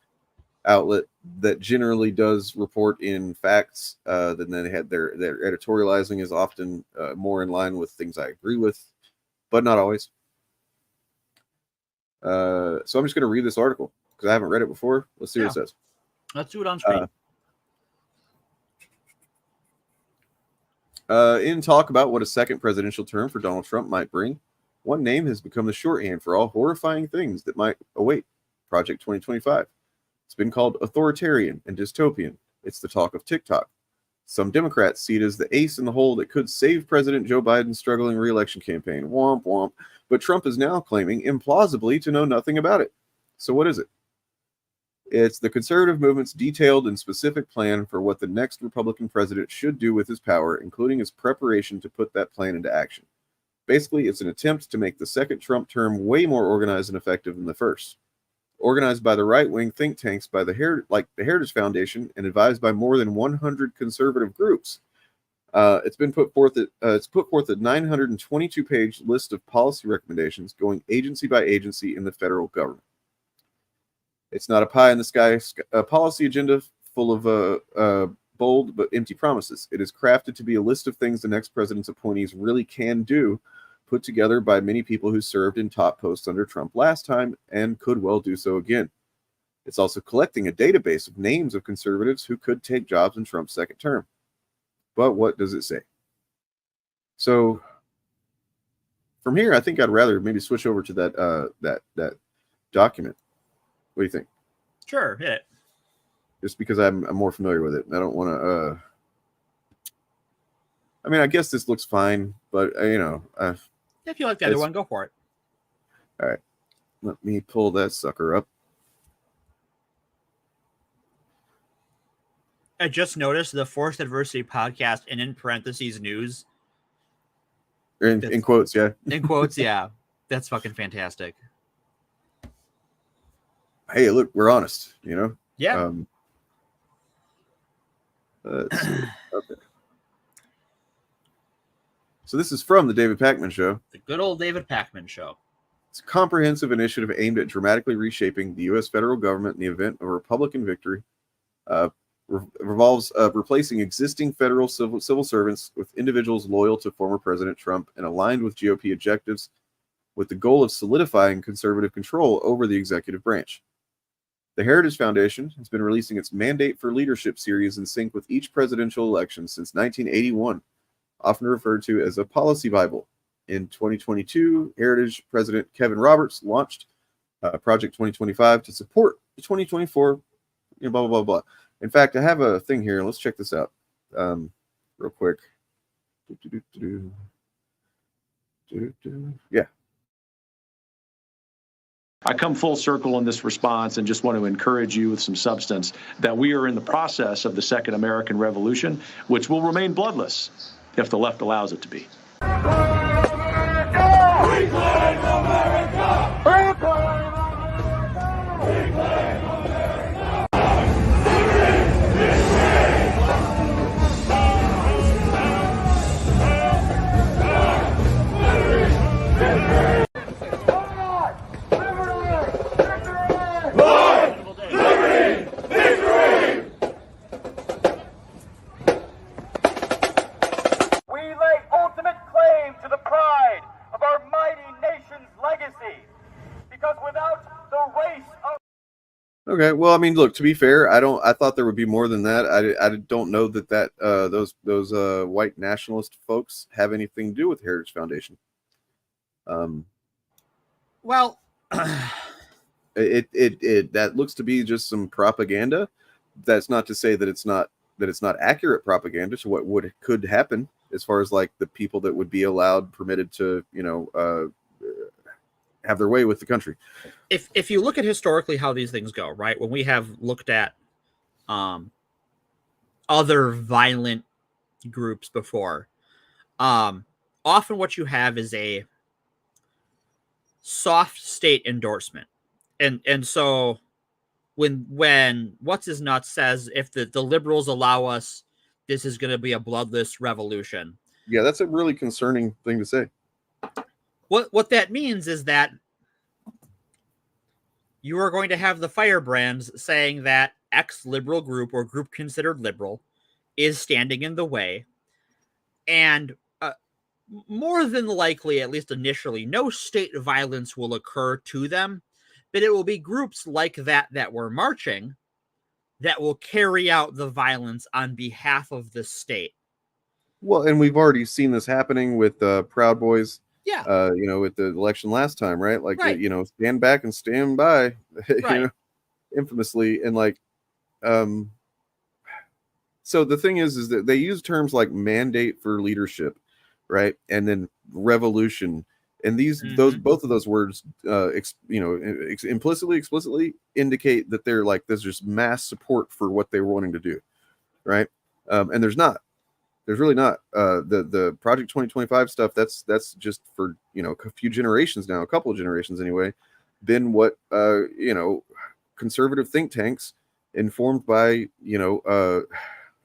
outlet that generally does report in facts. Then they had their editorializing is often more in line with things I agree with, but not always. So I'm just going to read this article because I haven't read it before. Let's see what it says. Let's do it on screen. In talk about what a second presidential term for Donald Trump might bring, one name has become the shorthand for all horrifying things that might await Project 2025. It's been called authoritarian and dystopian. It's the talk of TikTok. Some Democrats see it as the ace in the hole that could save President Joe Biden's struggling re-election campaign. Womp womp. But Trump is now claiming implausibly to know nothing about it. So what is it? It's the conservative movement's detailed and specific plan for what the next Republican president should do with his power, including his preparation to put that plan into action. Basically, it's an attempt to make the second Trump term way more organized and effective than the first. Organized by the right-wing think tanks by the Heritage Foundation and advised by more than 100 conservative groups. It's put forth a 922-page list of policy recommendations going agency by agency in the federal government. It's not a pie-in-the-sky policy agenda full of bold but empty promises. It is crafted to be a list of things the next president's appointees really can do, put together by many people who served in top posts under Trump last time and could well do so again. It's also collecting a database of names of conservatives who could take jobs in Trump's second term. But what does it say? So from here, I think I'd rather maybe switch over to that document. What do you think? Sure, hit it. Just because I'm more familiar with it. I don't want to. I mean, I guess this looks fine, but If you like the other one, go for it. All right, let me pull that sucker up. I just noticed the Forced Adversity podcast and in parentheses news. In quotes, yeah. In quotes, yeah. That's fucking fantastic. Hey, look, we're honest, Yeah. Let's see. Okay. So this is from the David Pakman Show. The good old David Pakman Show. It's a comprehensive initiative aimed at dramatically reshaping the U.S. federal government in the event of a Republican victory. Revolves replacing existing federal civil servants with individuals loyal to former President Trump and aligned with GOP objectives, with the goal of solidifying conservative control over the executive branch. The Heritage Foundation has been releasing its Mandate for Leadership series in sync with each presidential election since 1981, often referred to as a policy Bible. In 2022, Heritage President Kevin Roberts launched Project 2025 to support the 2024, blah, blah, blah, blah. In fact, I have a thing here. Let's check this out real quick. Yeah. I come full circle in this response and just want to encourage you with some substance that we are in the process of the Second American Revolution, which will remain bloodless if the left allows it to be. Okay, well, I mean, look, to be fair, I thought there would be more than that. I don't know that those white nationalist folks have anything to do with the Heritage Foundation. Well, it that looks to be just some propaganda. That's not to say that it's not accurate propaganda to what could happen as far as like the people that would be permitted to have their way with the country. If you look at historically how these things go, right? When we have looked at other violent groups before, often what you have is a soft state endorsement. And so when what's his nuts says if the liberals allow us, this is going to be a bloodless revolution. Yeah, that's a really concerning thing to say. What that means is that you are going to have the firebrands saying that X liberal group or group considered liberal is standing in the way. And more than likely, at least initially, no state violence will occur to them, but it will be groups like that were marching that will carry out the violence on behalf of the state. Well, and we've already seen this happening with Proud Boys. Yeah. With the election last time, right? Like, Right. stand back and stand by, Right. Infamously. And like, so the thing is that they use terms like mandate for leadership, right? And then revolution. And both of those words, implicitly, explicitly indicate that they're like, there's just mass support for what they were wanting to do. Right. And there's really not. The Project 2025 stuff, that's just for, a few generations now, a couple of generations anyway, been what, conservative think tanks informed by,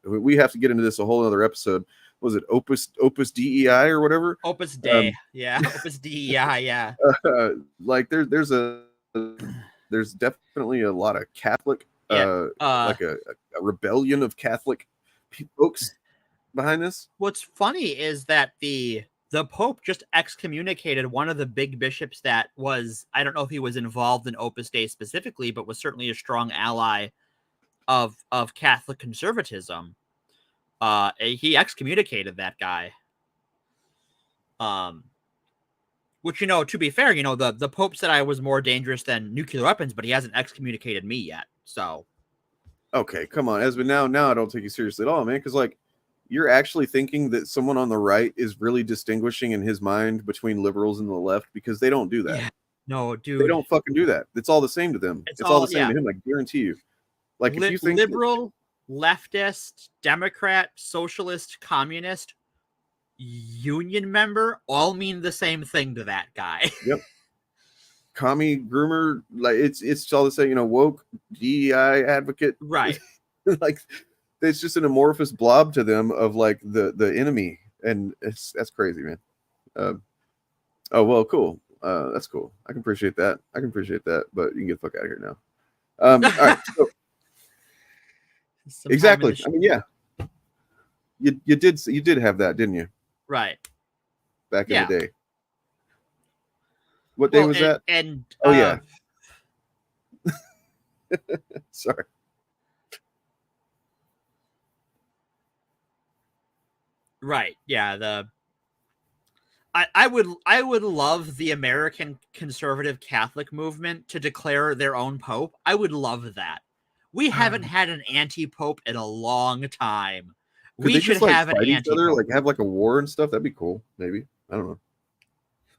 we have to get into this a whole other episode. Was it Opus DEI or whatever? Opus Dei. Yeah. Opus DEI. Yeah. Like there's definitely a lot of Catholic, like a rebellion of Catholic folks behind this. What's funny is that the Pope just excommunicated one of the big bishops that was, I don't know if he was involved in Opus Dei specifically, but was certainly a strong ally of Catholic conservatism. He excommunicated that guy. Which, to be fair, the Pope said I was more dangerous than nuclear weapons, but he hasn't excommunicated me yet. So, okay, come on, Esmond. Now I don't take you seriously at all, man. Because like, you're actually thinking that someone on the right is really distinguishing in his mind between liberals and the left, because they don't do that. Yeah. No, dude, they don't fucking do that. It's all the same to them. It's all the same to him. I guarantee you. Like, if you think liberal, leftist, Democrat, socialist, communist, union member all mean the same thing to that guy. Yep. Commie, groomer, like it's all the same, woke, DEI advocate. Right. Like, it's just an amorphous blob to them of like the enemy. And that's crazy, man. Oh, well, cool. That's cool. I can appreciate that. But you can get the fuck out of here now. All right. So, exactly. I mean, yeah. You did have that, didn't you? Right. Back in the day. What day was that? And yeah. Sorry. Right. Yeah. I would love the American conservative Catholic movement to declare their own pope. I would love that. We haven't had an anti-pope in a long time. We should have an anti-pope. Like have like a war and stuff. That'd be cool. Maybe. I don't know.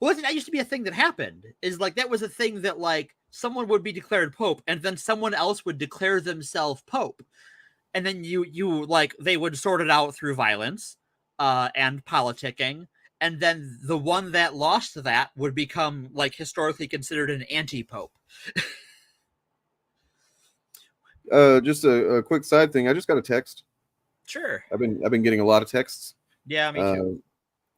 Well, that used to be a thing that happened. Is like that was a thing that like someone would be declared pope, and then someone else would declare themselves pope, and then you like they would sort it out through violence, and politicking, and then the one that lost that would become like historically considered an anti-pope. Just a quick side thing. I just got a text. Sure. I've been getting a lot of texts. Yeah, me too.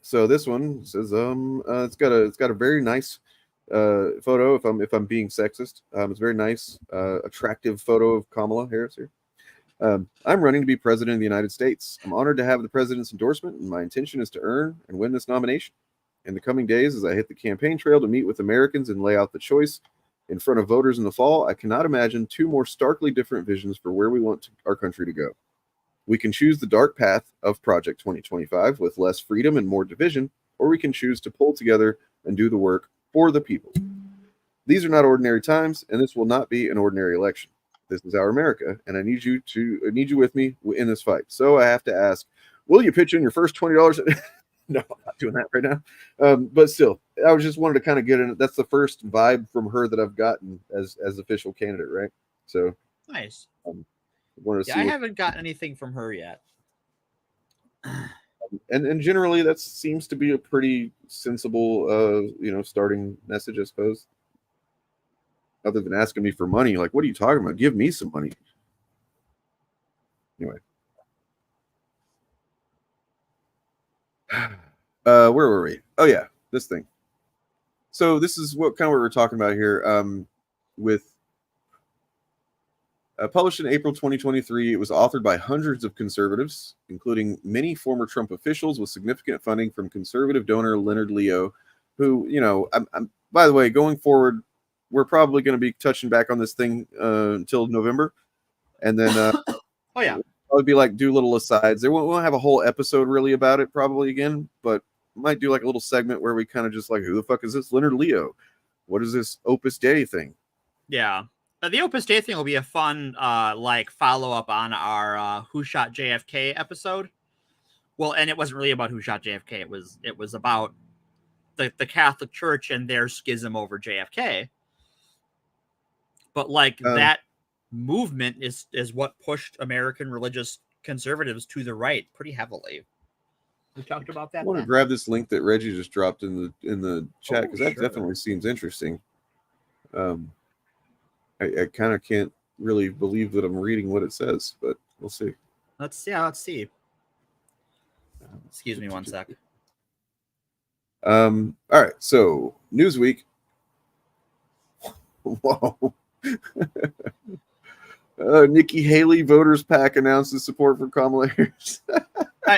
So this one says it's got a very nice photo. If I'm being sexist, it's very nice, attractive photo of Kamala Harris here. I'm running to be president of the United States. I'm honored to have the president's endorsement, and my intention is to earn and win this nomination. In the coming days, as I hit the campaign trail to meet with Americans and lay out the choice in front of voters in the fall, I cannot imagine two more starkly different visions for where we want our country to go. We can choose the dark path of Project 2025 with less freedom and more division, or we can choose to pull together and do the work for the people. These are not ordinary times, and this will not be an ordinary election. This is our America, and I need you with me in this fight. So I have to ask, will you pitch in your first $20? No, I'm not doing that right now. But still, I just wanted to kind of get in. That's the first vibe from her that I've gotten as official candidate, right? So nice. I haven't gotten anything from her yet. And generally, that seems to be a pretty sensible, starting message, I suppose. Other than asking me for money, like, what are you talking about? Give me some money. Anyway. Where were we? Oh yeah, this thing. So this is what we were talking about here. With published in April 2023, it was authored by hundreds of conservatives, including many former Trump officials, with significant funding from conservative donor Leonard Leo, who, I'm by the way, going forward, we're probably going to be touching back on this thing until November, and then oh yeah, probably be like do little asides. There won't have a whole episode really about it probably again, but might do like a little segment where we kind of just like, who the fuck is this Leonard Leo? What is this Opus Dei thing? Yeah. The Opus Dei thing will be a fun like follow up on our Who Shot JFK episode. Well, and it wasn't really about Who Shot JFK. It was about the Catholic Church and their schism over JFK. But like that movement is what pushed American religious conservatives to the right pretty heavily. We talked about that. I want to grab this link that Reggie just dropped in the chat because that definitely seems interesting. I kind of can't really believe that I'm reading what it says, but we'll see. Let's see. Excuse me one sec. All right, so Newsweek. Whoa. Nikki Haley voters pack announces support for Kamala Harris.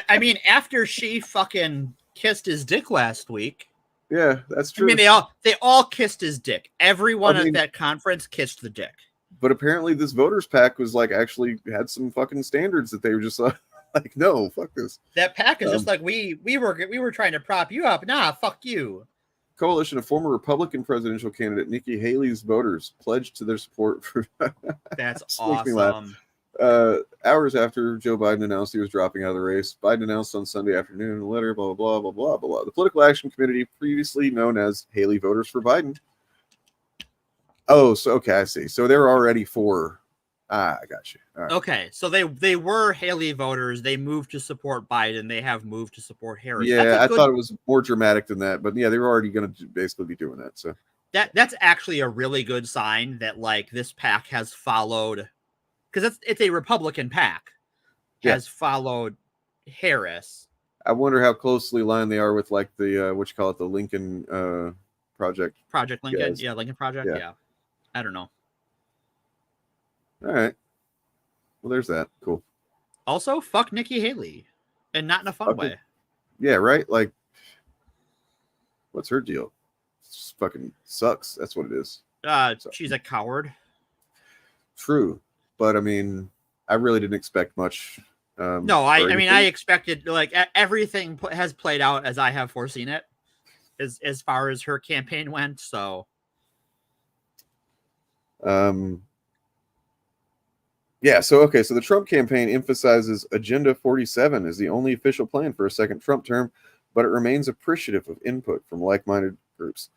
I mean, after she fucking kissed his dick last week. Yeah, that's true. I mean, they all kissed his dick. Everyone at that conference kissed the dick. But apparently, this voters pack was like actually had some fucking standards that they were just like, no, fuck this. That pack is just like we were trying to prop you up. Nah, fuck you. Coalition of former Republican presidential candidate Nikki Haley's voters pledged to their support for. That's awesome. Hours after Joe Biden announced he was dropping out of the race, Biden announced on Sunday afternoon in a letter, blah, blah, blah, blah, blah, blah. The Political Action Committee, previously known as Haley Voters for Biden. Oh, so okay, I see. So they're already for. I got you. All right. Okay, so they were Haley voters. They moved to support Biden. They have moved to support Harris. Yeah, I thought it was more dramatic than that, but yeah, they were already going to basically be doing that. So that's actually a really good sign that like this pack has followed, because it's a Republican pack, has followed Harris. I wonder how closely aligned they are with like the what you call it, the Lincoln Project. Project Lincoln, guys. yeah, Lincoln Project, yeah. I don't know. All right. Well, there's that. Cool. Also, fuck Nikki Haley, and not in a fun way. Yeah, right. Like, what's her deal? It just fucking sucks. That's what it is. She's a coward. True, but I mean, I really didn't expect much. No, I mean, I expected like everything has played out as I have foreseen it, as far as her campaign went. So, yeah. So the Trump campaign emphasizes Agenda 47 as the only official plan for a second Trump term, but it remains appreciative of input from like-minded groups.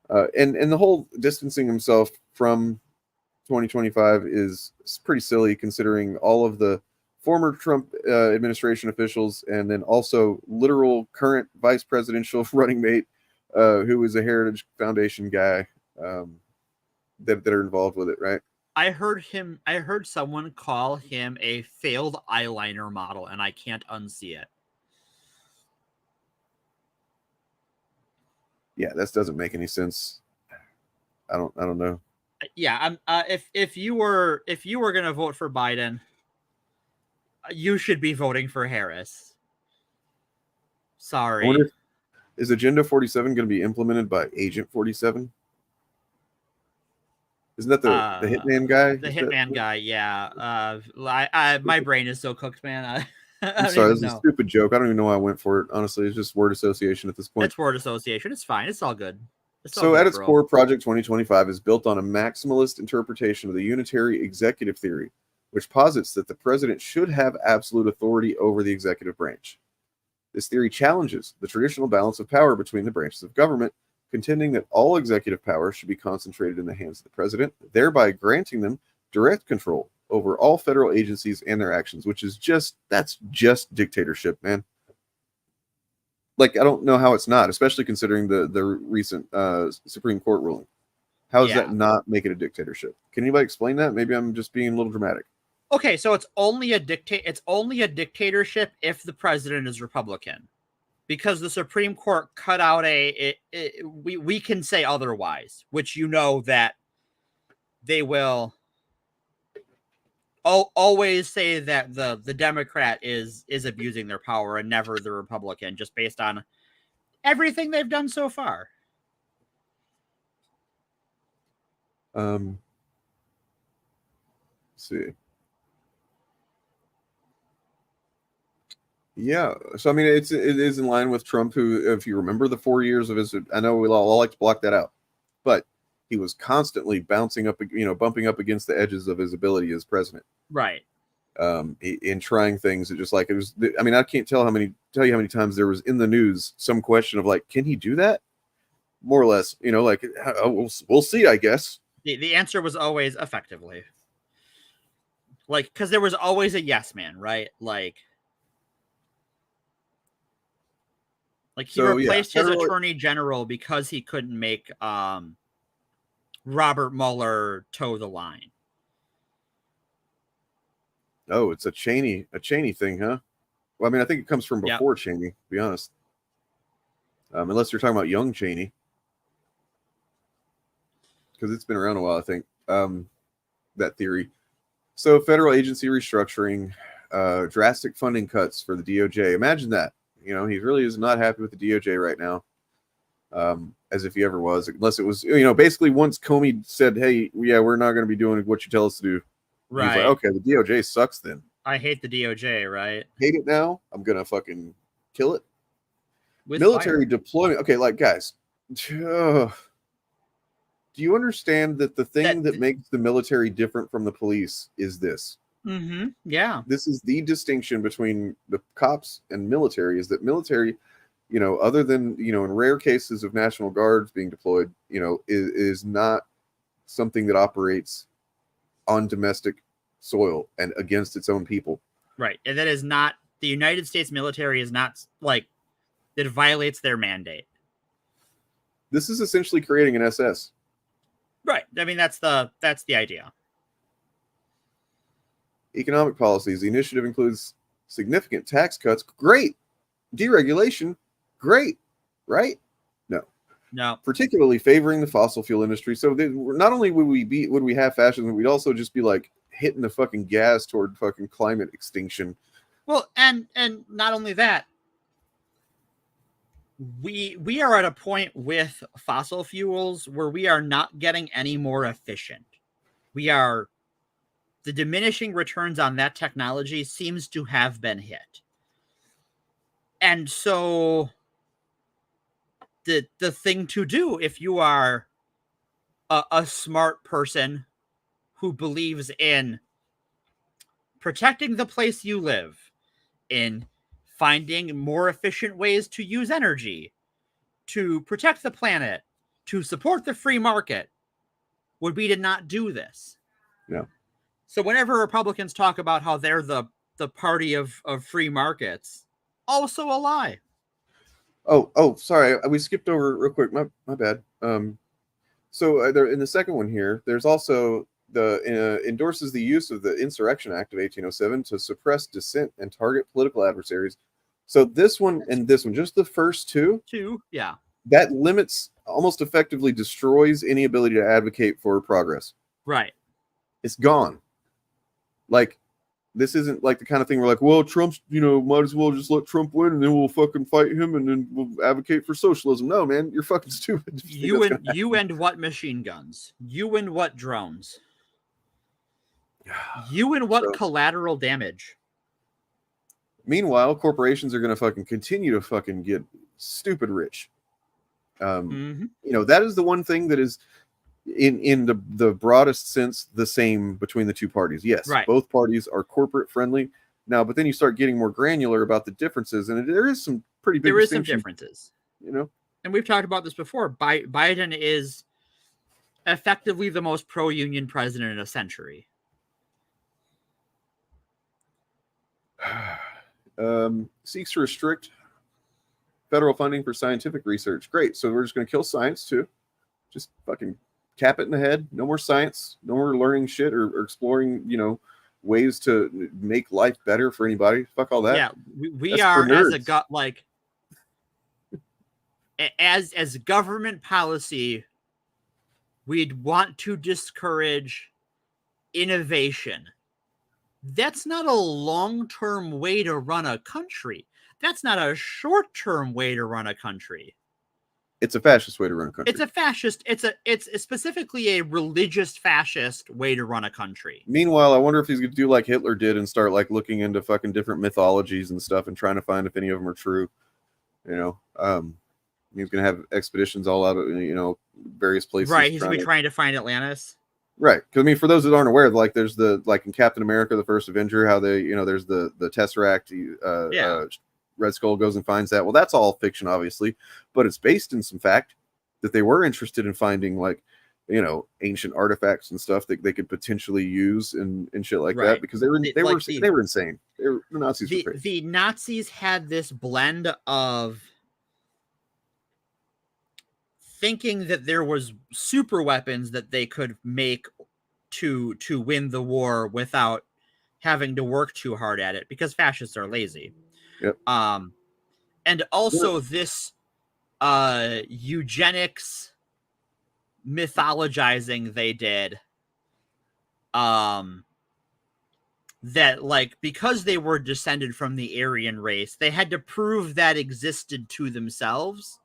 And the whole distancing himself from 2025 is pretty silly, considering all of the former Trump administration officials and then also literal current vice presidential running mate who is a Heritage Foundation guy that are involved with it, right? I heard someone call him a failed eyeliner model, and I can't unsee it. Yeah, that doesn't make any sense. I don't know. Yeah, if you were gonna vote for Biden, you should be voting for Harris. Sorry. Is Agenda 47 going to be implemented by Agent 47? Isn't that the hitman guy? The hitman guy, yeah. My brain is so cooked, man. I'm sorry, this is a stupid joke. I don't even know why I went for it. Honestly, it's just word association at this point. It's word association. It's fine. It's all good. At its core, Project 2025 is built on a maximalist interpretation of the unitary executive theory, which posits that the president should have absolute authority over the executive branch. This theory challenges the traditional balance of power between the branches of government, contending that all executive power should be concentrated in the hands of the president, thereby granting them direct control over all federal agencies and their actions, which is just dictatorship, man. Like, I don't know how it's not, especially considering the recent Supreme Court ruling. How does that not make it a dictatorship? Can anybody explain that? Maybe I'm just being a little dramatic. Okay, so it's only a dictatorship if the president is Republican, because the Supreme Court cut out we can say otherwise, which that they will always say that the Democrat is abusing their power and never the Republican, just based on everything they've done so far. Let's see. Yeah, so I mean, it is in line with Trump, who, if you remember the 4 years of his, I know we all like to block that out, but he was constantly bumping up against the edges of his ability as president. Right. In trying things, it just like it was. I mean, I can't tell you how many times there was in the news some question of like, can he do that? More or less, like we'll see, I guess. The answer was always effectively, like, because there was always a yes man, right? Like he replaced his attorney general because he couldn't make Robert Mueller toe the line. Oh, it's a Cheney thing, huh? Well, I mean, I think it comes from before Cheney, to be honest. Unless you're talking about young Cheney, because it's been around a while, I think, that theory. So federal agency restructuring, drastic funding cuts for the DOJ. Imagine that. He really is not happy with the DOJ right now, as if he ever was, unless it was, basically once Comey said, hey, yeah, we're not going to be doing what you tell us to do. Right. He's like, okay, the DOJ sucks then. I hate the DOJ, right? Hate it now. I'm going to fucking kill it. With military fire. Deployment. Okay, like, guys, do you understand that the thing that makes the military different from the police is this? Mm-hmm. Yeah. This is the distinction between the cops and military, is that military, other than, in rare cases of National Guards being deployed, is not something that operates on domestic soil and against its own people. Right. And that is not, the United States military is not like, it violates their mandate. This is essentially creating an SS. Right. I mean, that's the idea. Economic policies. The initiative includes significant tax cuts. Great. Deregulation. Great. Right? No. Particularly favoring the fossil fuel industry. So not only would we have fascism, we'd also just be like hitting the fucking gas toward fucking climate extinction. Well, and not only that, we are at a point with fossil fuels where we are not getting any more efficient. The diminishing returns on that technology seems to have been hit. And so the thing to do, if you are a smart person who believes in protecting the place you live, in finding more efficient ways to use energy, to protect the planet, to support the free market, would be to not do this. Yeah. So whenever Republicans talk about how they're the party of free markets, also a lie. Oh, sorry. We skipped over real quick. My bad. So there, in the second one here, there's also endorses the use of the Insurrection Act of 1807 to suppress dissent and target political adversaries. So this one and this one, just the first two, yeah, that limits, almost effectively destroys any ability to advocate for progress. Right. It's gone. Like, this isn't like the kind of thing where like, well, Trump's, might as well just let Trump win and then we'll fucking fight him and then we'll advocate for socialism. No, man, you're fucking stupid. You and what machine guns? You and what drones? You and what collateral damage? Meanwhile, corporations are going to fucking continue to fucking get stupid rich. That is the one thing that is in the broadest sense the same between the two parties. Yes, right. Both parties are corporate friendly now, but then you start getting more granular about the differences, and there is some pretty big. There is some differences, and we've talked about this before. Biden is effectively the most pro-union president in a century. Seeks to restrict federal funding for scientific research. Great. So we're just going to kill science too. Just fucking cap it in the head. No more science. No more learning shit or exploring, ways to make life better for anybody. Fuck all that. Yeah, we are as a gut, like as government policy, we'd want to discourage innovation. That's not a long-term way to run a country. That's not a short-term way to run a country. It's a fascist way to run a country. It's a fascist. It's specifically a religious fascist way to run a country. Meanwhile, I wonder if he's going to do like Hitler did and start like looking into fucking different mythologies and stuff and trying to find if any of them are true. You know, he's going to have expeditions all out of, you know, various places. Right. He's going to be trying to find Atlantis. Right. Because, I mean, for those that aren't aware, like there's like in Captain America, the First Avenger, how they, you know, there's the Tesseract, Red Skull goes and finds that. Well, that's all fiction, obviously, but it's based in some fact that they were interested in finding, like, you know, ancient artifacts and stuff that they could potentially use and shit like that, because they were insane. The Nazis were crazy. The Nazis had this blend of thinking that there was super weapons that they could make to win the war without having to work too hard at it, because fascists are lazy. Yep. And also this eugenics mythologizing they did, that, like, because they were descended from the Aryan race, they had to prove that existed to themselves.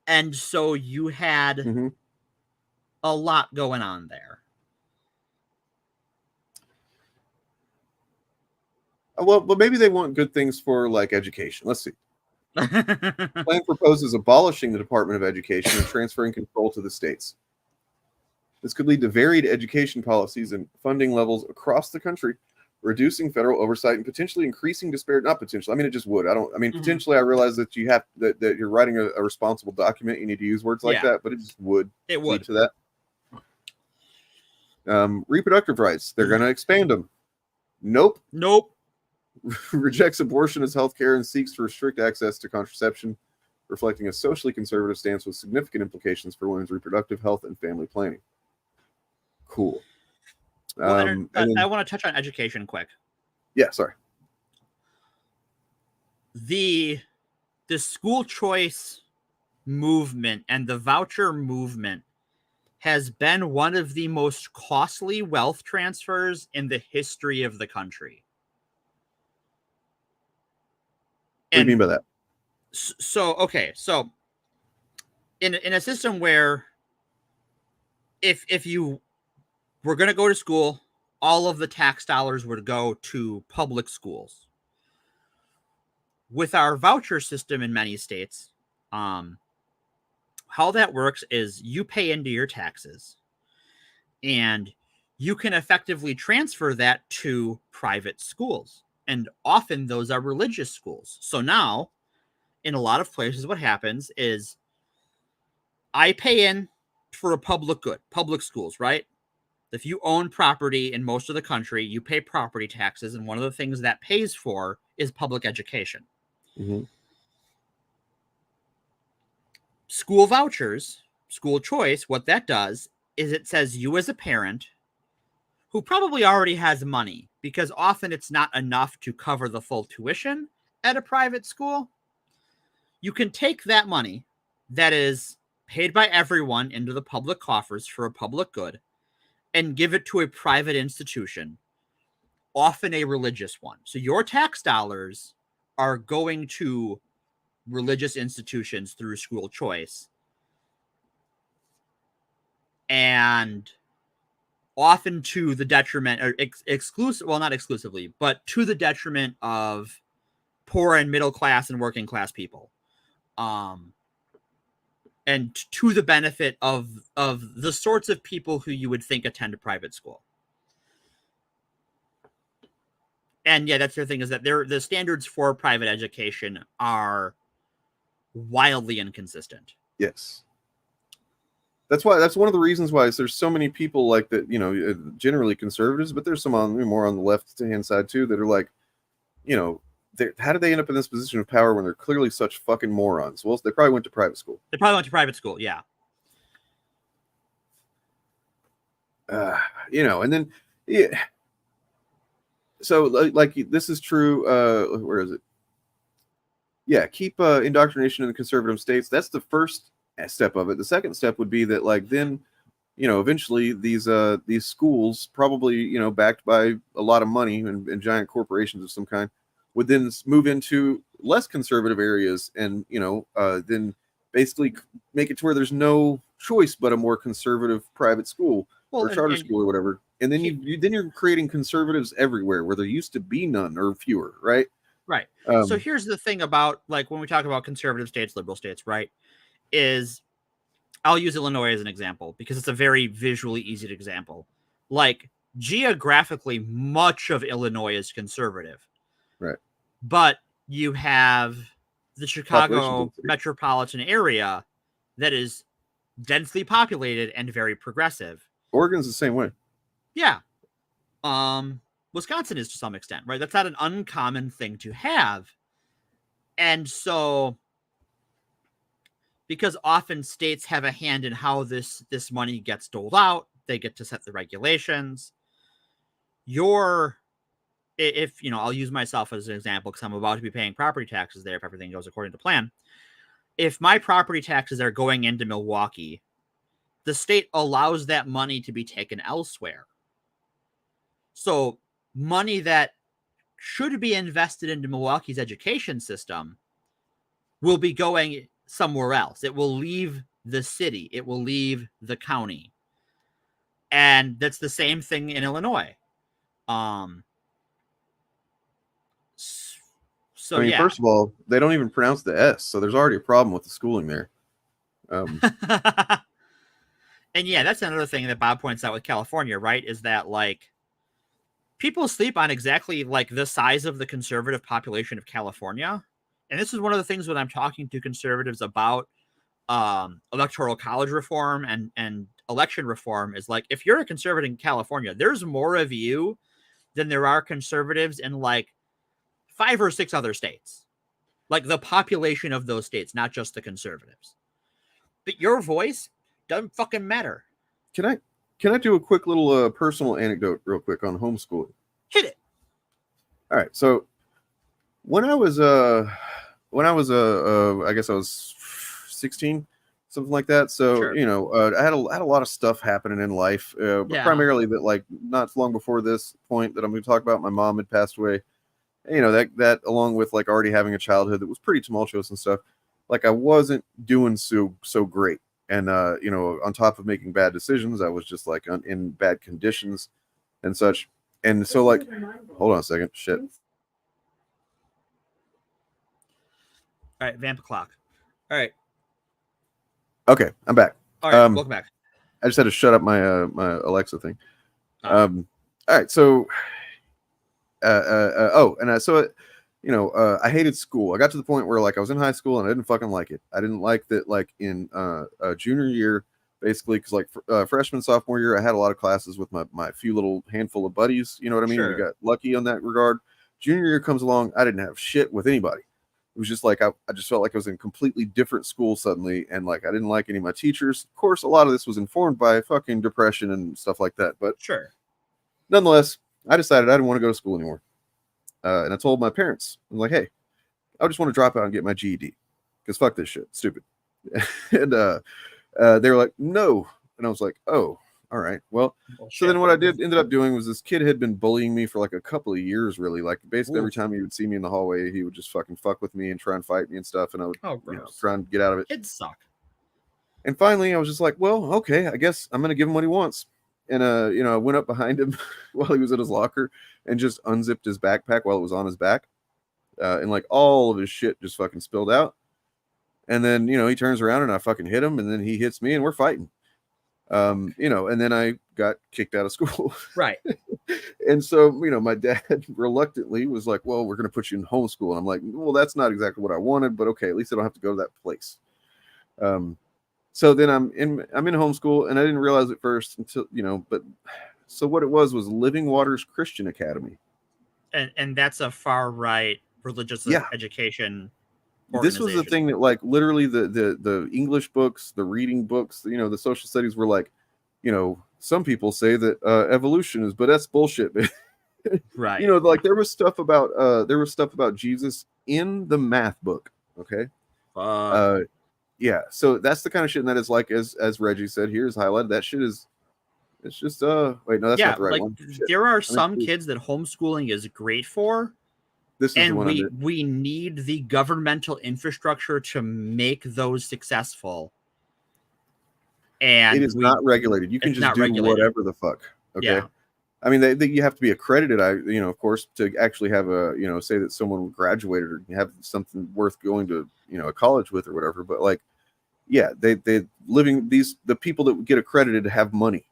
And so you had a lot going on there. Well, but maybe they want good things for, like, education. Let's see. Plan proposes abolishing the Department of Education and transferring control to the states. This could lead to varied education policies and funding levels across the country, reducing federal oversight and potentially increasing disparity. Not potentially. I mean, it just would. Potentially, I realize that you have that you're writing a responsible document. You need to use words like that, but it just would. It would. Lead to that. Reproductive rights. They're going to expand them. Nope. Rejects abortion as healthcare and seeks to restrict access to contraception, reflecting a socially conservative stance with significant implications for women's reproductive health and family planning. Cool. Well, I want to touch on education quick. Yeah, sorry. The school choice movement and the voucher movement has been one of the most costly wealth transfers in the history of the country. What do you mean by that? So in a system where if you were going to go to school, all of the tax dollars would go to public schools. With our voucher system in many states, how that works is you pay into your taxes and you can effectively transfer that to private schools. And often those are religious schools. So now, in a lot of places, what happens is I pay in for a public good, public schools, right? If you own property in most of the country, you pay property taxes. And one of the things that pays for is public education. Mm-hmm. School vouchers, school choice, what that does is it says you as a parent who probably already has money, because often it's not enough to cover the full tuition at a private school. You can take that money that is paid by everyone into the public coffers for a public good and give it to a private institution, often a religious one. So your tax dollars are going to religious institutions through school choice. And often to the detriment, or not exclusively, but to the detriment of poor and middle class and working class people. And to the benefit of the sorts of people who you would think attend a private school. And yeah, that's the thing, is that the standards for private education are wildly inconsistent. Yes. That's one of the reasons why there's so many people like that, you know, generally conservatives, but there's some more on the left-hand side too that are like, you know, how did they end up in this position of power when they're clearly such fucking morons? Well, they probably went to private school. Yeah. You know, and then, yeah. So, like, this is true. Where is it? yeah, keep indoctrination in the conservative states. That's the first step of it. The second step would be that, like, then, you know, eventually these schools, probably, you know, backed by a lot of money and giant corporations of some kind, would then move into less conservative areas, and, you know, then basically make it to where there's no choice but a more conservative private school or charter school or whatever. And then you're creating conservatives everywhere where there used to be none or fewer, right? Right. So here's the thing about, like, when we talk about conservative states, liberal states, right, is I'll use Illinois as an example because it's a very visually easy example. Like, geographically, much of Illinois is conservative. Right. But you have the Chicago metropolitan area that is densely populated and very progressive. Oregon's the same way. Yeah. Wisconsin is to some extent, right? That's not an uncommon thing to have. And so, because often states have a hand in how this money gets doled out, they get to set the regulations. If, you know, I'll use myself as an example because I'm about to be paying property taxes there if everything goes according to plan. If my property taxes are going into Milwaukee, the state allows that money to be taken elsewhere. So money that should be invested into Milwaukee's education system will be going somewhere else. It will leave the city. It will leave the county. And that's the same thing in Illinois. So, I mean, yeah. first of all, they don't even pronounce the S, so there's already a problem with the schooling there. And yeah, that's another thing that Bob points out with California, right? Is that, like, people sleep on exactly, like, the size of the conservative population of California. And this is one of the things when I'm talking to conservatives about electoral college reform and election reform is, like, if you're a conservative in California, there's more of you than there are conservatives in, like, 5 or 6 other states. Like, the population of those states, not just the conservatives. But your voice doesn't fucking matter. Can I do a quick little personal anecdote real quick on homeschooling? Hit it. All right. So when I was I guess I was 16, something like that. So, Sure. you know, I had a lot of stuff happening in life, but primarily that, like, not long before this point that I'm going to talk about, my mom had passed away. And, you know, that along with, like, already having a childhood that was pretty tumultuous and stuff, like, I wasn't doing so great. And, you know, on top of making bad decisions, I was just, like, in bad conditions and such. And so, like, hold on a second. Shit. All right, vamp clock. All right. Okay, I'm back. All right, welcome back. I just had to shut up my my Alexa thing. All right, so you know, I hated school. I got to the point where, like, I was in high school and I didn't fucking like it. I didn't like that, like, in junior year, basically, because, like, freshman, sophomore year, I had a lot of classes with my few little handful of buddies. You know what I mean? Sure. We got lucky on that regard. Junior year comes along, I didn't have shit with anybody. It was just like I just felt like I was in a completely different school suddenly, and, like, I didn't like any of my teachers. Of course, a lot of this was informed by fucking depression and stuff like that. But sure, nonetheless, I decided I didn't want to go to school anymore. And I told my parents, I'm like, hey, I just want to drop out and get my GED because fuck this shit, stupid. And they were like, no. And I was like, oh, all right. Well, so then what I ended up doing was this kid had been bullying me for like a couple of years, really. Like, basically every time he would see me in the hallway, he would just fucking fuck with me and try and fight me and stuff. And I would try and get out of it. Kids suck. And finally I was just like, well, okay, I guess I'm going to give him what he wants. And, you know, I went up behind him while he was in his locker and just unzipped his backpack while it was on his back. And, like, all of his shit just fucking spilled out. And then, you know, he turns around and I fucking hit him, and then he hits me and we're fighting. You know, and then I got kicked out of school. Right. And so, you know, my dad reluctantly was like, well, we're going to put you in homeschool. And I'm like, well, that's not exactly what I wanted, but okay, at least I don't have to go to that place. So then I'm in homeschool, and I didn't realize at first until, you know, but so what it was Living Waters Christian Academy. And that's a far right religious education. This was the thing that, like, literally the English books, the reading books, you know, the social studies were like, you know, some people say that evolution is, but that's bullshit. Right. You know, like, there was stuff about Jesus in the math book. Okay. Fuck. Yeah. So that's the kind of shit that is like, as Reggie said here, is highlighted. That shit is. It's just wait, no, that's not the right like one. Shit. there are I meant some to- kids that homeschooling is great for. This is the And one I meant. we need the governmental infrastructure to make those successful. And It is not regulated. You can it's just not do regulated. whatever the fuck. Okay. Yeah. I mean, you have to be accredited. Of course, to actually have say that someone graduated or have something worth going to, a college with or whatever. But like, yeah, they the people that get accredited have money,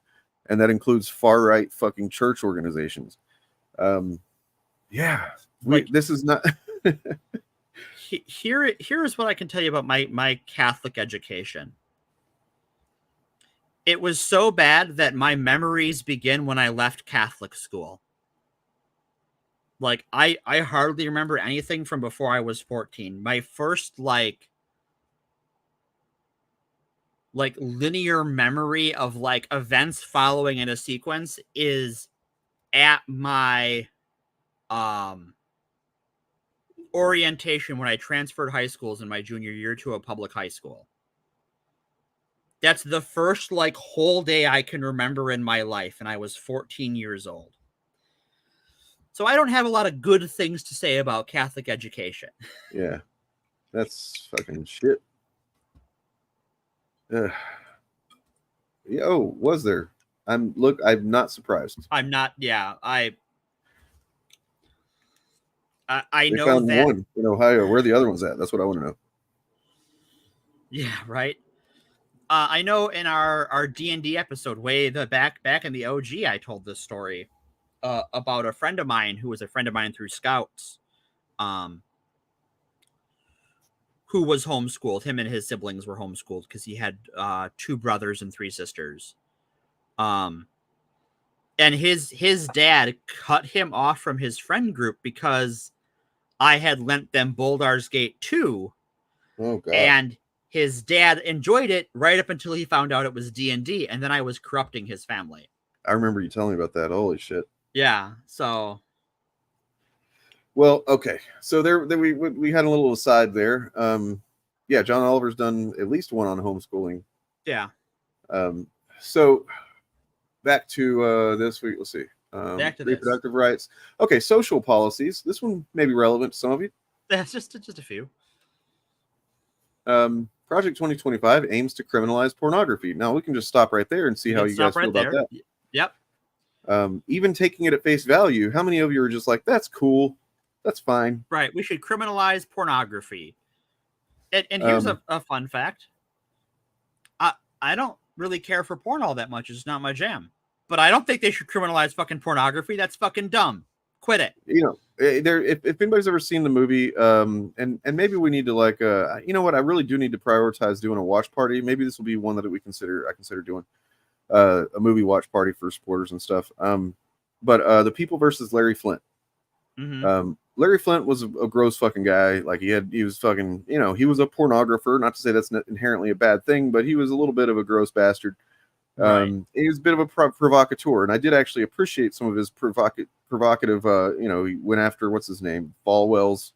and that includes far right fucking church organizations. Yeah, this is not. Here is what I can tell you about my Catholic education. It was so bad that my memories begin when I left Catholic school. Like I hardly remember anything from before I was 14. My first like linear memory of like events following in a sequence is at my orientation when I transferred high schools in my junior year to a public high school. That's the first like whole day I can remember in my life, and I was 14 years old. So I don't have a lot of good things to say about Catholic education. Yeah, that's fucking shit. Oh, was there? I'm not surprised. I'm not. Yeah, I They know found that one in Ohio. Where are the other ones at? That's what I want to know. Yeah, right. I know in our D&D episode way back in the OG, I told this story about a friend of mine who was a friend of mine through Scouts, who was homeschooled. Him and his siblings were homeschooled because he had 2 brothers and 3 sisters. And his dad cut him off from his friend group because I had lent them Baldur's Gate 2. Oh god. And his dad enjoyed it right up until he found out it was D&D, and then I was corrupting his family. I remember you telling me about that. Holy shit. Yeah, so. Well, okay. So there we had a little aside there. Yeah, John Oliver's done at least one on homeschooling. Yeah. So back to this week. Let's see. Back to reproductive rights. Okay, social policies. This one may be relevant to some of you. That's just a few. Project 2025 aims to criminalize pornography. Now we can just stop right there and see how you guys feel about that. Yep. Even taking it at face value, how many of you are just like, that's cool, that's fine? Right. We should criminalize pornography. And here's a fun fact. I don't really care for porn all that much. It's not my jam. But I don't think they should criminalize fucking pornography. That's fucking dumb. Quit it. If anybody's ever seen the movie, and maybe we need to like, you know what, I really do need to prioritize doing a watch party. Maybe this will be one that I consider doing a movie watch party for supporters and stuff. But The People versus Larry Flint. Mm-hmm. Larry Flint was a gross fucking guy. Like he was fucking, he was a pornographer. Not to say that's not inherently a bad thing, but he was a little bit of a gross bastard. Right. He was a bit of a provocateur, and I did actually appreciate some of his provocative. He went after what's his name, Falwell's,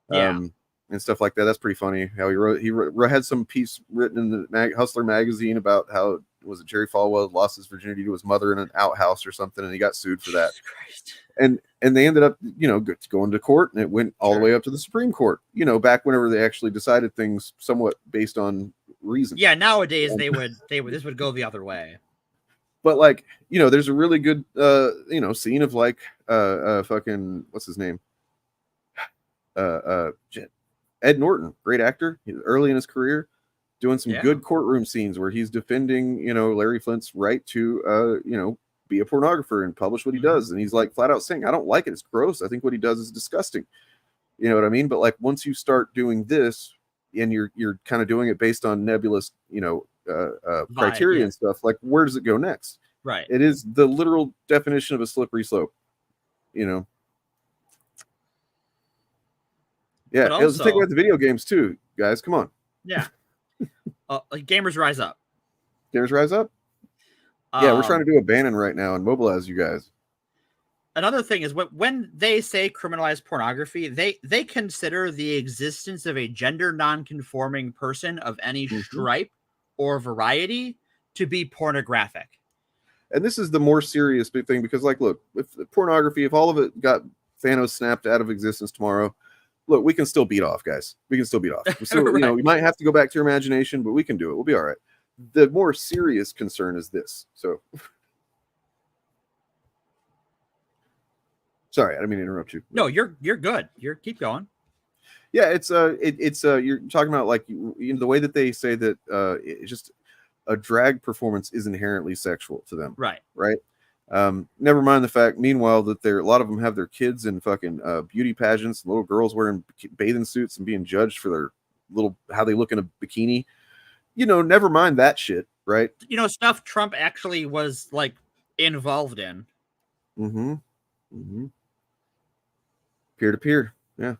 and stuff like that. That's pretty funny. How he had some piece written in the Hustler magazine about how Jerry Falwell lost his virginity to his mother in an outhouse or something, and he got sued for that. And they ended up going to court, and it went all the way up to the Supreme Court. Back whenever they actually decided things somewhat based on reason. Yeah, nowadays this would go the other way. But like, there's a really good scene of like fucking what's his name? Ed Norton, great actor, early in his career, doing some good courtroom scenes where he's defending, Larry Flint's right to be a pornographer and publish what he does. And he's like flat out saying, I don't like it, it's gross. I think what he does is disgusting. You know what I mean? But like once you start doing this and you're kind of doing it based on nebulous, criteria and stuff, like where does it go next? Right. It is the literal definition of a slippery slope. Yeah, But let's think about the video games too, guys. Come on. Yeah. Gamers rise up. Gamers rise up. Yeah, we're trying to do a Bannon right now and mobilize you guys. another thing is when they say criminalize pornography, they consider the existence of a gender non-conforming person of any stripe or variety to be pornographic. And this is the more serious big thing because, like, look, if pornography, if all of it got Thanos snapped out of existence tomorrow, look, we can still beat off, guys. We can still beat off. So, Right. you know, you might have to go back to your imagination, but we can do it. We'll be all right. The more serious concern is this. So, sorry, I didn't mean to interrupt you. No, you're good. Keep going. Yeah, it's you're talking about like you know, the way that they say that it's just a drag performance is inherently sexual to them. Right. Right. Never mind the fact, meanwhile, that a lot of them have their kids in fucking beauty pageants, little girls wearing bathing suits and being judged for their how they look in a bikini. You know, never mind that shit, right? You know, stuff Trump actually was like involved in. Mm-hmm. Mm-hmm. Peer to peer, yeah.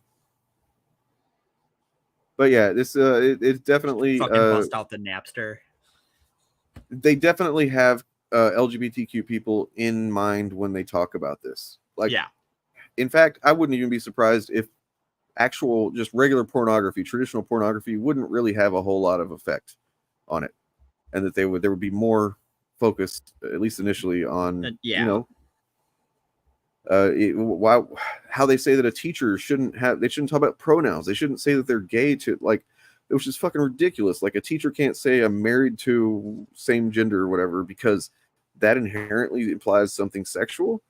But yeah, this it's definitely Fucking bust out the Napster. They definitely have LGBTQ people in mind when they talk about this. Like, yeah. In fact, I wouldn't even be surprised if actual just regular pornography, traditional pornography, wouldn't really have a whole lot of effect on it, and that there would be more focused, at least initially, on you know, how they say that a teacher shouldn't talk about pronouns. They shouldn't say that they're gay to, like, it was just fucking ridiculous. Like, a teacher can't say I'm married to same gender or whatever because that inherently implies something sexual.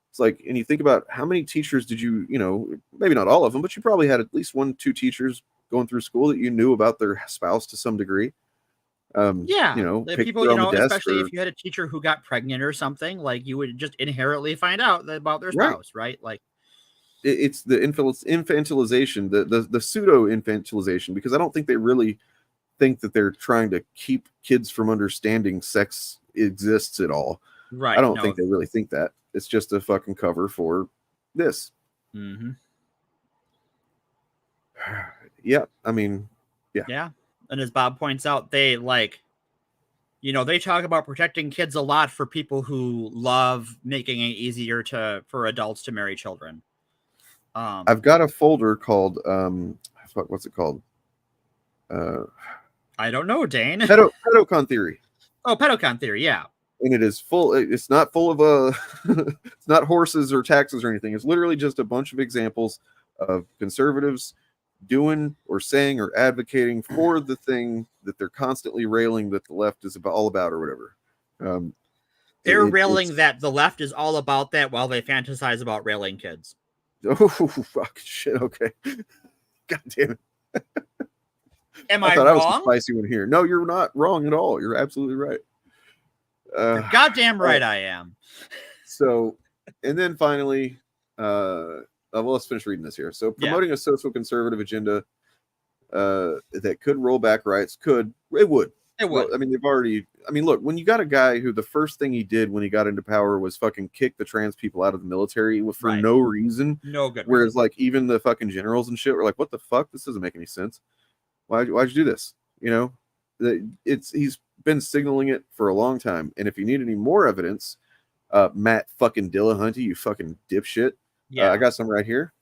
It's like, and you think about how many teachers did you know, maybe not all of them, but you probably had at least 1-2 teachers going through school that you knew about their spouse to some degree. Yeah, you know, people, you know, especially if you had a teacher who got pregnant or something, like you would just inherently find out about their spouse, right? Like, it's the infantilization, the pseudo infantilization, because I don't think they really think that they're trying to keep kids from understanding sex exists at all. Right. I don't think they really think that. It's just a fucking cover for this. Mm-hmm. Yeah, I mean, yeah. Yeah. And as Bob points out, they like, you know, they talk about protecting kids a lot for people who love making it easier for adults to marry children. I've got a folder called what's it called? I don't know, Dane. Pedocon theory. Oh, pedocon theory, yeah. And it is full. It's not full of it's not horses or taxes or anything. It's literally just a bunch of examples of conservatives doing or saying or advocating for the thing that they're constantly railing that the left is all about or whatever. They're railing that the left is all about that while they fantasize about railing kids. Oh, fuck, shit, okay. God damn it. Am I thought wrong? I was the spicy one here. No, you're not wrong at all. You're absolutely right. You're goddamn right I am. So, and then finally, well, let's finish reading this here. So, promoting a social conservative agenda that could roll back rights, it would. Well, I mean, they've already. I mean, look, when you got a guy who the first thing he did when he got into power was fucking kick the trans people out of the military for no reason, no good. Whereas, like, even the fucking generals and shit were like, "What the fuck? This doesn't make any sense. Why'd you do this?" You know, he's been signaling it for a long time. And if you need any more evidence, Matt fucking Dillahunty, you fucking dipshit. Yeah, I got some right here.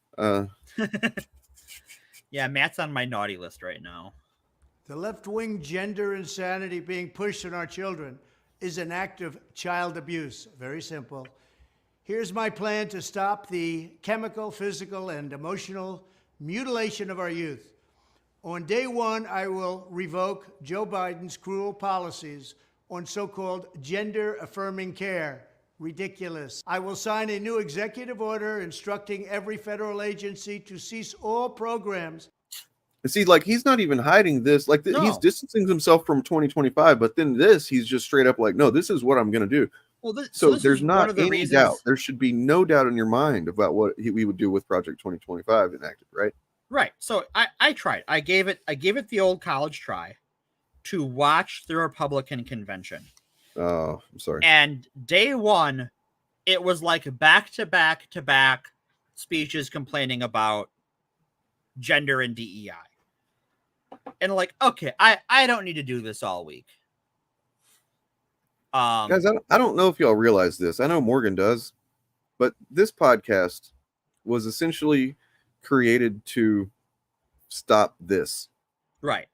Yeah, Matt's on my naughty list right now. The left-wing gender insanity being pushed on our children is an act of child abuse. Very simple. Here's my plan to stop the chemical, physical, and emotional mutilation of our youth. On day one, I will revoke Joe Biden's cruel policies on so-called gender-affirming care. Ridiculous. I will sign a new executive order instructing every federal agency to cease all programs. See, like, he's not even hiding this. Like, he's distancing himself from 2025, but then he's just straight up like, no, this is what I'm going to do. Well, so there's not any doubt. There should be no doubt in your mind about what we would do with Project 2025 enacted, right? Right. So I tried. I gave it the old college try to watch the Republican convention. Oh, I'm sorry. And day one, it was like back to back speeches complaining about gender and DEI. And like, okay, I don't need to do this all week. Guys, I don't know if y'all realize this. I know Morgan does. But this podcast was essentially created to stop this. Right.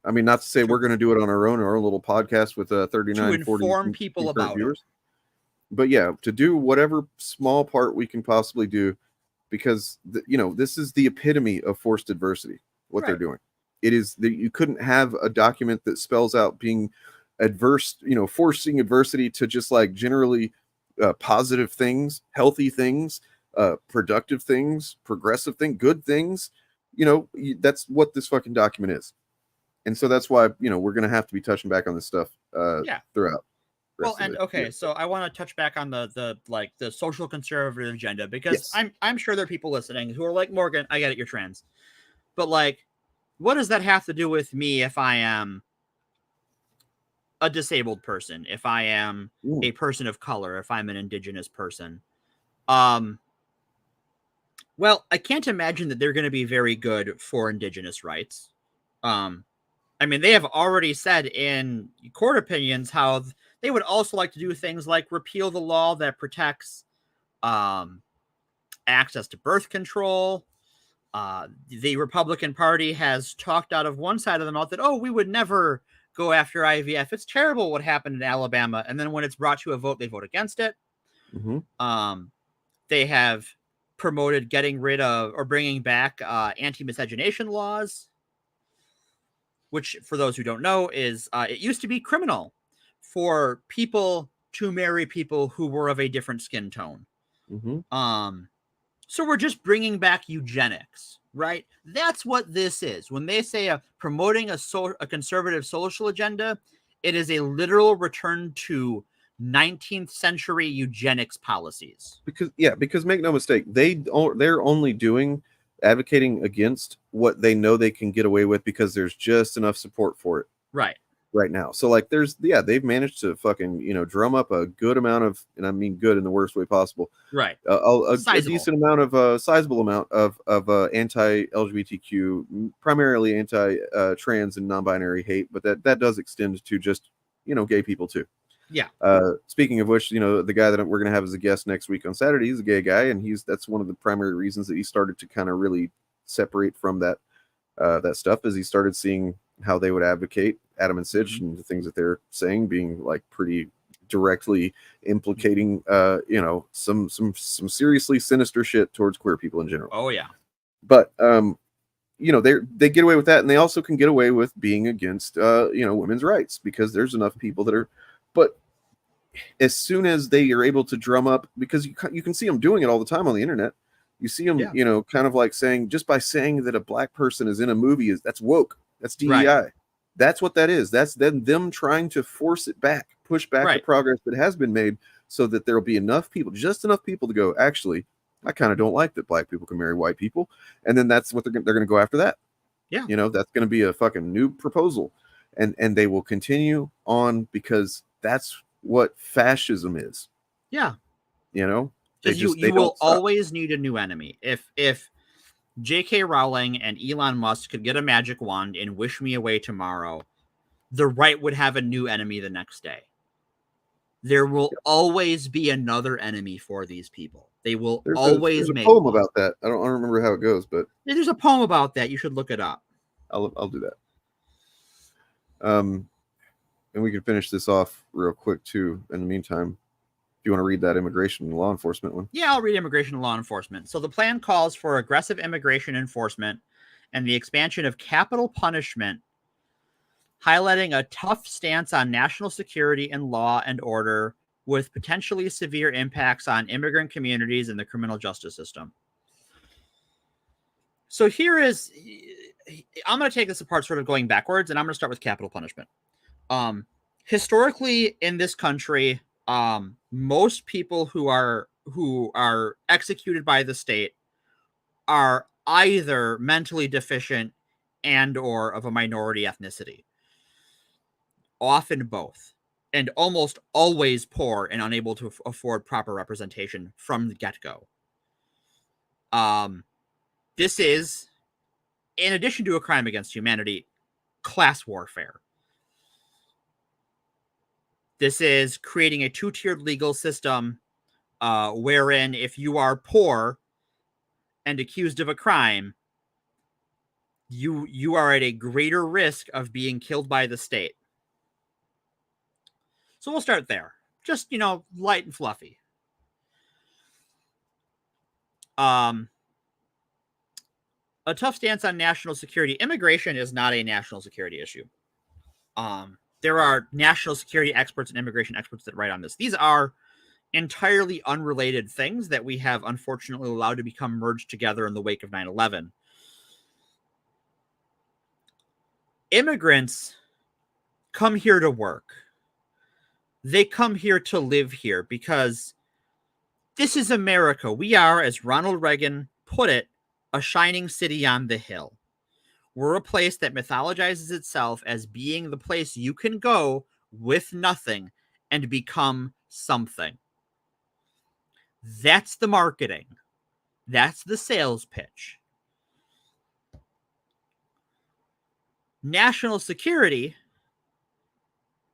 I mean, not to say we're going to do it on our own, our little podcast with 39, To 40 inform people concurrent about viewers. But yeah, to do whatever small part we can possibly do, because this is the epitome of forced adversity. What they're Right. doing, it is that you couldn't have a document that spells out being adverse, forcing adversity to just like generally positive things, healthy things, productive things, progressive things, good things. That's what this fucking document is. And so that's why, we're going to have to be touching back on this stuff Yeah. throughout. Well, and okay, so I want to touch back on the social conservative agenda, because Yes. I'm sure there are people listening who are like, Morgan, I get it, you're trans. But like, what does that have to do with me if I am a disabled person, if I am a person of color, if I'm an indigenous person? Well, I can't imagine that they're going to be very good for indigenous rights. I mean, they have already said in court opinions how they would also like to do things like repeal the law that protects access to birth control. The Republican Party has talked out of one side of the mouth that, we would never go after IVF. It's terrible what happened in Alabama. And then when it's brought to a vote, they vote against it. Mm-hmm. They have promoted getting rid of or bringing back anti-miscegenation laws, which, for those who don't know, is it used to be criminal for people to marry people who were of a different skin tone. Mm-hmm. So we're just bringing back eugenics, right? That's what this is. When they say promoting a conservative social agenda, it is a literal return to 19th century eugenics policies. Because make no mistake, they're only advocating against what they know they can get away with because there's just enough support for it right now. So like they've managed to fucking drum up a good amount of, and I mean good in the worst way possible, right, a decent amount of sizable amount of anti-LGBTQ, primarily anti-trans and non-binary hate, but that does extend to just gay people too. Yeah. Speaking of which, the guy that we're going to have as a guest next week on Saturday, he's a gay guy, and that's one of the primary reasons that he started to kind of really separate from that stuff, is he started seeing how they would advocate Adam and Sitch and the things that they're saying being like pretty directly implicating some seriously sinister shit towards queer people in general. Oh yeah. But they get away with that, and they also can get away with being against women's rights, because there's enough people that are. But as soon as they are able to drum up, because you can see them doing it all the time on the internet, you see them kind of like saying, just by saying that a black person is in a movie, that's woke, that's DEI. Right. That's what that is. That's them trying to force it back, push back the progress that has been made, so that there'll be just enough people to go, actually, I kind of don't like that black people can marry white people. And then that's what they're going to go after that. Yeah. That's going to be a fucking new proposal. And they will continue on, because that's what fascism is. Yeah. Because you will always need a new enemy. If J.K. Rowling and Elon Musk could get a magic wand and wish me away tomorrow, the right would have a new enemy the next day. There will always be another enemy for these people. They will always there's make a poem about that. I don't remember how it goes, but there's a poem about that. You should look it up. I'll do that. And we can finish this off real quick too. In the meantime, if you want to read that immigration and law enforcement one. Yeah, I'll read immigration and law enforcement. So the plan calls for aggressive immigration enforcement and the expansion of capital punishment, highlighting a tough stance on national security and law and order, with potentially severe impacts on immigrant communities and the criminal justice system. So I'm going to take this apart, sort of going backwards, and I'm going to start with capital punishment. Historically in this country, most people who are executed by the state are either mentally deficient and or of a minority ethnicity. Often both, and almost always poor and unable to afford proper representation from the get-go. This is, in addition to a crime against humanity, class warfare. This is creating a two-tiered legal system wherein if you are poor and accused of a crime, you are at a greater risk of being killed by the state. So we'll start there. Just, light and fluffy. A tough stance on national security. Immigration is not a national security issue. There are national security experts and immigration experts that write on this. These are entirely unrelated things that we have unfortunately allowed to become merged together in the wake of 9/11. Immigrants come here to work. They come here to live here because this is America. We are, as Ronald Reagan put it, a shining city on the hill. We're a place that mythologizes itself as being the place you can go with nothing and become something. That's the marketing. That's the sales pitch. National security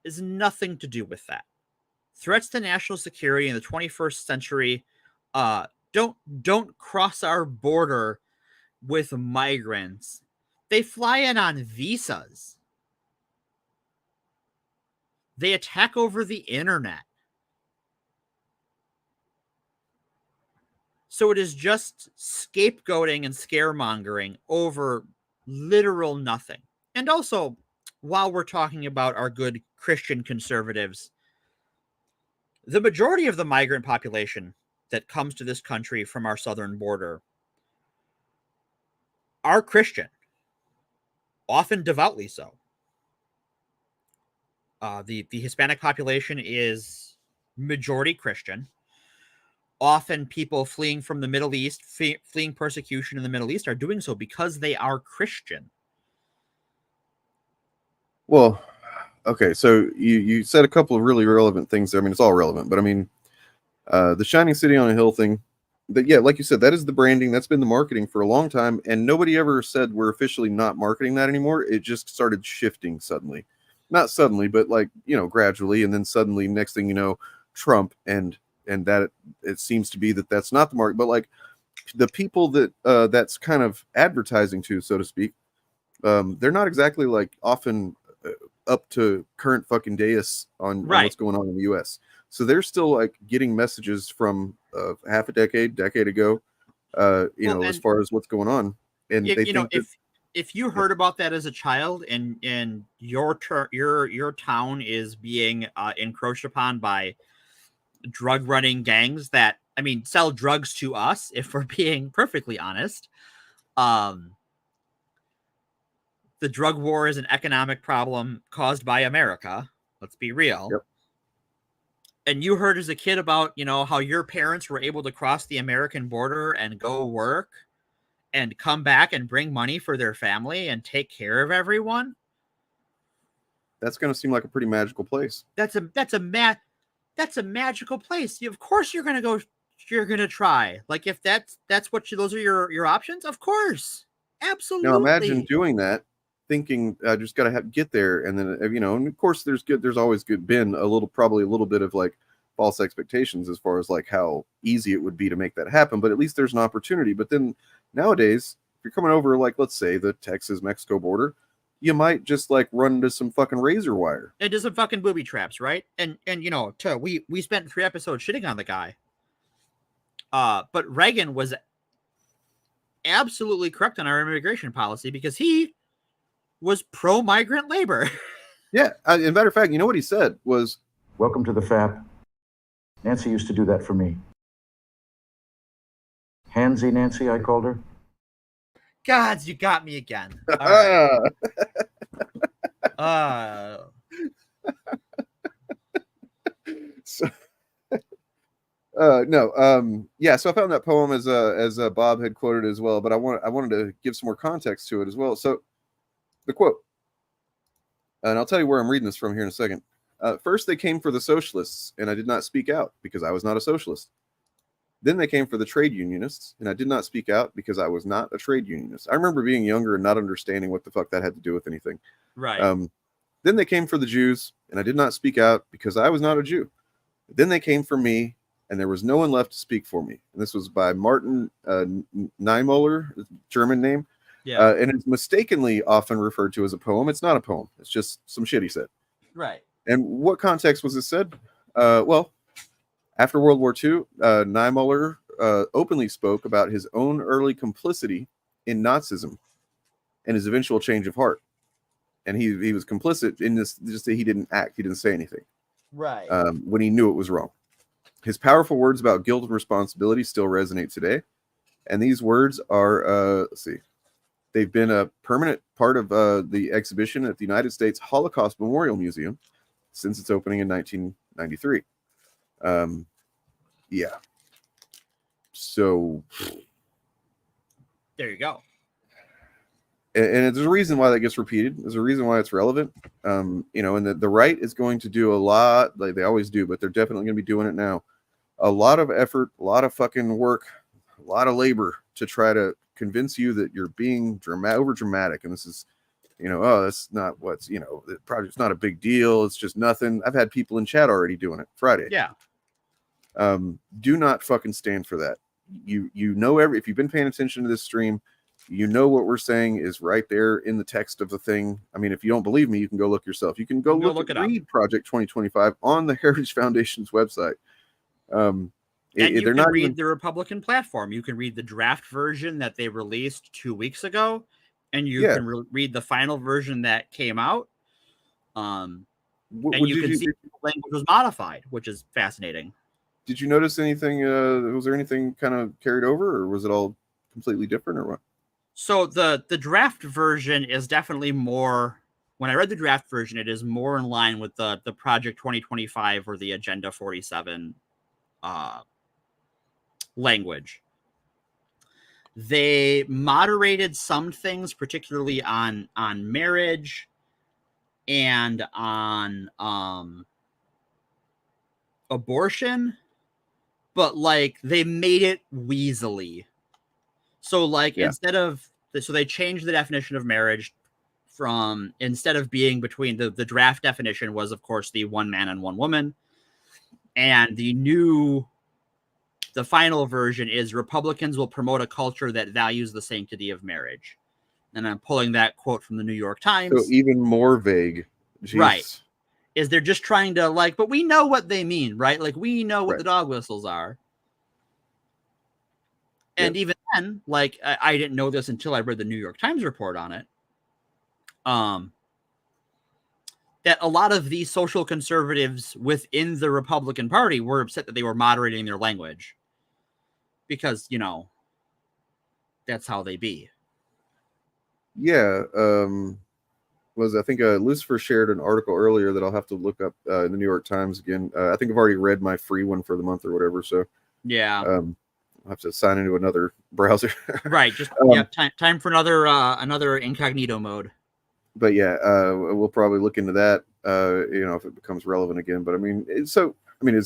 is nothing to do with that. Threats to national security in the 21st century don't cross our border with migrants. They fly in on visas. They attack over the internet. So it is just scapegoating and scaremongering over literal nothing. And also, while we're talking about our good Christian conservatives, the majority of the migrant population that comes to this country from our southern border are Christian, often devoutly so. The Hispanic population is majority Christian. Often people fleeing from the Middle East, fleeing persecution in the Middle East, are doing so because they are Christian. Well, okay, so you said a couple of really relevant things there. I mean, it's all relevant, but I mean, the shining city on a hill thing, yeah, like you said, that is the branding. That's been the marketing for a long time, and nobody ever said we're officially not marketing that anymore. It just started shifting suddenly. Not suddenly, but gradually, and then suddenly, next thing you know, Trump and that it seems to be that's not the market, but like the people that that's kind of advertising to, so to speak, they're not exactly like often up to current fucking dais on what's going on in the U.S. So they're still like getting messages from half a decade ago, as far as what's going on, and they think if you heard about that as a child and your town is being encroached upon by drug running gangs that, I mean, sell drugs to us, if we're being perfectly honest. The drug war is an economic problem caused by America. Let's be real. Yep. And you heard as a kid about, how your parents were able to cross the American border and go work and come back and bring money for their family and take care of everyone. That's going to seem like a pretty magical place. That's a magical place. Of course you're going to go, you're going to try. Like if that's what those are your options, of course. Absolutely. Now imagine doing that, thinking I just got to get there, and then and of course there's always been probably a little bit of like false expectations as far as like how easy it would be to make that happen, but at least there's an opportunity. But then nowadays, if you're coming over, like let's say the Texas-Mexico border, you might just like run into some fucking razor wire. Into some fucking booby traps, right? And we spent 3 episodes shitting on the guy. But Reagan was absolutely correct on our immigration policy because he was pro-migrant labor. Yeah, as a matter of fact, you know what he said was, "Welcome to the FAP. Nancy used to do that for me. Handsy Nancy, I called her." Gods, you got me again. All right. So, yeah. So I found that poem as Bob had quoted as well, but I wanted to give some more context to it as well. So the quote, and I'll tell you where I'm reading this from here in a second. First, they came for the socialists, and I did not speak out because I was not a socialist. Then they came for the trade unionists, and I did not speak out because I was not a trade unionist. I remember being younger and not understanding what the fuck that had to do with anything. Right. Then they came for the Jews, and I did not speak out because I was not a Jew. Then they came for me, and there was no one left to speak for me. And this was by Martin Niemöller, German name. Yeah. And it's mistakenly often referred to as a poem. It's not a poem. It's just some shit he said. Right. And what context was it said? Well, after World War II, Niemöller openly spoke about his own early complicity in Nazism and his eventual change of heart. And he was complicit in this, just that he didn't act, he didn't say anything. Right. When he knew it was wrong. His powerful words about guilt and responsibility still resonate today. And these words are, let's see, they've been a permanent part of the exhibition at the United States Holocaust Memorial Museum since its opening in 1993. Yeah. So there you go. And there's a reason why that gets repeated. There's a reason why it's relevant. And the right is going to do a lot, like they always do, but they're definitely going to be doing it now. A lot of effort, a lot of fucking work, a lot of labor to try to convince you that you're being over dramatic. And this is, oh, that's not what's, the project's not a big deal. It's just nothing. I've had people in chat already doing it Friday. Yeah. Do not fucking stand for that. If you've been paying attention to this stream, what we're saying is right there in the text of the thing. I mean, if you don't believe me, you can go look yourself. You can go read Project 2025 on the Heritage Foundation's website. And you can read the Republican platform. You can read the draft version that they released 2 weeks ago, and you can read the final version that came out. And you can see the language was modified, which is fascinating. Did you notice anything? Was there anything kind of carried over, or was it all completely different, or what? So the draft version is definitely more. When I read the draft version, it is more in line with the Project 2025 or the Agenda 47 language. They moderated some things, particularly on marriage and on abortion, but like they made it weaselly. So like so they changed the definition of marriage from, instead of being between the draft definition was of course the one man and one woman, and the final version is Republicans will promote a culture that values the sanctity of marriage. And I'm pulling that quote from the New York Times. So even more vague. Jeez. Right. Is they're just trying to but we know what they mean, right? Like we know what the dog whistles are. And even then, I didn't know this until I read the New York Times report on it. That a lot of these social conservatives within the Republican Party were upset that they were moderating their language. Because, that's how they be. Yeah. I think Lucifer shared an article earlier that I'll have to look up in the New York Times again. I think I've already read my free one for the month or whatever. So yeah. I'll have to sign into another browser. Right. Just time for another incognito mode. But yeah, we'll probably look into that. If it becomes relevant again. But I mean, it's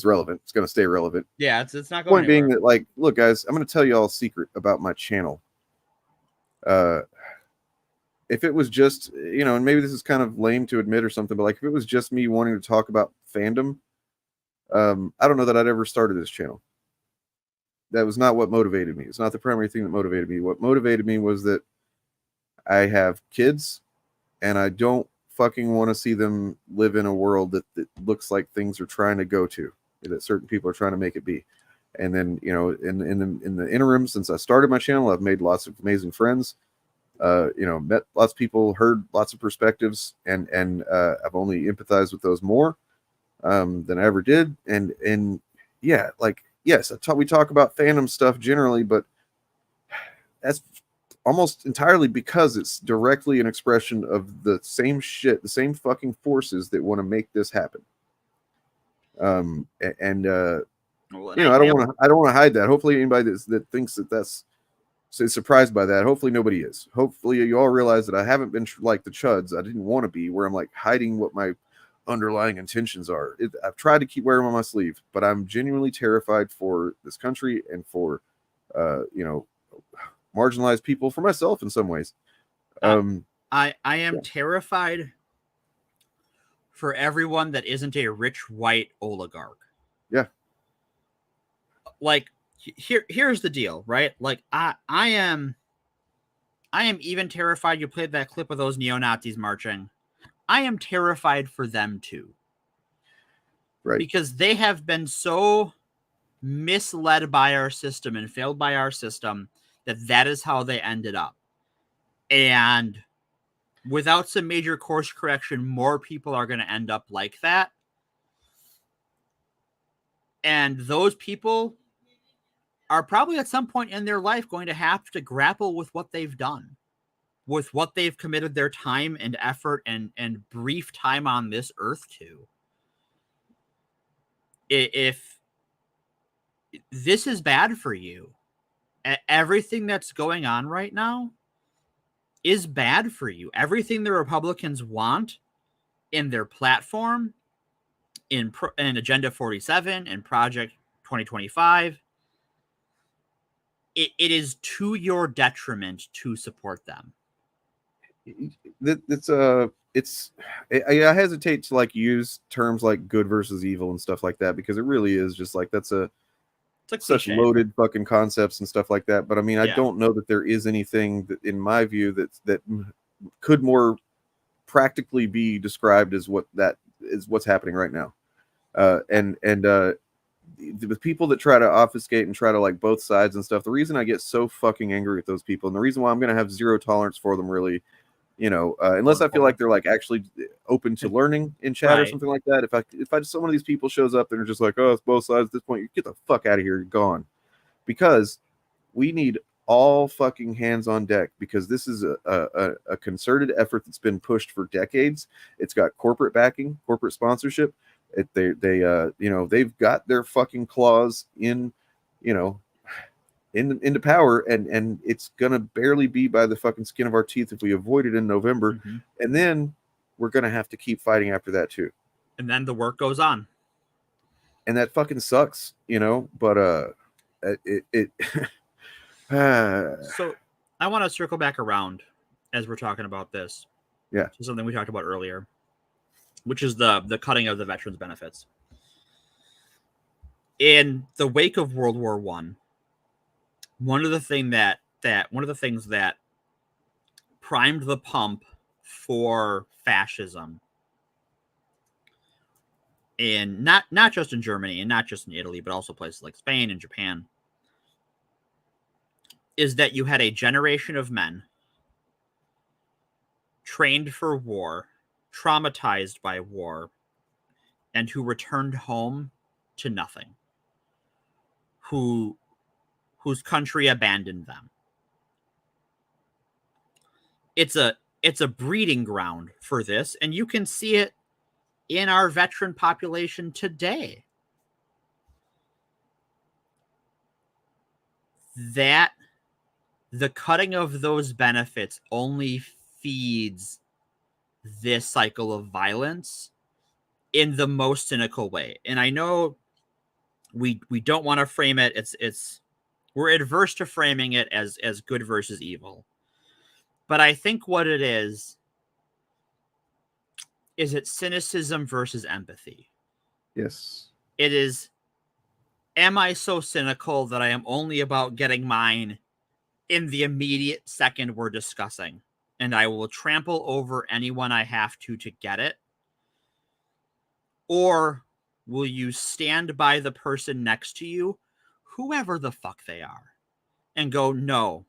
relevant. It's going to stay relevant. Yeah, it's not going. Point being that, look, guys, I'm going to tell you all a secret about my channel. If it was just, and maybe this is kind of lame to admit or something, but if it was just me wanting to talk about fandom, I don't know that I'd ever started this channel. That was not what motivated me. It's not the primary thing that motivated me. What motivated me was that I have kids and I don't fucking want to see them live in a world that looks like things are trying to go to, that certain people are trying to make it be. And then, in the interim, since I started my channel, I've made lots of amazing friends, met lots of people, heard lots of perspectives, and I've only empathized with those more than I ever did. And yeah, yes, we talk about fandom stuff generally, but that's almost entirely because it's directly an expression of the same shit, the same fucking forces that want to make this happen. I don't want to hide that. Hopefully anybody that thinks that's surprised by that, hopefully nobody is. Hopefully you all realize that I haven't been like the chuds I didn't want to be, where I'm hiding what my underlying intentions are. I've tried to keep wearing them on my sleeve, but I'm genuinely terrified for this country and for marginalized people, for myself in some ways. I am terrified for everyone that isn't a rich white oligarch. Yeah. like here's the deal, right? Like I am even terrified. You played that clip of those neo-Nazis marching. I am terrified for them too. Right. Because they have been so misled by our system and failed by our system that is how they ended up. And without some major course correction, more people are going to end up like that. And those people are probably at some point in their life going to have to grapple with what they've done, with what they've committed their time and effort and brief time on this earth to. If this is bad for you, everything that's going on right now is bad for you. Everything the Republicans want in their platform, in Agenda 47 and Project 2025, it is to your detriment to support them. I hesitate to like use terms like good versus evil and stuff like that, because it really is just like it's such loaded fucking concepts and stuff like that. But I mean, I don't know that there is anything that, in my view, that could more practically be described as what's happening right now. The people that try to obfuscate and try to like both sides and stuff, the reason I get so fucking angry at those people, and the reason why I'm going to have zero tolerance for them, really, unless I feel like they're like actually open to learning in chat or something like that. If I just, some of these people shows up and are just like, oh, it's both sides at this point, you get the fuck out of here, you're gone. Because we need all fucking hands on deck, because this is a concerted effort that's been pushed for decades. It's got corporate backing, corporate sponsorship. They've got their fucking claws in, into power, and it's gonna barely be by the fucking skin of our teeth if we avoid it in November. Mm-hmm. And then we're gonna have to keep fighting after that too. And then the work goes on. And that fucking sucks, but So I want to circle back around as we're talking about this. Yeah. To something we talked about earlier, which is the cutting of the veterans benefits. In the wake of World War I, one of the things that primed the pump for fascism in not just in Germany and not just in Italy, but also places like Spain and Japan, is that you had a generation of men trained for war, traumatized by war, and who returned home to nothing, whose country abandoned them. It's a breeding ground for this, and you can see it in our veteran population today. That the cutting of those benefits only feeds this cycle of violence in the most cynical way. And I know we don't want to frame it. We're adverse to framing it as good versus evil. But I think what it is it cynicism versus empathy. Yes. It is, am I so cynical that I am only about getting mine in the immediate second we're discussing, and I will trample over anyone I have to get it? Or will you stand by the person next to you, whoever the fuck they are, and go, no,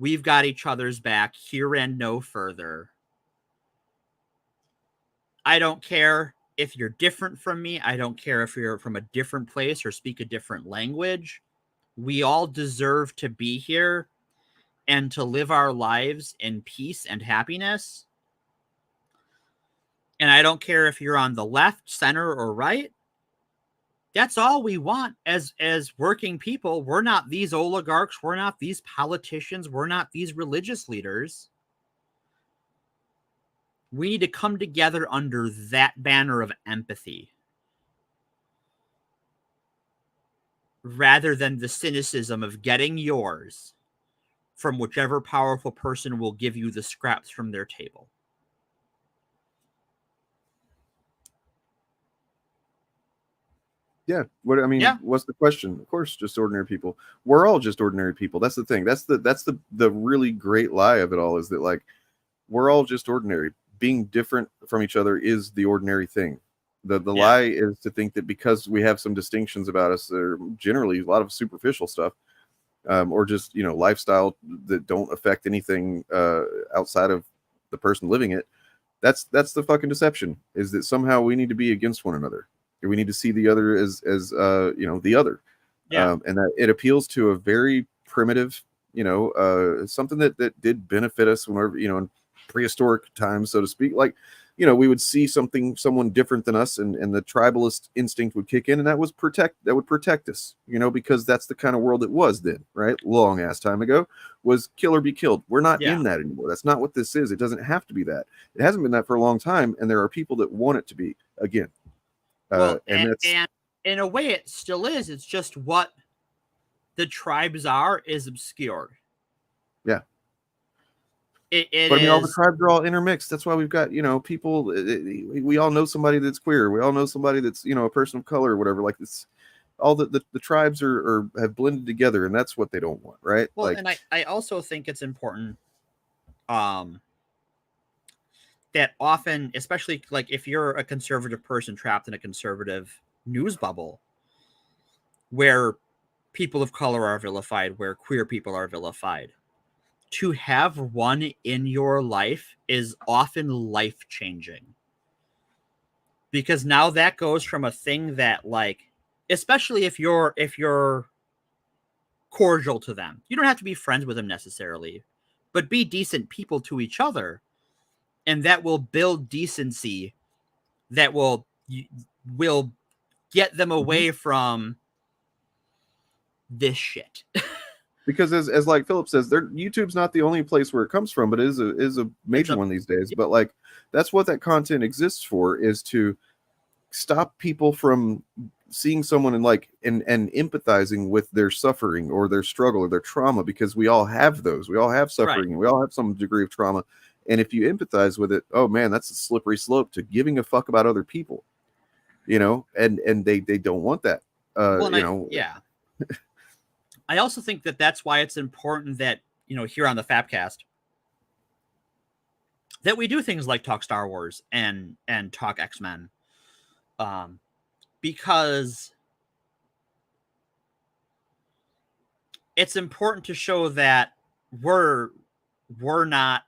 we've got each other's back here and no further. I don't care if you're different from me. I don't care if you're from a different place or speak a different language. We all deserve to be here and to live our lives in peace and happiness. And I don't care if you're on the left, center, or right. That's all we want as working people. We're not these oligarchs. We're not these politicians. We're not these religious leaders. We need to come together under that banner of empathy, rather than the cynicism of getting yours from whichever powerful person will give you the scraps from their table. Yeah. What I mean, Yeah. what's the question? Of course, just ordinary people. We're all just ordinary people. That's the thing. That's the really great lie of it all, is that like we're all just ordinary. Being different from each other is the ordinary thing. The lie is to think that because we have some distinctions about us, that are generally a lot of superficial stuff, or just lifestyle that don't affect anything outside of the person living it. That's the fucking deception. Is that somehow we need to be against one another. We need to see the other as the other. Yeah. And that it appeals to a very primitive, something that did benefit us whenever, in prehistoric times, so to speak. Like, we would see someone different than us, and the tribalist instinct would kick in, and that would protect us, because that's the kind of world it was then, right? Long ass time ago, was kill or be killed. We're not in that anymore. That's not what this is. It doesn't have to be that. It hasn't been that for a long time, and there are people that want it to be again. Well, and that's and in a way it still is. It's just what the tribes are is obscured. Yeah. It but I mean, all the is. tribes are all intermixed. That's why we've got, people. We all know somebody that's queer. We all know somebody that's, a person of color or whatever. Like, it's all the tribes are have blended together, and that's what they don't want, right? Well, like, and I also think it's important that often, especially like if you're a conservative person trapped in a conservative news bubble where people of color are vilified, where queer people are vilified, to have one in your life is often life-changing. Because now that goes from a thing that, like, especially if you're cordial to them. You don't have to be friends with them necessarily, but be decent people to each other. And that will build decency, that will get them away from this shit. because as like Philip says, YouTube's not the only place where it comes from, but it is a major one these days. But like, that's what that content exists for, is to stop people from seeing someone and empathizing with their suffering or their struggle or their trauma, because we all have those. We all have suffering, and we all have some degree of trauma. And if you empathize with it, oh man, that's a slippery slope to giving a fuck about other people, and they don't want that. Yeah. I also think that that's why it's important that, here on the FAPcast, that we do things like talk Star Wars and talk X-Men. Because it's important to show that we're not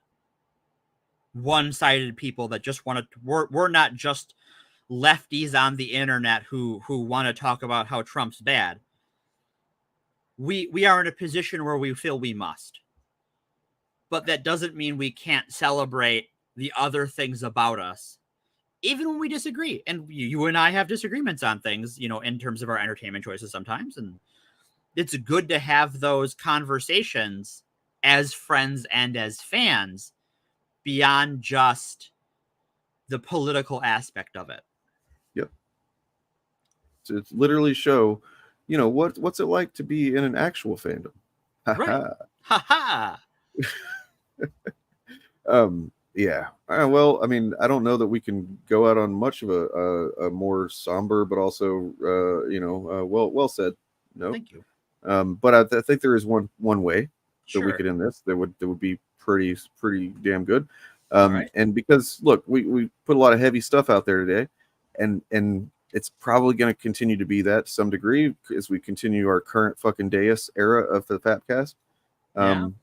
one-sided people that just want to. We're not just lefties on the internet who want to talk about how Trump's bad. We are in a position where we feel we must, but that doesn't mean we can't celebrate the other things about us, even when we disagree. And you and I have disagreements on things, in terms of our entertainment choices sometimes. And it's good to have those conversations as friends and as fans beyond just the political aspect of it. Yep. To literally show, what's it like to be in an actual fandom. Right. Ha Yeah. Well, I mean, I don't know that we can go out on much of a more somber, but also, well said. No. Thank you. But I think there is one way that we Sure. could end this that would be pretty damn good. Right. And because look, we put a lot of heavy stuff out there today, and it's probably going to continue to be that to some degree as we continue our current fucking Deus era of the FAPcast.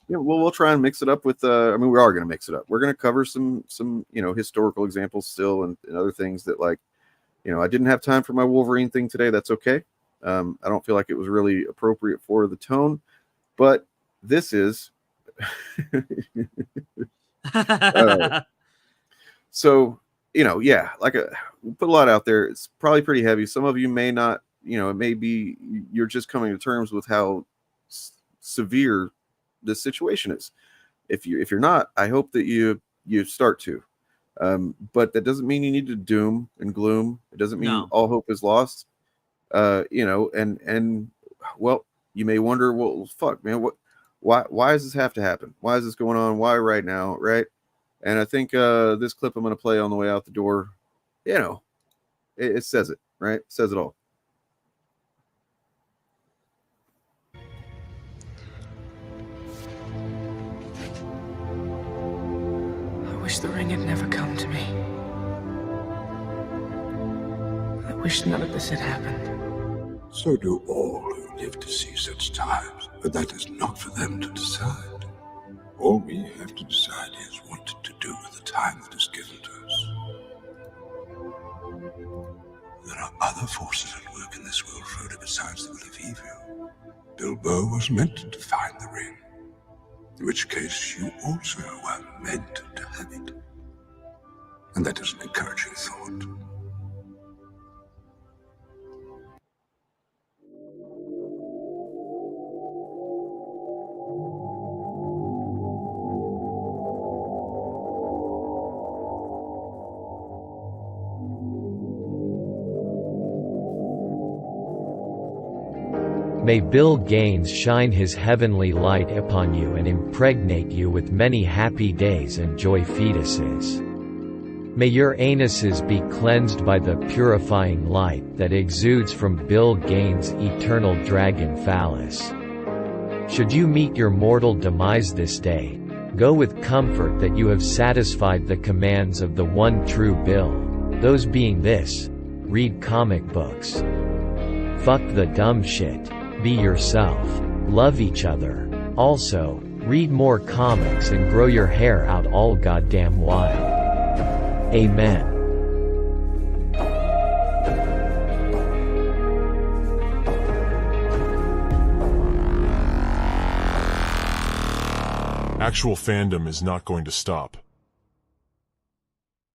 We'll try and mix it up with we are going to mix it up. We're going to cover some historical examples still, and other things that, like, I didn't have time for my Wolverine thing today. That's okay. I don't feel like it was really appropriate for the tone, but this is so we put a lot out there. It's probably pretty heavy. Some of you may not, it may be you're just coming to terms with how severe this situation is. If you're not, I hope that you start to. But that doesn't mean you need to doom and gloom. It doesn't mean all hope is lost. And well, you may wonder, well, fuck, man, why does this have to happen? Why is this going on? Why right now? Right. And I think this clip I'm going to play on the way out the door, it says it, right? It says it all. wish the ring had never come to me. I wish none of this had happened. So do all who live to see such times, but that is not for them to decide. All we have to decide is what to do with the time that is given to us. There are other forces at work in this world, Frodo, besides the will of evil. Bilbo was meant to find the ring, in which case you also were meant to have it. And that is an encouraging thought. May Bill Gaines shine his heavenly light upon you and impregnate you with many happy days and joy fetuses. May your anuses be cleansed by the purifying light that exudes from Bill Gaines' eternal dragon phallus. Should you meet your mortal demise this day, go with comfort that you have satisfied the commands of the one true Bill, those being this: read comic books. Fuck the dumb shit. Be yourself. Love each other. Also, read more comics and grow your hair out all goddamn while. Amen. Actual fandom is not going to stop.